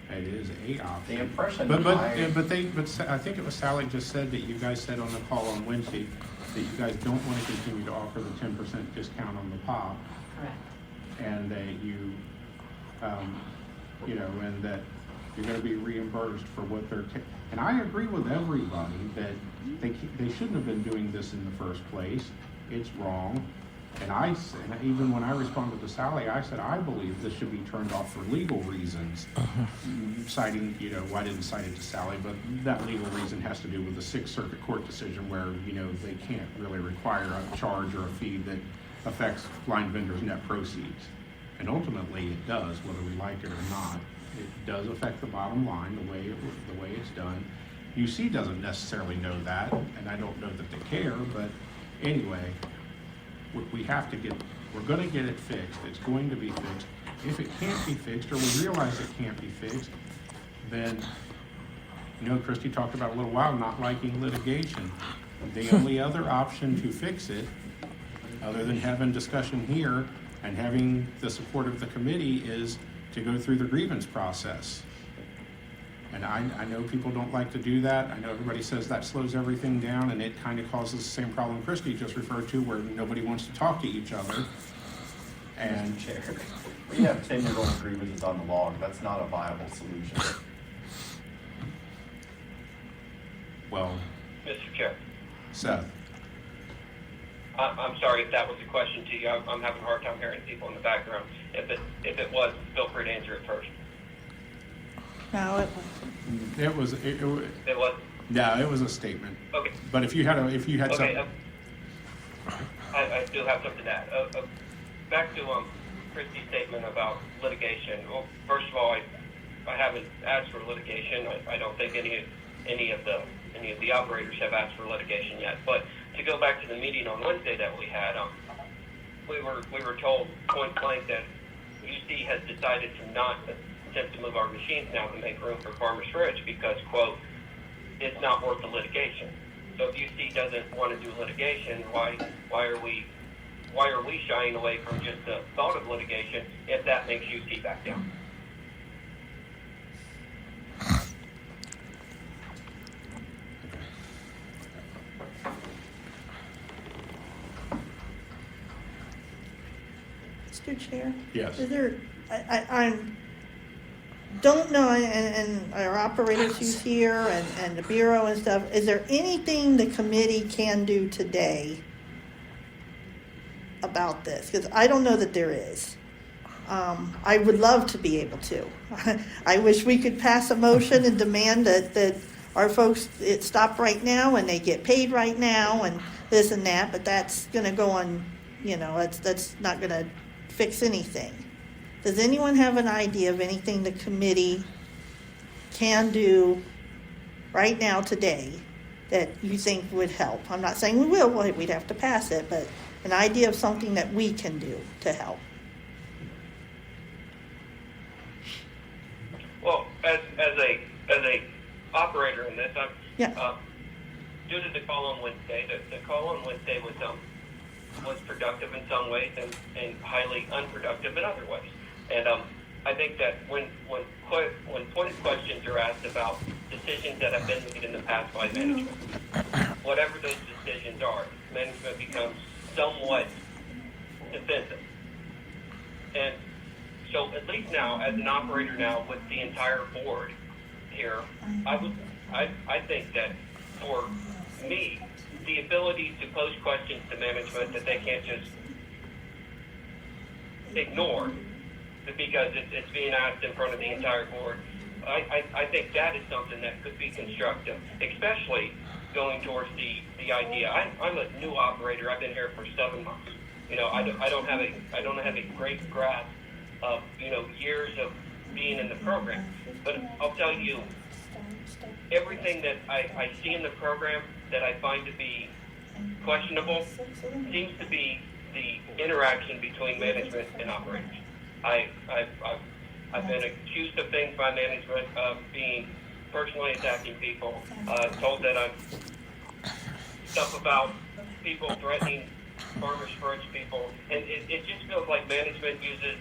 It is a option. The impression But I think it was Sally just said that you guys said on the call on Wednesday that you guys don't want to continue to offer the 10% discount on the pop. Correct. And that and that you're going to be reimbursed for what they're and I agree with everybody that they shouldn't have been doing this in the first place. It's wrong. And even when I responded to Sally, I said I believe this should be turned off for legal reasons. Citing, I didn't cite it to Sally, but that legal reason has to do with the Sixth Circuit Court decision where, they can't really require a charge or a fee that affects blind vendors' net proceeds. And ultimately it does, whether we like it or not. It does affect the bottom line, the way it's done. UC doesn't necessarily know that, and I don't know that they care, but anyway, we're going to get it fixed. It's going to be fixed. If it can't be fixed, or we realize it can't be fixed, then, Christy talked about a little while not liking litigation. The only other option to fix it, other than having discussion here and having the support of the committee, is to go through the grievance process. And I know people don't like to do that. I know everybody says that slows everything down, and it kind of causes the same problem Christy just referred to, where nobody wants to talk to each other. And Chair, we have 10-year-old grievances on the log. That's not a viable solution. well, Mr. Chair, Seth, I'm sorry if that was a question to you. I'm having a hard time hearing people in the background. If it was, feel free to answer it first. No, it was. It was? No, it was a statement. Okay. But if you had Okay, something. I do have something to add. Back to Christie's statement about litigation. Well, first of all, I haven't asked for litigation. I don't think any of the any of the operators have asked for litigation yet. But to go back to the meeting on Wednesday that we had, we were told point blank that UC has decided to not attempt to move our machines now to make room for Farmers Ridge because, quote, it's not worth the litigation. So if UC doesn't want to do litigation, why are we shying away from just the thought of litigation if that makes UC back down? Mr. Chair? Yes. Is there, I don't know, and our operators who's here and the Bureau and stuff, is there anything the committee can do today about this? Because I don't know that there is. I would love to be able to. I wish we could pass a motion and demand that our folks it stop right now and they get paid right now and this and that, but that's going to go on, that's not going to fix anything. Does anyone have an idea of anything the committee can do right now today that you think would help? I'm not saying we will, we'd have to pass it, but an idea of something that we can do to help. Well, as a operator in this, due to the call on Wednesday, the call on Wednesday was productive in some ways and highly unproductive in other ways. And I think that when pointed questions are asked about decisions that have been made in the past by management, whatever those decisions are, management becomes somewhat defensive. And so at least now, as an operator now with the entire board here, I think that for me, the ability to pose questions to management that they can't just ignore because it's being asked in front of the entire board, I think that is something that could be constructive, especially going towards the idea. I'm a new operator. I've been here for 7 months. I don't have a great grasp of years of being in the program, but I'll tell you, everything that I see in the program that I find to be questionable seems to be the interaction between management and operators. I've been accused of things by management of being personally attacking people, told that I'm stuff about people threatening Farmers Ridge people, and it just feels like management uses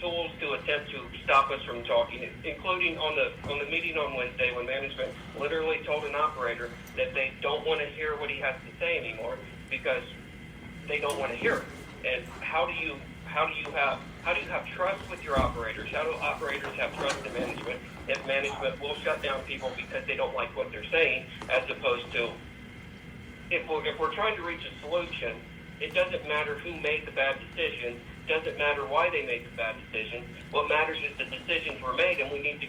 tools to attempt to stop us from talking, including on the meeting on Wednesday when management literally told an operator that they don't want to hear what he has to say anymore because they don't want to hear it. And how do you have trust with your operators? How do operators have trust in management if management will shut down people because they don't like what they're saying, as opposed to if we're trying to reach a solution, it doesn't matter who made the bad decision. Doesn't matter why they made the bad decision. What matters is the decisions were made, and we need to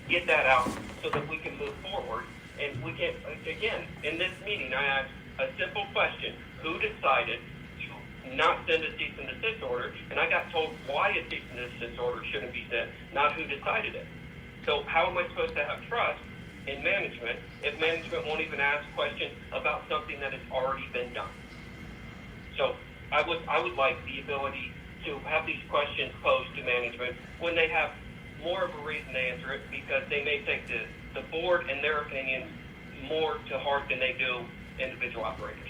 get that out so that we can move forward. And we can, again, in this meeting, I asked a simple question: who decided to not send a cease and desist order? And I got told why a cease and desist order shouldn't be sent, not who decided it. So how am I supposed to have trust in management if management won't even ask questions about something that has already been done? So I would like the ability to have these questions posed to management when they have more of a reason to answer it, because they may take the board and their opinions more to heart than they do individual operators.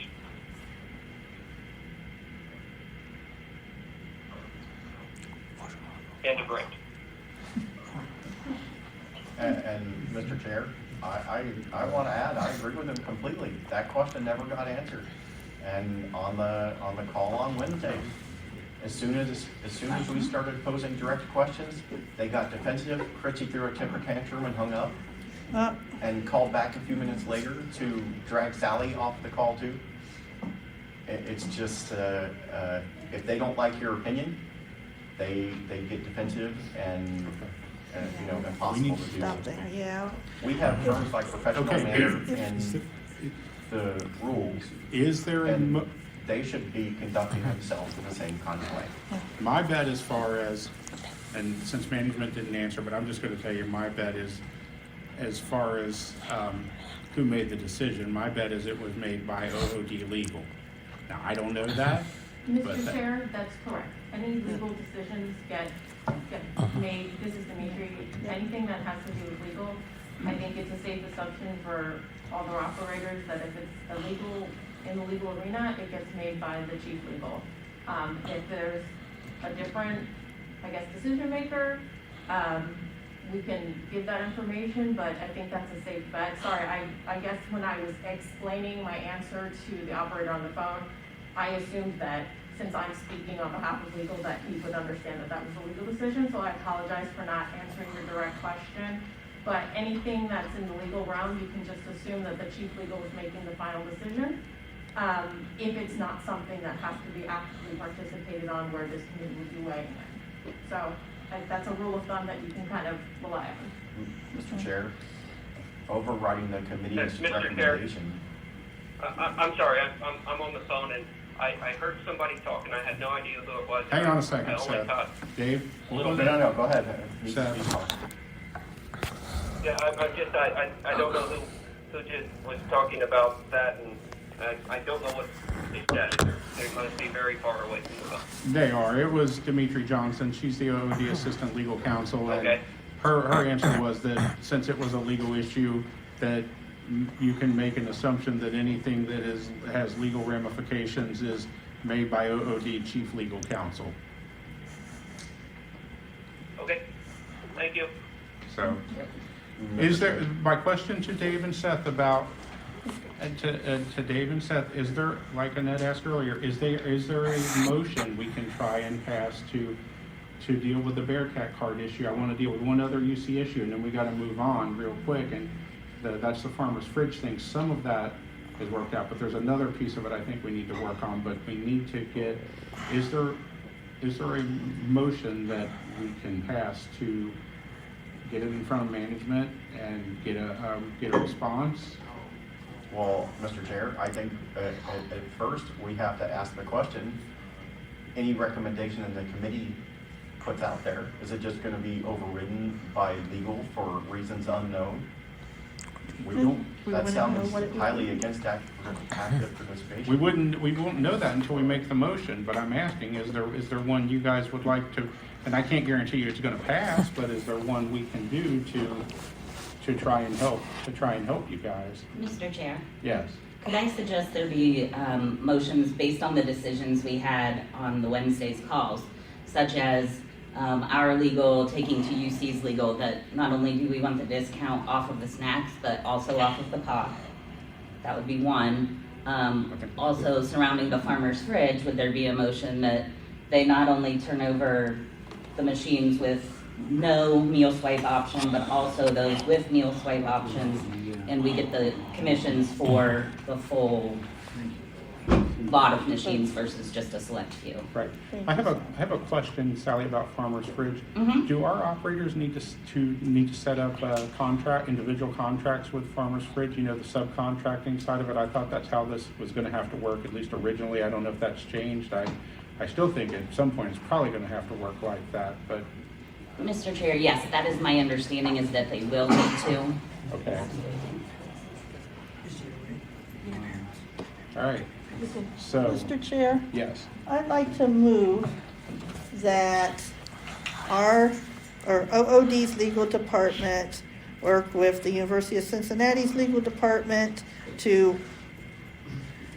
End of rant. And Mr. Chair, I want to add, I agree with him completely. That question never got answered. And on the call on Wednesday, as soon as we started posing direct questions, they got defensive. Chrissy threw a temper tantrum and hung up, and called back a few minutes later to drag Sally off the call too. It's just if they don't like your opinion, they get defensive and impossible to do. Stop there, yeah. We have terms like professional manner in the rules. Is there they should be conducting themselves in the same kind of way. My bet as far as, and since management didn't answer, but I'm just going to tell you my bet is, as far as who made the decision. My bet is it was made by OOD Legal. Now, I don't know that, but Mr. Chair, that's correct. Any legal decisions get made, this is Dimitri, anything that has to do with legal, I think it's a safe assumption for all the operators that if it's illegal in the legal arena, it gets made by the chief legal. If there's a different, I guess, decision maker, we can give that information, but I think that's a safe bet. Sorry, I guess when I was explaining my answer to the operator on the phone, I assumed that since I'm speaking on behalf of legal, that he would understand that that was a legal decision, so I apologize for not answering your direct question. But anything that's in the legal realm, you can just assume that the chief legal is making the final decision. If it's not something that has to be actively participated on where this committee would be weighing in. So that's a rule of thumb that you can kind of rely on. Mr. Chair, overriding the committee's Mr. Chair. recommendation. I'm sorry, I'm on the phone and I heard somebody talk and I had no idea who it was. hang on a I second, only Seth. caught Dave? a little No, bit. no, go ahead. Seth. Yeah, I don't know who just was talking about that, and I don't know what they said. They must be very far away from the phone. They are. It was Dimitri Johnson. She's the OOD Assistant Legal Counsel. And Okay. her answer was that since it was a legal issue, that you can make an assumption that anything that has legal ramifications is made by OOD Chief Legal Counsel. Okay, thank you. So, is there, my question to Dave and Seth about, to Dave and Seth, is there, like Annette asked earlier, is there a motion we can try and pass to deal with the Bearcat card issue? I want to deal with one other UC issue, and then we got to move on real quick, and that's the farmer's fridge thing. Some of that is worked out, but there's another piece of it I think we need to work on, but we need to get, is there a motion that we can pass to get it in front of management and get a response? Well, Mr. Chair, I think at first we have to ask the question, any recommendation that the committee puts out there, is it just going to be overridden by legal for reasons unknown? That sounds highly against active participation. We won't know that until we make the motion, but I'm asking, is there one you guys would like to, and I can't guarantee you it's gonna pass, but is there one we can do to try and help you guys? Mr. Chair, Yes. could I suggest there be motions based on the decisions we had on the Wednesday's calls, such as our legal taking to UC's legal, that not only do we want the discount off of the snacks, but also off of the pop. That would be one. Also surrounding the farmer's fridge, would there be a motion that they not only turn over the machines with no meal swipe option, but also those with meal swipe options, and we get the commissions for the full lot of machines versus just a select few. Right. I have a question, Sally, about Farmer's Fridge. Mhm. Do our operators need to set up individual contracts with Farmer's Fridge? You know, the subcontracting side of it. I thought that's how this was going to have to work, at least originally. I don't know if that's changed. I still think at some point it's probably going to have to work like that. But Mr. Chair, yes, that is my understanding, is that they will need to. okay. All right. So, Mr. Chair, yes. I'd like to move that OOD's legal department work with the University of Cincinnati's legal department to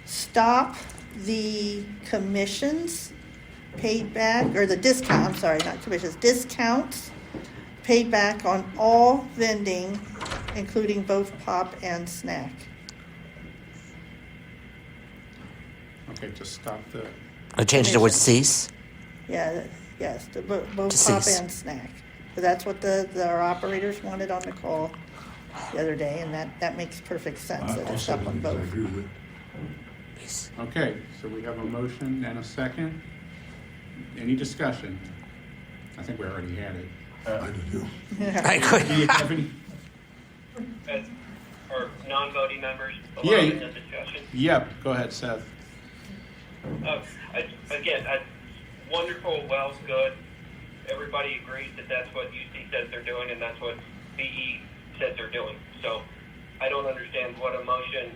stop the commissions paid back, or the discount, I'm sorry, not commissions, discounts paid back on all vending, including both pop and snack. Okay, just stop the. I changed the word cease. Yeah, yes, both pop cease. and snack. But that's what our operators wanted on the call the other day, and that makes perfect sense, that it's up on both. Okay, so we have a motion and a second. Any discussion? I think we already had it. I do. I could. Do you have any? For non-voting members, Yeah. allowing the discussion. Yep, go ahead, Seth. Again, wonderful, well, good. Everybody agrees that that's what UC says they're doing, and that's what BE says they're doing. So I don't understand what a motion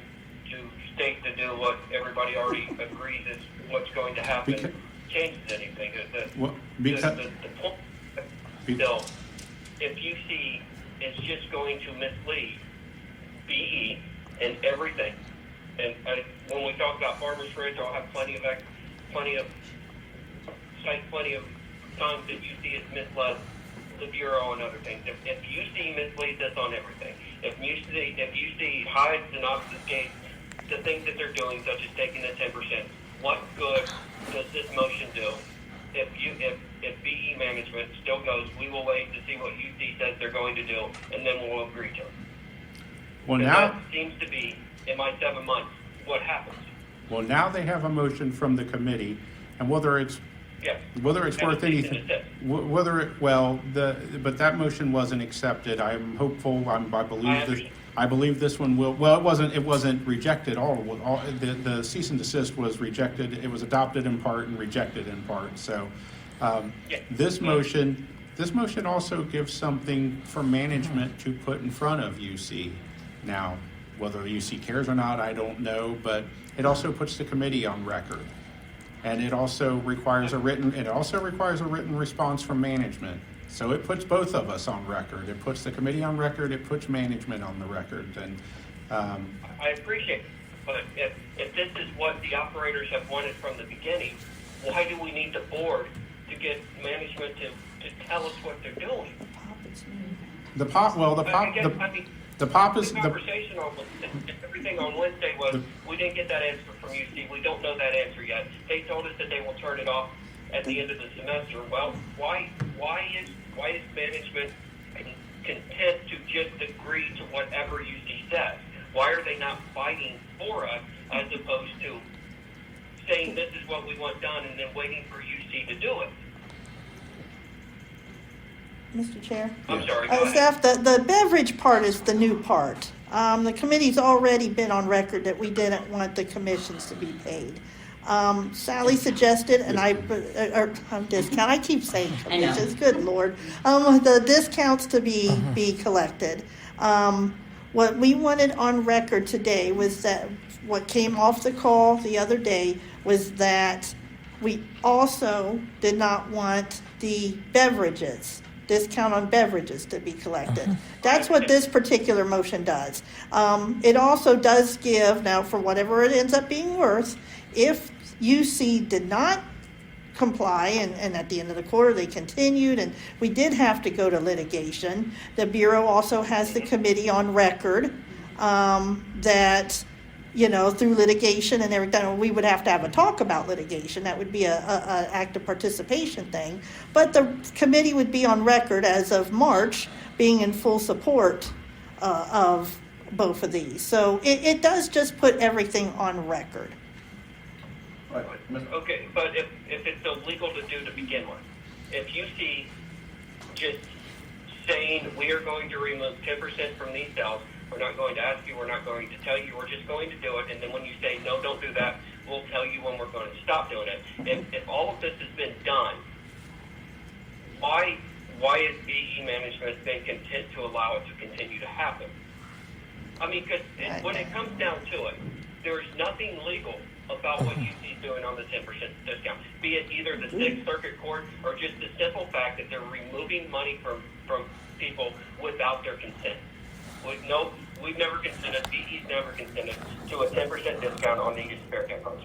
to state to do what everybody already agrees is what's going to happen Because- changes anything. Well, because- The point, still, if you see it's just going to mislead BE and everything. And when we talk about Farmers Ridge, I'll have plenty of times that you see it's misled the Bureau and other things. If you see misleads us on everything, if you see hides and obfuscates the things that they're doing, such as taking the 10%, what good does this motion do? If BE management still goes, we will wait to see what UC says they're going to do, and then we'll agree to it. Well, And now, that seems to be, in my 7 months, what happens. now they have a motion from the committee, and whether it's Yes. worth And a cease anything, and desist. but that motion wasn't accepted. I'm hopeful. I believe this. understand. I believe this one will. Well, it wasn't rejected. The cease and desist was rejected. It was adopted in part and rejected in part. So, Yeah. this motion also gives something for management to put in front of UC. Now, whether the UC cares or not, I don't know, but it also puts the committee on record. And it also requires a written response from management. So it puts both of us on record. It puts the committee on record, it puts management on the record. And I appreciate it, but if this is what the operators have wanted from the beginning, why do we need the board to get management to tell us what they're doing? the POP is, The conversation on everything on Wednesday was, we didn't get that answer from UC, we don't know that answer yet. They told us that they will turn it off at the end of the semester. Well, why is management content to just agree to whatever UC says? Why are they not fighting for us as opposed to saying this is what we want done and then waiting for UC to do it? Mr. Chair? I'm sorry, go ahead. Staff, the beverage part is the new part. The committee's already been on record that we didn't want the commissions to be paid. Sally suggested, and discount, I keep saying I know. commissions, good Lord. The discounts to be collected. What we wanted on record today was that, what came off the call the other day was that we also did not want the beverages, discount on beverages to be collected. That's what this particular motion does. It also does give, now for whatever it ends up being worth, if UC did not comply and at the end of the quarter they continued and we did have to go to litigation, the Bureau also has the committee on record that, through litigation and everything, we would have to have a talk about litigation. That would be a active participation thing. But the committee would be on record as of March being in full support of both of these. So it does just put everything on record. Okay, but if it's illegal to do to begin with, if you see just saying we are going to remove 10% from these cells, we're not going to ask you, we're not going to tell you, we're just going to do it, and then when you say no, don't do that, we'll tell you when we're going to stop doing it. If all of this has been done, why is BE management been content to allow it to continue to happen? I mean, because when it comes down to it, there's nothing legal about what UC is doing on the 10% discount, be it either the Sixth Circuit Court or just the simple fact that they're removing money from people without their consent. We've never consented, BE's never consented to a 10% discount on the use of Bearcat cards.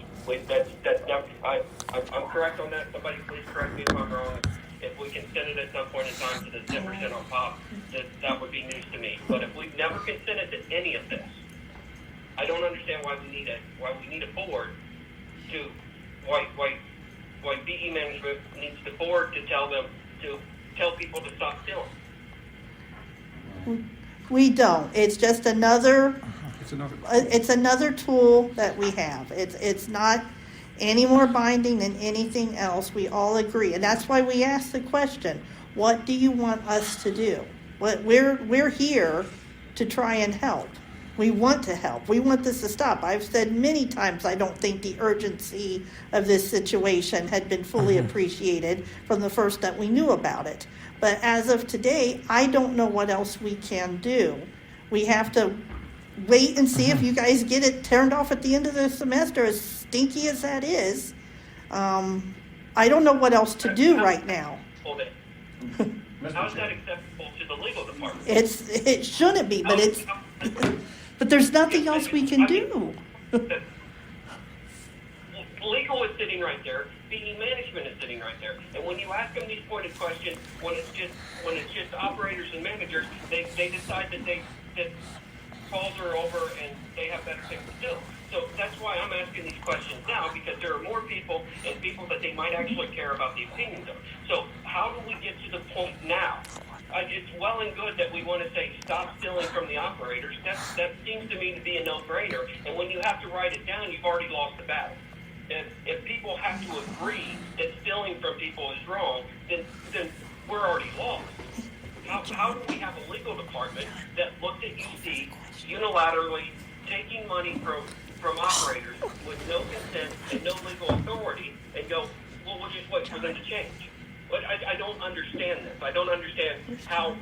That's never, I'm correct on that, somebody please correct me if I'm wrong. If we consented at some point in time to the 10% on pop, that would be news to me. But if we've never consented to any of this, I don't understand why we need a board to why BE management needs the board to tell people to stop stealing. We don't. It's just another tool that we have. It's not any more binding than anything else. We all agree. And that's why we ask the question, what do you want us to do? We're here to try and help. We want to help. We want this to stop. I've said many times I don't think the urgency of this situation had been fully appreciated from the first that we knew about it. But as of today, I don't know what else we can do. We have to wait and see if you guys get it turned off at the end of the semester, as stinky as that is. I don't know what else to do right now. Hold it. How is that acceptable to the legal department? It shouldn't be, but but there's nothing else we can do. Legal is sitting right there, BE management is sitting right there, and when you ask them these pointed questions, when it's just operators and managers, they decide that calls are over and they have better things to do. So that's why I'm asking these questions now, because there are more people and people that they might actually care about the opinions of. So how do we get to the point now? It's well and good that we want to say stop stealing from the operators. That seems to me to be a no-brainer. And when you have to write it down, you've already lost the battle. If people have to agree that stealing from people is wrong, then we're already lost. How do we have a legal department that looked at UC unilaterally taking money from operators with no consent and no legal authority and go, well, we'll just wait for them to change? But I don't understand this. I don't understand how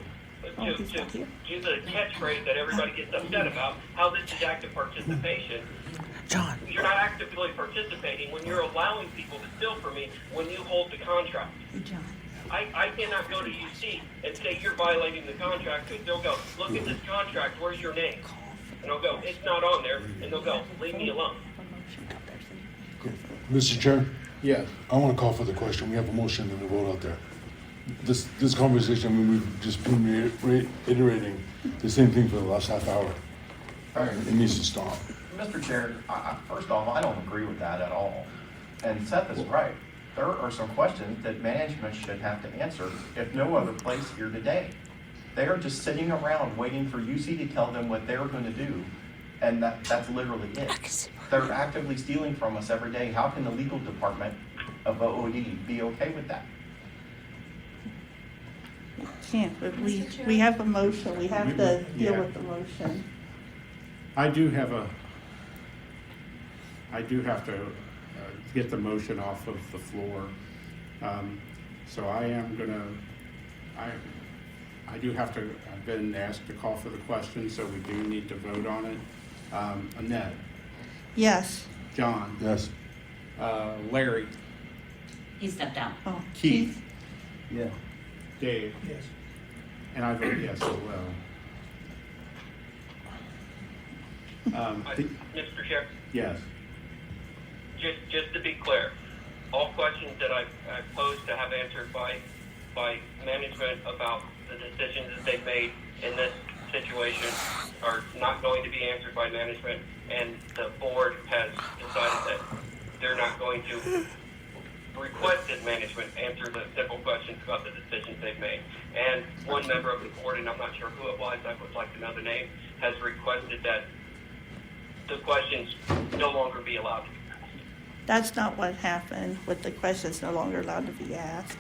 to do the catchphrase that everybody gets upset about, how this is active participation. John. You're not actively participating when you're allowing people to steal from me when you hold the contract. John. I cannot go to UC and say you're violating the contract, because they'll go, look at this contract, where's your name? And I'll go, it's not on there, and they'll go, leave me alone. Mr. Chair, Yes. I want to call for the question. We have a motion and a vote out there. This conversation, I mean, we've just been reiterating the same thing for the last half hour. It needs to stop. Mr. Chair, first off, I don't agree with that at all. And Seth is right. There are some questions that management should have to answer if no other place here today. They are just sitting around waiting for UC to tell them what they're going to do, and that's literally it. They're actively stealing from us every day. How can the legal department of OOD be okay with that? Can't, but we have a motion. We have to deal with the motion. I do have to get the motion off of the floor. So I am gonna, I do have to, I've been asked to call for the question, so we do need to vote on it. Annette? Yes. John? Yes. Larry? He stepped out. Oh, Keith? Yeah. Dave? Yes. And I vote yes as well. Mr. Chair, Yes. just to be clear, all questions that I've posed to have answered by management about the decisions that they've made in this situation are not going to be answered by management, and the board has decided that they're not going to request that management answer the simple questions about the decisions they've made. And one member of the board, and I'm not sure who it was, I would like to know the name, has requested that the questions no longer be allowed to be asked. That's not what happened with the questions no longer allowed to be asked.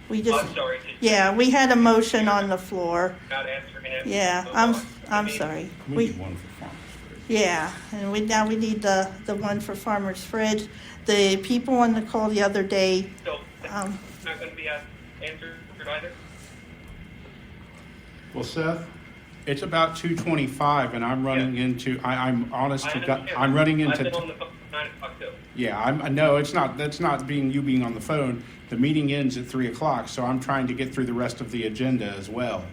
We just, I'm sorry. yeah, we had a motion on the floor. Not answering it. Yeah, I'm sorry. We need one for farmers. Yeah, and now we need the one for Farmer's Fridge. The people on the call the other day, So that's not going to be answered either? Well, Seth, it's about 2:25, and I'm running into, I'm honest to God, I'm running I've been into, on the phone 9 o'clock too. yeah, no, it's not, that's not being on the phone. The meeting ends at 3 o'clock, so I'm trying to get through the rest of the agenda as well.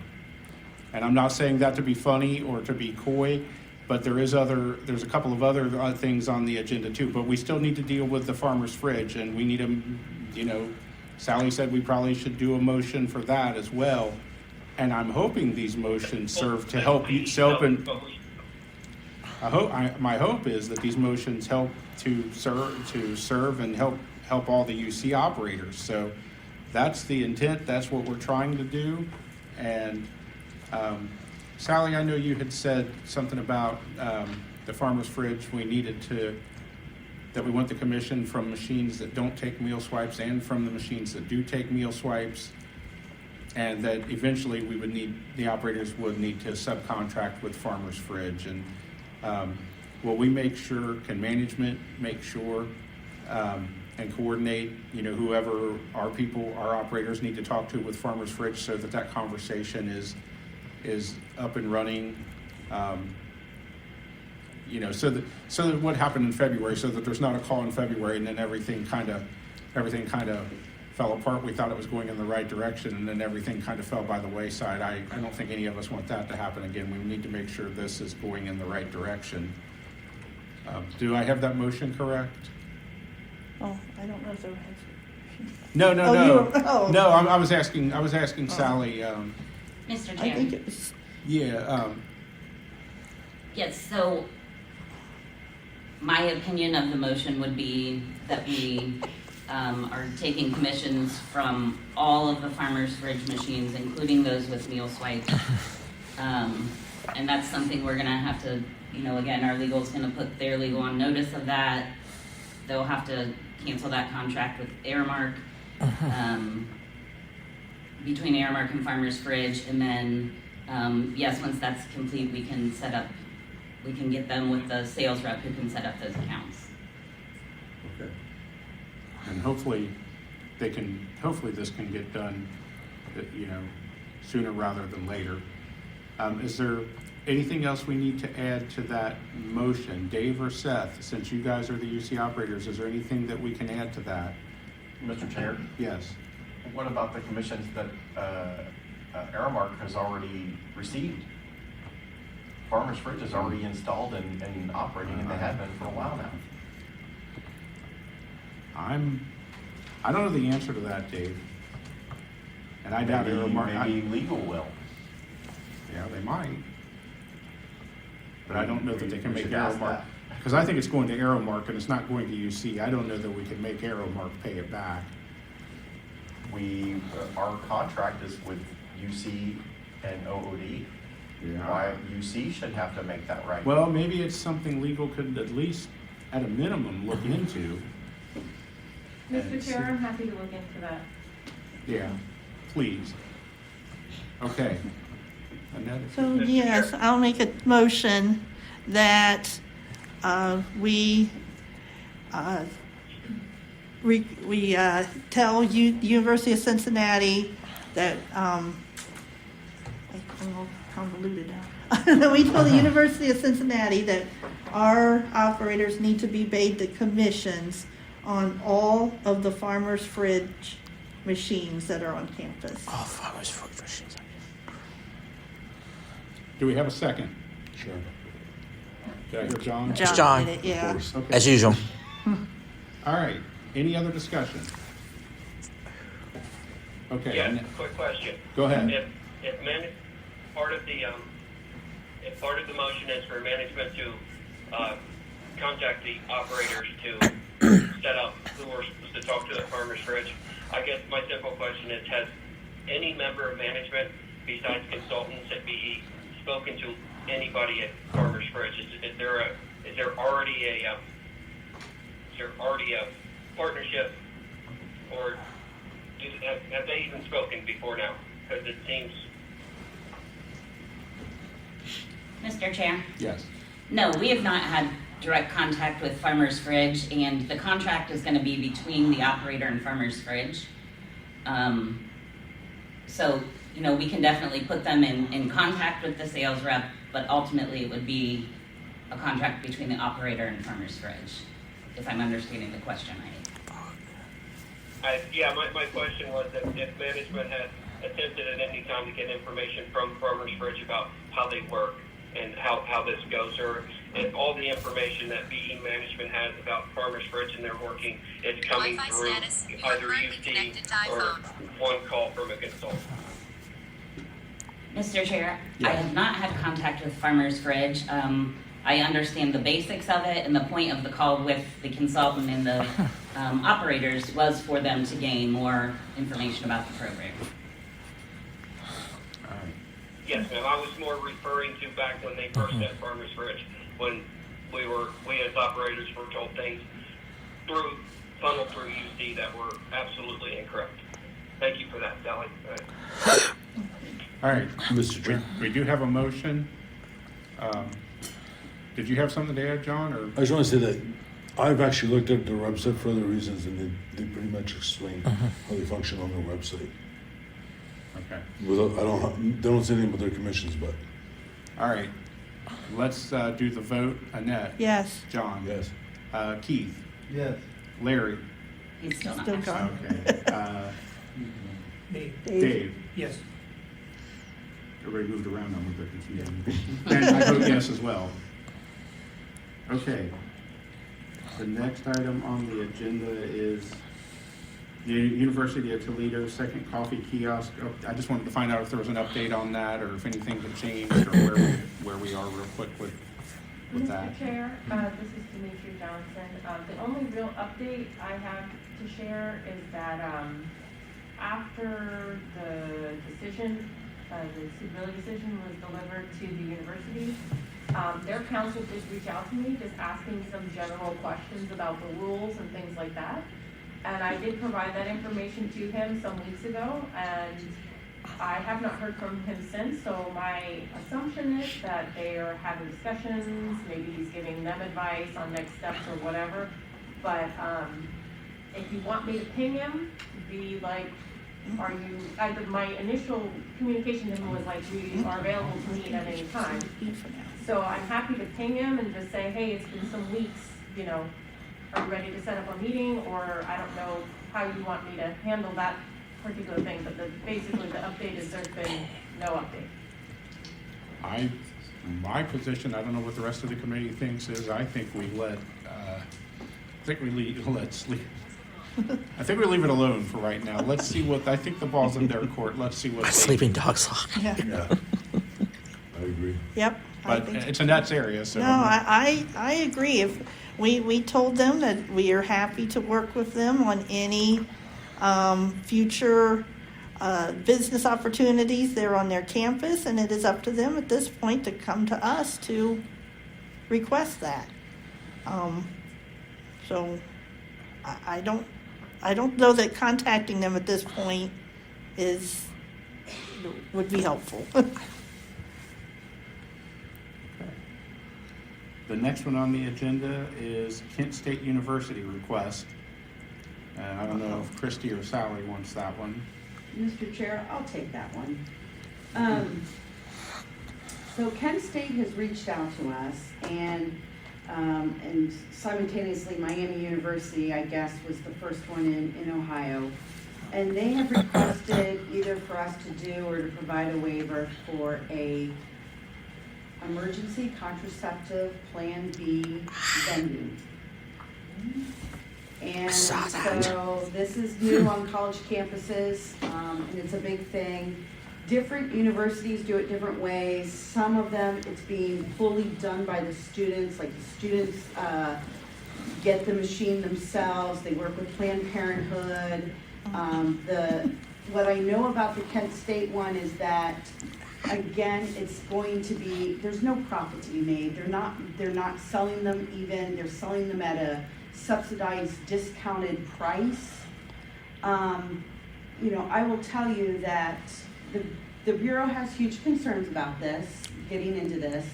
And I'm not saying that to be funny or to be coy, but there's a couple of other things on the agenda too. But we still need to deal with the Farmer's Fridge, and we need Sally said we probably should do a motion for that as well. And I'm hoping these motions serve to help you, my hope is that these motions help to serve and help all the UC operators. So that's the intent, that's what we're trying to do. And Sally, I know you had said something about the Farmer's Fridge. That we want the commission from machines that don't take meal swipes and from the machines that do take meal swipes. And that eventually the operators would need to subcontract with Farmer's Fridge. And will we make sure, can management make sure and coordinate, whoever our operators need to talk to with Farmer's Fridge so that conversation is up and running you know, so that what happened in February, so that there's not a call in February and then everything kind of fell apart. We thought it was going in the right direction, and then everything kind of fell by the wayside. I don't think any of us want that to happen again. We need to make sure this is going in the right direction. Do I have that motion correct? Oh, I don't know if there was. No. Oh. No, I was asking Sally. Mr. I think Chair. it was, Yeah. Yes, so my opinion of the motion would be that we are taking commissions from all of the farmers' fridge machines, including those with meal swipes. And that's something we're gonna have to, you know, again, our legal's gonna put their legal on notice of that. They'll have to cancel that contract with Aramark, between Aramark and Farmers Fridge, and then, yes, once that's complete, we can get them with the sales rep who can set up those accounts. Okay. And hopefully this can get done, you know, sooner rather than later. Is there anything else we need to add to that motion? Dave or Seth, since you guys are the UC operators, is there anything that we can add to that? Mr. Chair, Yes. what about the commissions that Aramark has already received? Farmers Fridge is already installed and operating, and they have been for a while now. I don't know the answer to that, Dave. And I doubt Aramark. Maybe legal will. Yeah, they might. But I don't know that they can We make should ask Aramark. that. Because I think it's going to Aramark and it's not going to UC. I don't know that we can make Aramark pay it back. Our contract is with UC and OOD. Yeah. Why UC should have to make that right? Well, maybe it's something legal could at least, at a minimum, look into. Mr. Chair, I'm happy to look into that. Yeah, please. Okay. Annette? so yes, I'll make a motion that we tell University of Cincinnati that, I'm all convoluted now. We tell the University of Cincinnati that our operators need to be paid the commissions on all of the Farmers Fridge machines that are on campus. Oh, farmers' fridge machines. Do we have a second? Sure. Did I hear John? John. did it, yeah. Okay. As usual. All right. Any other discussion? Okay. Yeah, quick question. Go ahead. If part of the motion is for management to contact the operators to set up who we're supposed to talk to at Farmers Fridge, I guess my simple question is, has any member of management besides consultants at BE spoken to anybody at Farmers Fridge? Is there already a partnership, or have they even spoken before now? Because it seems. Mr. Chair? Yes. No, we have not had direct contact with Farmers Fridge, and the contract is gonna be between the operator and Farmers Fridge. So, you know, we can definitely put them in contact with the sales rep, but ultimately it would be a contract between the operator and Farmers Fridge, if I'm understanding the question right. My question was that if management had attempted at any time to get information from Farmers Fridge about how they work and how this goes, or if all the information that BE management has about Farmers Fridge and their working is coming through either UC or one call from a consultant. Mr. Chair, I Yes. have not had contact with Farmers Fridge. I understand the basics of it, and the point of the call with the consultant and the operators was for them to gain more information about the program. All right. Yes, ma'am. I was more referring to back when they first had Farmers Fridge, when we as operators were told things funneled through UC that were absolutely incorrect. Thank you for that, Sally. All right. Mr. Chair. We do have a motion. Did you have something to add, John, or? I just want to say that I've actually looked at their website for other reasons, and they pretty much explain how they function on their website. Okay. They don't say anything about their commissions, but All right. Let's do the vote. Annette? Yes. John? Yes. Keith? Yes. Larry? He's still not Still there. gone. Okay. Dave. Dave? Yes. Everybody moved around, I'm a bit confused. And I vote yes as well. Okay. The next item on the agenda is the University of Toledo second coffee kiosk. I just wanted to find out if there was an update on that, or if anything had changed, or where we are real quick with that. Mr. Chair, this is Demetri Johnson. The only real update I have to share is that after the decision, the suitability decision was delivered to the university, their counsel did reach out to me, just asking some general questions about the rules and things like that. And I did provide that information to him some weeks ago, and I have not heard from him since, so my assumption is that they are having discussions, maybe he's giving them advice on next steps or whatever. But if you want me to ping him, be like, my initial communication to him was like, we are available to meet at any time. So I'm happy to ping him and just say, hey, it's been some weeks, are you ready to set up a meeting? Or I don't know how you want me to handle that particular thing, but basically the update is there's been no update. My position, I don't know what the rest of the committee thinks, is I think we leave it alone for right now. Let's see I think the ball's in their court. Let's see what Sleeping dog's law. Yeah. Yeah. I agree. Yep. But it's Annette's area, so. No, I agree. If we told them that we are happy to work with them on any future business opportunities there on their campus, and it is up to them at this point to come to us to request that. So I don't know that contacting them at this point would be helpful. The next one on the agenda is Kent State University request. And I don't know if Christy or Sally wants that one. Mr. Chair, I'll take that one. So Kent State has reached out to us, and simultaneously Miami University, I guess, was the first one in Ohio. And they have requested either for us to do or to provide a waiver for a emergency contraceptive Plan B vending. And so this is new on college campuses, and it's a big thing. Different universities do it different ways. Some of them, it's being fully done by the students, like the students get the machine themselves. They work with Planned Parenthood. What I know about the Kent State one is that, again, it's going to be, there's no profit to be made. They're not selling them even. They're selling them at a subsidized, discounted price. I will tell you that the Bureau has huge concerns about this, getting into this.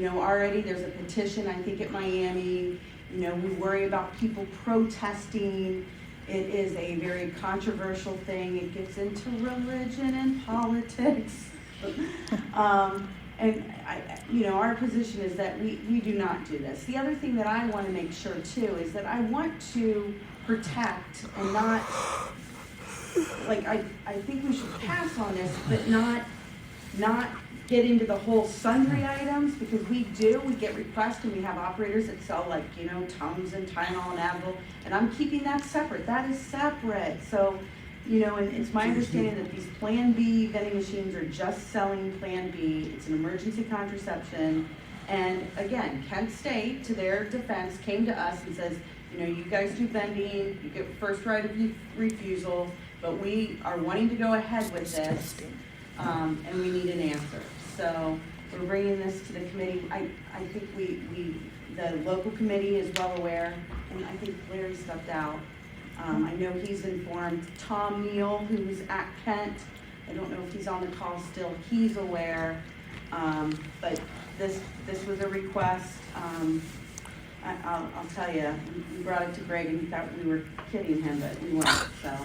Already there's a petition, I think, at Miami. We worry about people protesting. It is a very controversial thing. It gets into religion and politics. And our position is that we do not do this. The other thing that I want to make sure too is that I want to protect and not, I think we should pass on this, but not get into the whole sundry items, because we get requests, and we have operators that sell Tums and Tylenol and Advil, and I'm keeping that separate. That is separate. So, and it's my understanding that these Plan B vending machines are just selling Plan B. It's an emergency contraception. And again, Kent State, to their defense, came to us and says, you guys do vending, you get first right of refusal, but we are wanting to go ahead with this, and we need an answer. So we're bringing this to the committee. I think the local committee is well aware, and I think Larry stepped out. I know he's informed. Tom Neal, who's at Kent, I don't know if he's on the call still, he's aware. But this was a request. I'll tell you, we brought it to Greg and he thought we were kidding him, but we weren't, so.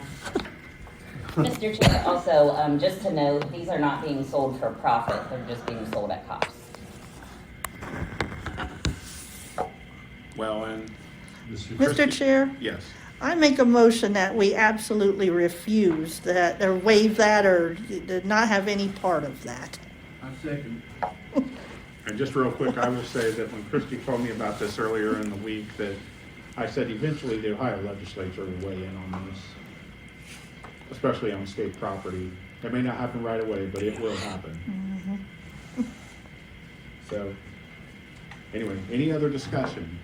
Mr. Chair, also, just to note, these are not being sold for profit, they're just being sold at cost. Well, and Mr. Chair, yes. I make a motion that we absolutely refuse that, or waive that, or did not have any part of that. I second. And just real quick, I will say that when Christie told me about this earlier in the week, that I said eventually the Ohio legislature will weigh in on this, especially on state property. It may not happen right away, but it will happen. So, anyway, any other discussion?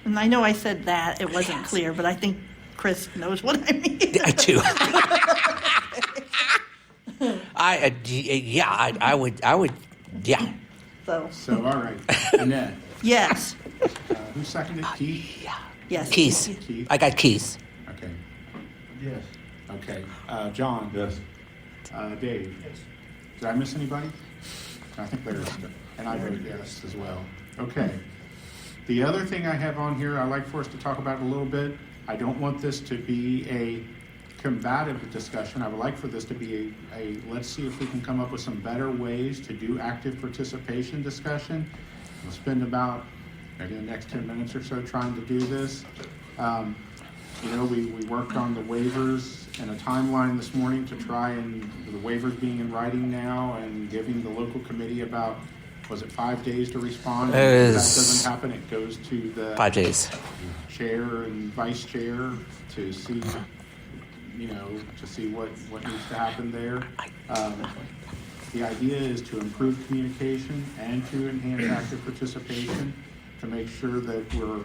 And I know I said that, it wasn't clear, but I think Chris knows what I mean. I do. I would, yeah. So, all right, Annette, yes, who seconded Keith? yes. Keys. I got keys. Okay, Yes. okay. John? Yes. Dave? Did I miss anybody? I think there's, and I vote yes as well. Okay. The other thing I have on here, I'd like for us to talk about a little bit. I don't want this to be a combative discussion. I would like for this to be a let's see if we can come up with some better ways to do active participation discussion. We'll spend about maybe the next 10 minutes or so trying to do this. We worked on the waivers and a timeline this morning to try and, the waivers being in writing now and giving the local committee about, was it 5 days to respond? If that doesn't happen, it goes to the 5 days. chair and vice chair to see, to see what needs to happen there. The idea is to improve communication and to enhance active participation, to make sure that we're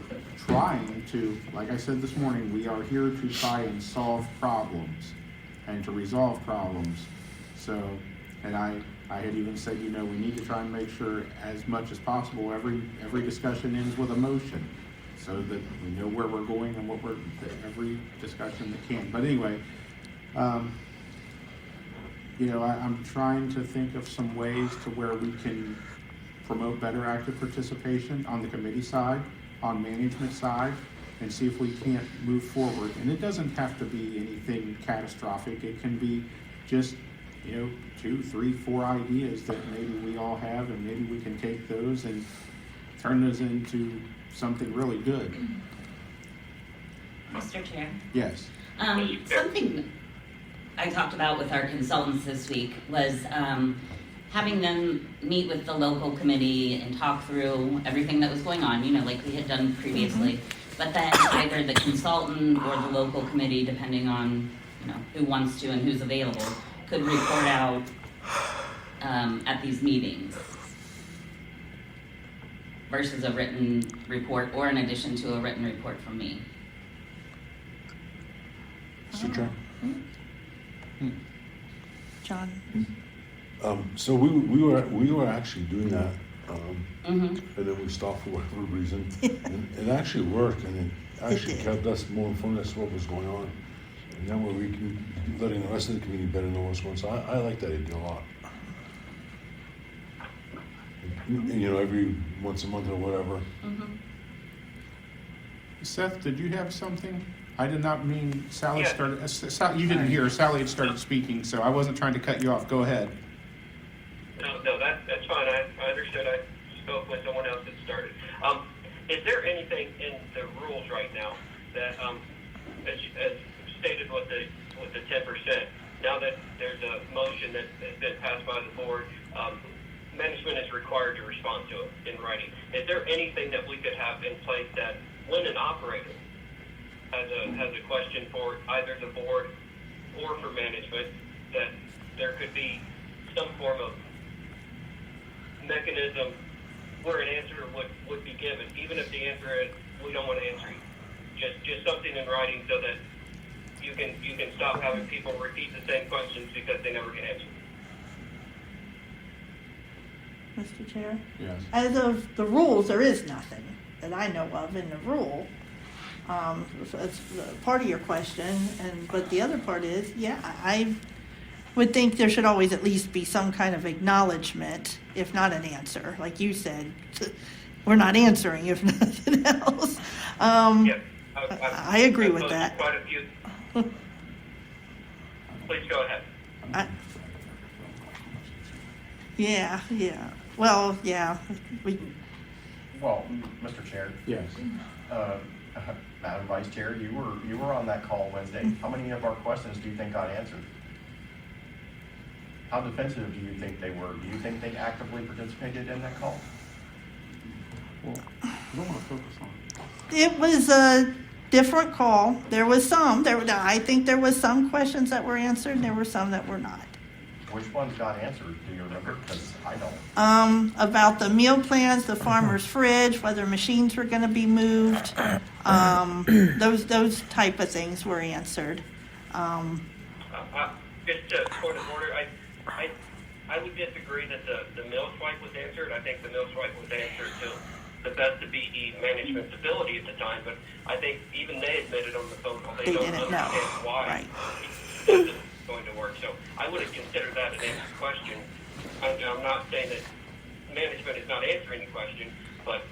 trying to, like I said this morning, we are here to try and solve problems and to resolve problems. So, and I had even said, we need to try and make sure as much as possible, every discussion ends with a motion so that we know where we're going and every discussion that can. But anyway, I'm trying to think of some ways to where we can promote better active participation on the committee side, on management side, and see if we can't move forward. And it doesn't have to be anything catastrophic. It can be just, 2, 3, 4 ideas that maybe we all have, and maybe we can take those and turn those into something really good. Mr. Chair? Yes. Something I talked about with our consultants this week was having them meet with the local committee and talk through everything that was going on, like we had done previously. But then either the consultant or the local committee, depending on, who wants to and who's available, could report out at these meetings versus a written report or in addition to a written report from me. Mr. Chair? John? So we were actually doing that, Mm-hmm. and then we stopped for whatever reason. And it actually worked, and it actually kept us more informed as to what was going on. And then we can letting the rest of the community better know what's going on. So I like that idea a lot. And, every once a month or whatever. Mm-hmm. Seth, did you have something? I did not mean Sally Yeah. started. You didn't hear. Sally had started speaking, so I wasn't trying to cut you off. Go ahead. No, that's fine. I understood. I spoke when someone else had started. Is there anything in the rules right now that, as stated with the 10%, now that there's a motion that has been passed by the board, management is required to respond to it in writing. Is there anything that we could have in place that when an operator has a question for either the board or for management, that there could be some form of mechanism where an answer would be given, even if the answer is we don't want to answer you. Just something in writing so that you can stop having people repeat the same questions because they never get answered. Mr. Chair? Yes. As of the rules, there is nothing that I know of in the rule. So that's part of your question, but the other part is, I would think there should always at least be some kind of acknowledgement, if not an answer. Like you said, we're not answering, if nothing else. I agree with that. Quite a few. Please go ahead. Yeah. Well, yeah. Well, Mr. Chair, Yes. Madam Vice Chair, you were on that call Wednesday. How many of our questions do you think got answered? How defensive do you think they were? Do you think they actively participated in that call? Well, I don't want to focus on it. It was a different call. There was some, I think there was some questions that were answered, and there were some that were not. Which ones got answered? Do you remember? Because I don't. About the meal plans, the farmer's fridge, whether machines were gonna be moved, those type of things were answered. Just a point of order, I would disagree that the mill swipe was answered. I think the mill swipe was answered to the best of BE management's ability at the time, but I think even they admitted on the phone call they don't didn't know. understand why Right. this is going to work. So I wouldn't consider that an answered question. I'm not saying that management is not answering the question, but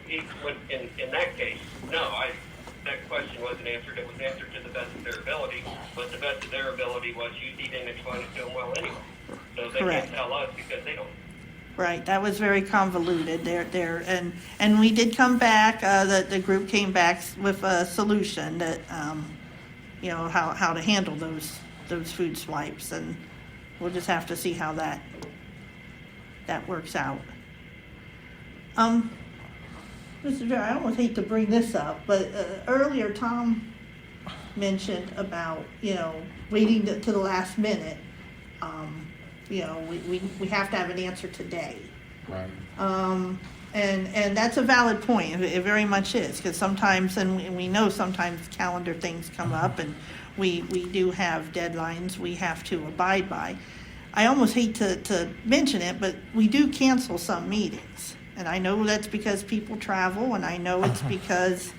in that case, no, that question wasn't answered. It was answered to the best of their ability, but the best of their ability was UC didn't explain it to them well anyway. So they Correct. can't tell us because they don't. Right, that was very convoluted there, and we did come back, the group came back with a solution that, how to handle those food swipes, and we'll just have to see how that works out. Mr. Chair, I almost hate to bring this up, but earlier Tom mentioned about, waiting to the last minute. We have to have an answer today. Right. And that's a valid point. It very much is, because sometimes, and we know sometimes calendar things come up, and we do have deadlines we have to abide by. I almost hate to mention it, but we do cancel some meetings. And I know that's because people travel, and I know it's because,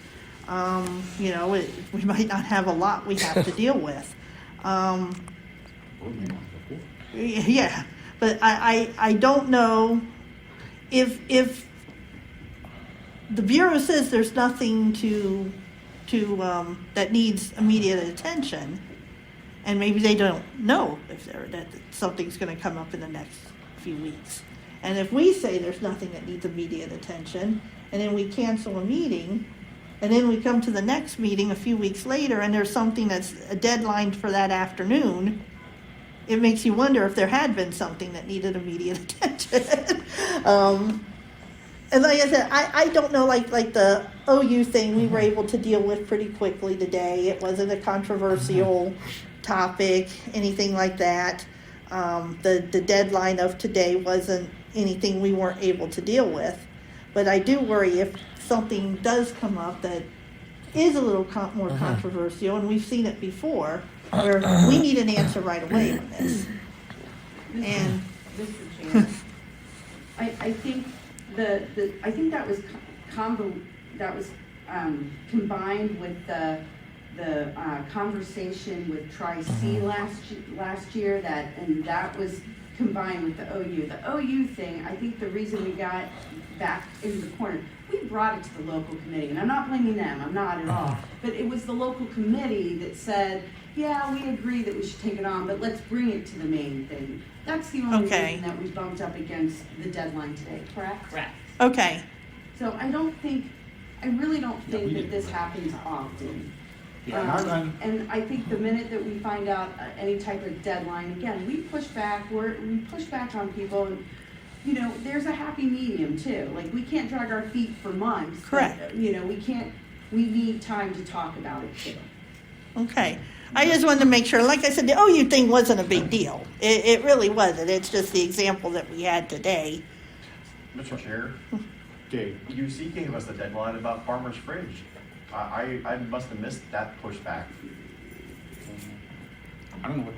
we might not have a lot we have to deal with. Yeah, but I don't know if the Bureau says there's nothing to that needs immediate attention, and maybe they don't know if that something's going to come up in the next few weeks. And if we say there's nothing that needs immediate attention, and then we cancel a meeting, and then we come to the next meeting a few weeks later, and there's something that's a deadline for that afternoon, it makes you wonder if there had been something that needed immediate attention. And like I said, I don't know, like the OU thing we were able to deal with pretty quickly today. It wasn't a controversial topic, anything like that. The deadline of today wasn't anything we weren't able to deal with. But I do worry if something does come up that is a little more controversial, and we've seen it before, where we need an answer right away on this. And Mr. Chair, I think I think that was combined with the conversation with Tri-C last year, and that was combined with the OU. The OU thing, I think the reason we got back into the corner, we brought it to the local committee, and I'm not blaming them, I'm not at all, but it was the local committee that said, yeah, we agree that we should take it on, but let's bring it to the main thing. That's the only reason that we bumped up against the deadline today, correct? Correct. Okay. So I really don't think that this happens often. Yeah, And I think the minute that we find out any type of deadline, again, we push back on people, and, there's a happy medium too. Like, we can't drag our feet for months. Correct. But, we need time to talk about it too. okay. I just wanted to make sure, like I said, the OU thing wasn't a big deal. It really wasn't. It's just the example that we had today. Mr. Chair, Dave. UC gave us the deadline about Farmer's Fridge. I must have missed that pushback. I don't know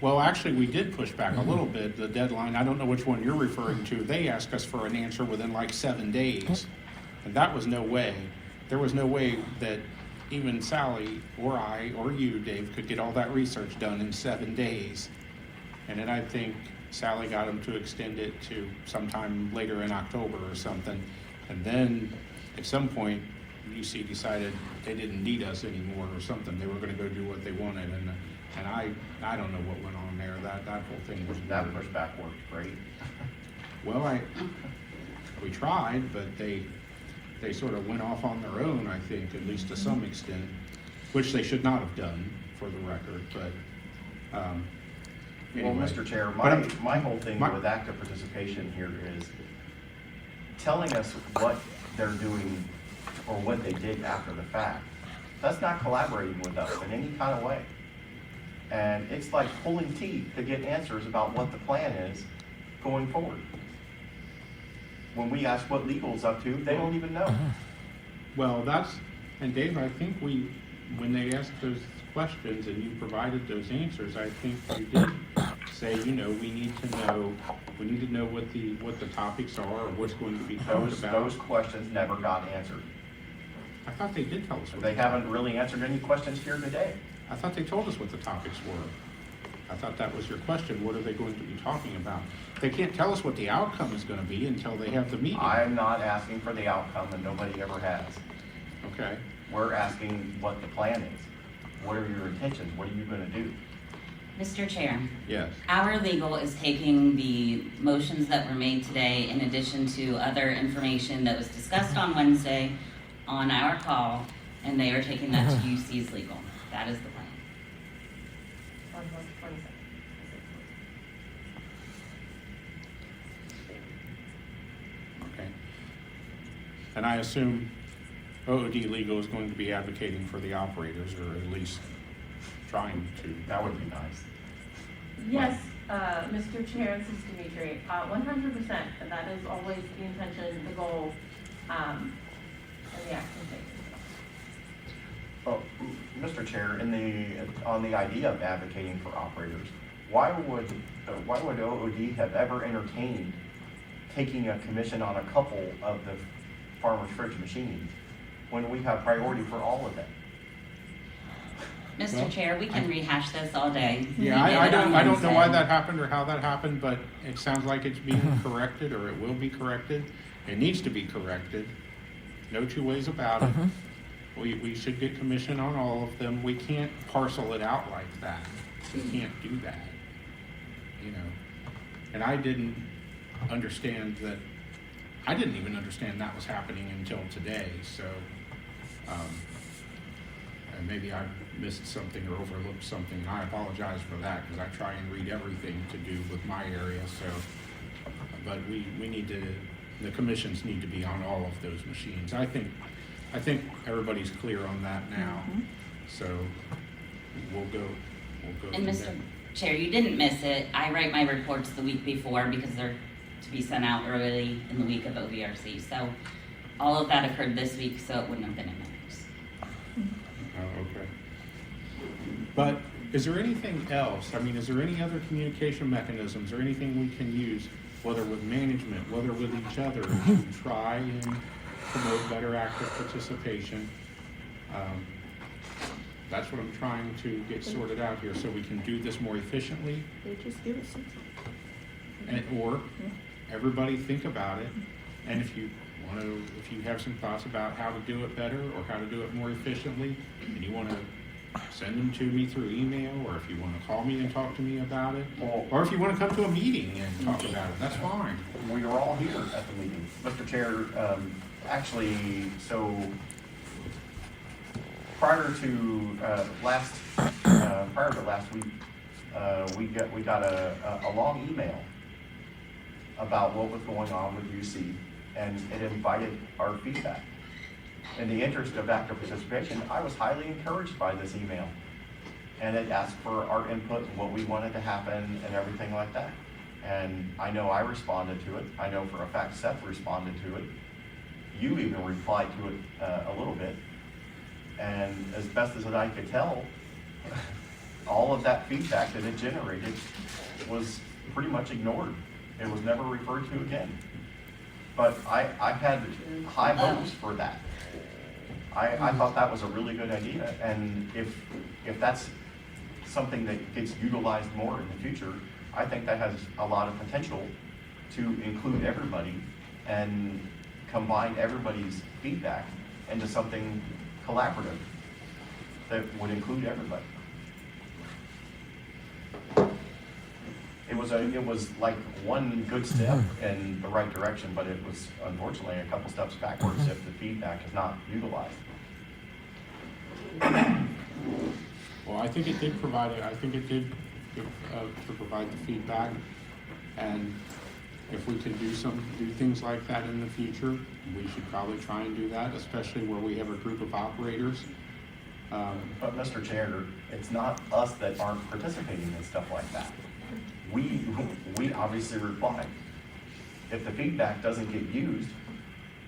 well, actually, we did push back a little bit, the deadline. I don't know which one you're referring to. They asked us for an answer within like 7 days. And that was no way. There was no way that even Sally or I or you, Dave, could get all that research done in 7 days. And then I think Sally got them to extend it to sometime later in October or something. And then at some point, UC decided they didn't need us anymore or something. They were going to go do what they wanted. And I don't know what went on there. That whole thing was That pushback worked great. well, we tried, but they sort of went off on their own, I think, at least to some extent, which they should not have done, for the record, but, Well, anyway. Mr. Chair, But my whole thing my- with active participation here is telling us what they're doing or what they did after the fact. That's not collaborating with us in any kind of way. And it's like pulling teeth to get answers about what the plan is going forward. When we ask what legal's up to, they don't even know. Well, and Dave, I think when they asked those questions and you provided those answers, I think you did say, we need to know what the topics are or what's going to be talked about. Those questions never got answered. I thought they did tell us. They haven't really answered any questions here today. I thought they told us what the topics were. I thought that was your question. What are they going to be talking about? They can't tell us what the outcome is going to be until they have the meeting. I'm not asking for the outcome, and nobody ever has. Okay. We're asking what the plan is. What are your intentions? What are you going to do? Mr. Chair. Yes. Our legal is taking the motions that were made today in addition to other information that was discussed on Wednesday on our call, and they are taking that to UC's legal. That is the plan. On March 22nd. Okay. And I assume OOD Legal is going to be advocating for the operators, or at least trying to. That would be nice. Yes, Mr. Chair, this is Dimitri, 100%, and that is always the intention, the goal, and the action taken. Oh, Mr. Chair, on the idea of advocating for operators, why would OOD have ever entertained taking a commission on a couple of the farmer's fridge machines when we have priority for all of them? Mr. Well, Chair, we can rehash this all day. Yeah, We did I it on don't know Wednesday. why that happened or how that happened, but it sounds like it's being corrected, or it will be corrected. It needs to be corrected. No two ways about it. We should get commission on all of them. We can't parcel it out like that. We can't do that. And I didn't understand that. I didn't even understand that was happening until today, so, and maybe I missed something or overlooked something, and I apologize for that, because I try and read everything to do with my area, so, but we need to, the commissions need to be on all of those machines. I think everybody's clear on that now, so we'll go And from Mr. there. Chair, you didn't miss it. I write my reports the week before because they're to be sent out early in the week of OVRC. So all of that occurred this week, so it wouldn't have been in minutes. Oh, okay. But is there anything else? I mean, is there any other communication mechanisms or anything we can use, whether with management, whether with each other, to try and promote better active participation? That's what I'm trying to get sorted out here, so we can do this more efficiently, They just give us something. or everybody think about it. And if you have some thoughts about how to do it better or how to do it more efficiently, and you want to send them to me through email, or if you want to call me and talk to me about it, or if you want to come to a meeting and talk about it, that's fine. We are all here at the meeting. Mr. Chair, actually, so prior to last week, we got a long email about what was going on with UC, and it invited our feedback. In the interest of active participation, I was highly encouraged by this email, and it asked for our input and what we wanted to happen and everything like that. And I know I responded to it. I know for a fact Seth responded to it. You even replied to it a little bit. And as best as I could tell, all of that feedback that it generated was pretty much ignored. It was never referred to again. But I had high hopes for that. I thought that was a really good idea. And if that's something that gets utilized more in the future, I think that has a lot of potential to include everybody and combine everybody's feedback into something collaborative that would include everybody. it was like one good step in the right direction, but it was unfortunately a couple steps backwards if the feedback is not utilized. Well, I think it did provide it. I think it did to provide the feedback, and if we can do things like that in the future, we should probably try and do that, especially where we have a group of operators. But Mr. Chair, it's not us that aren't participating in stuff like that. We obviously reply. If the feedback doesn't get used,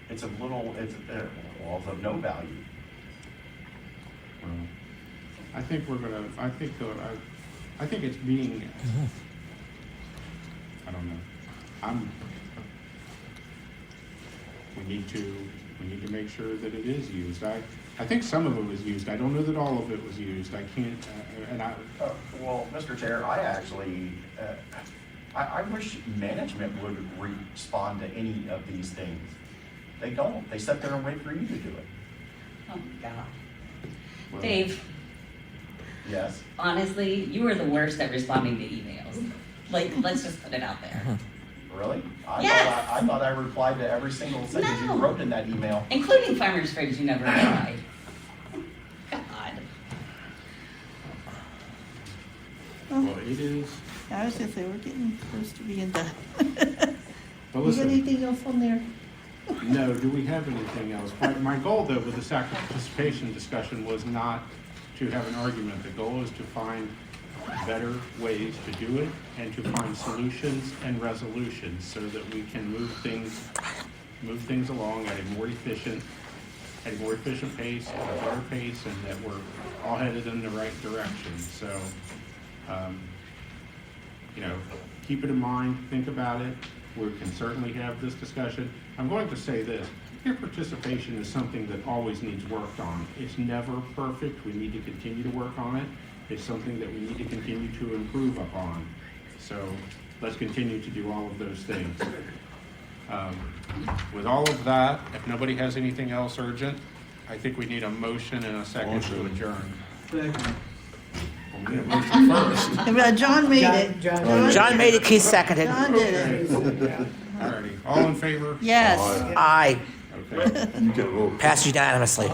it's of no value. I think it's being, I don't know. We need to make sure that it is used. I think some of it was used. I don't know that all of it was used. I can't, Well, Mr. Chair, I actually, I wish management would respond to any of these things. They don't. They sit there and wait for you to do it. Oh, God. Dave, Yes. honestly, you are the worst at responding to emails. Like, let's just put it out there. Really? Yes. I thought I replied to every single sentence No. you wrote in that email. Including Farmers Fridge, you never replied. God. well, it is. I was gonna say, we're getting close to being done. Well, You got listen. anything else on there? No, do we have anything else? My goal, though, with this active participation discussion was not to have an argument. The goal is to find better ways to do it and to find solutions and resolutions so that we can move things along at a more efficient pace, at a better pace, and that we're all headed in the right direction. So, keep it in mind, think about it. We can certainly have this discussion. I'm going to say this. Peer participation is something that always needs worked on. It's never perfect. We need to continue to work on it. It's something that we need to continue to improve upon. So let's continue to do all of those things. With all of that, if nobody has anything else urgent, I think we need a motion and a second to adjourn. Second. Well, we need a motion first. John made it. John made it, Keith seconded. John did it. Alrighty, all in favor? Yes. Aye. Okay. You can vote. Passed unanimously.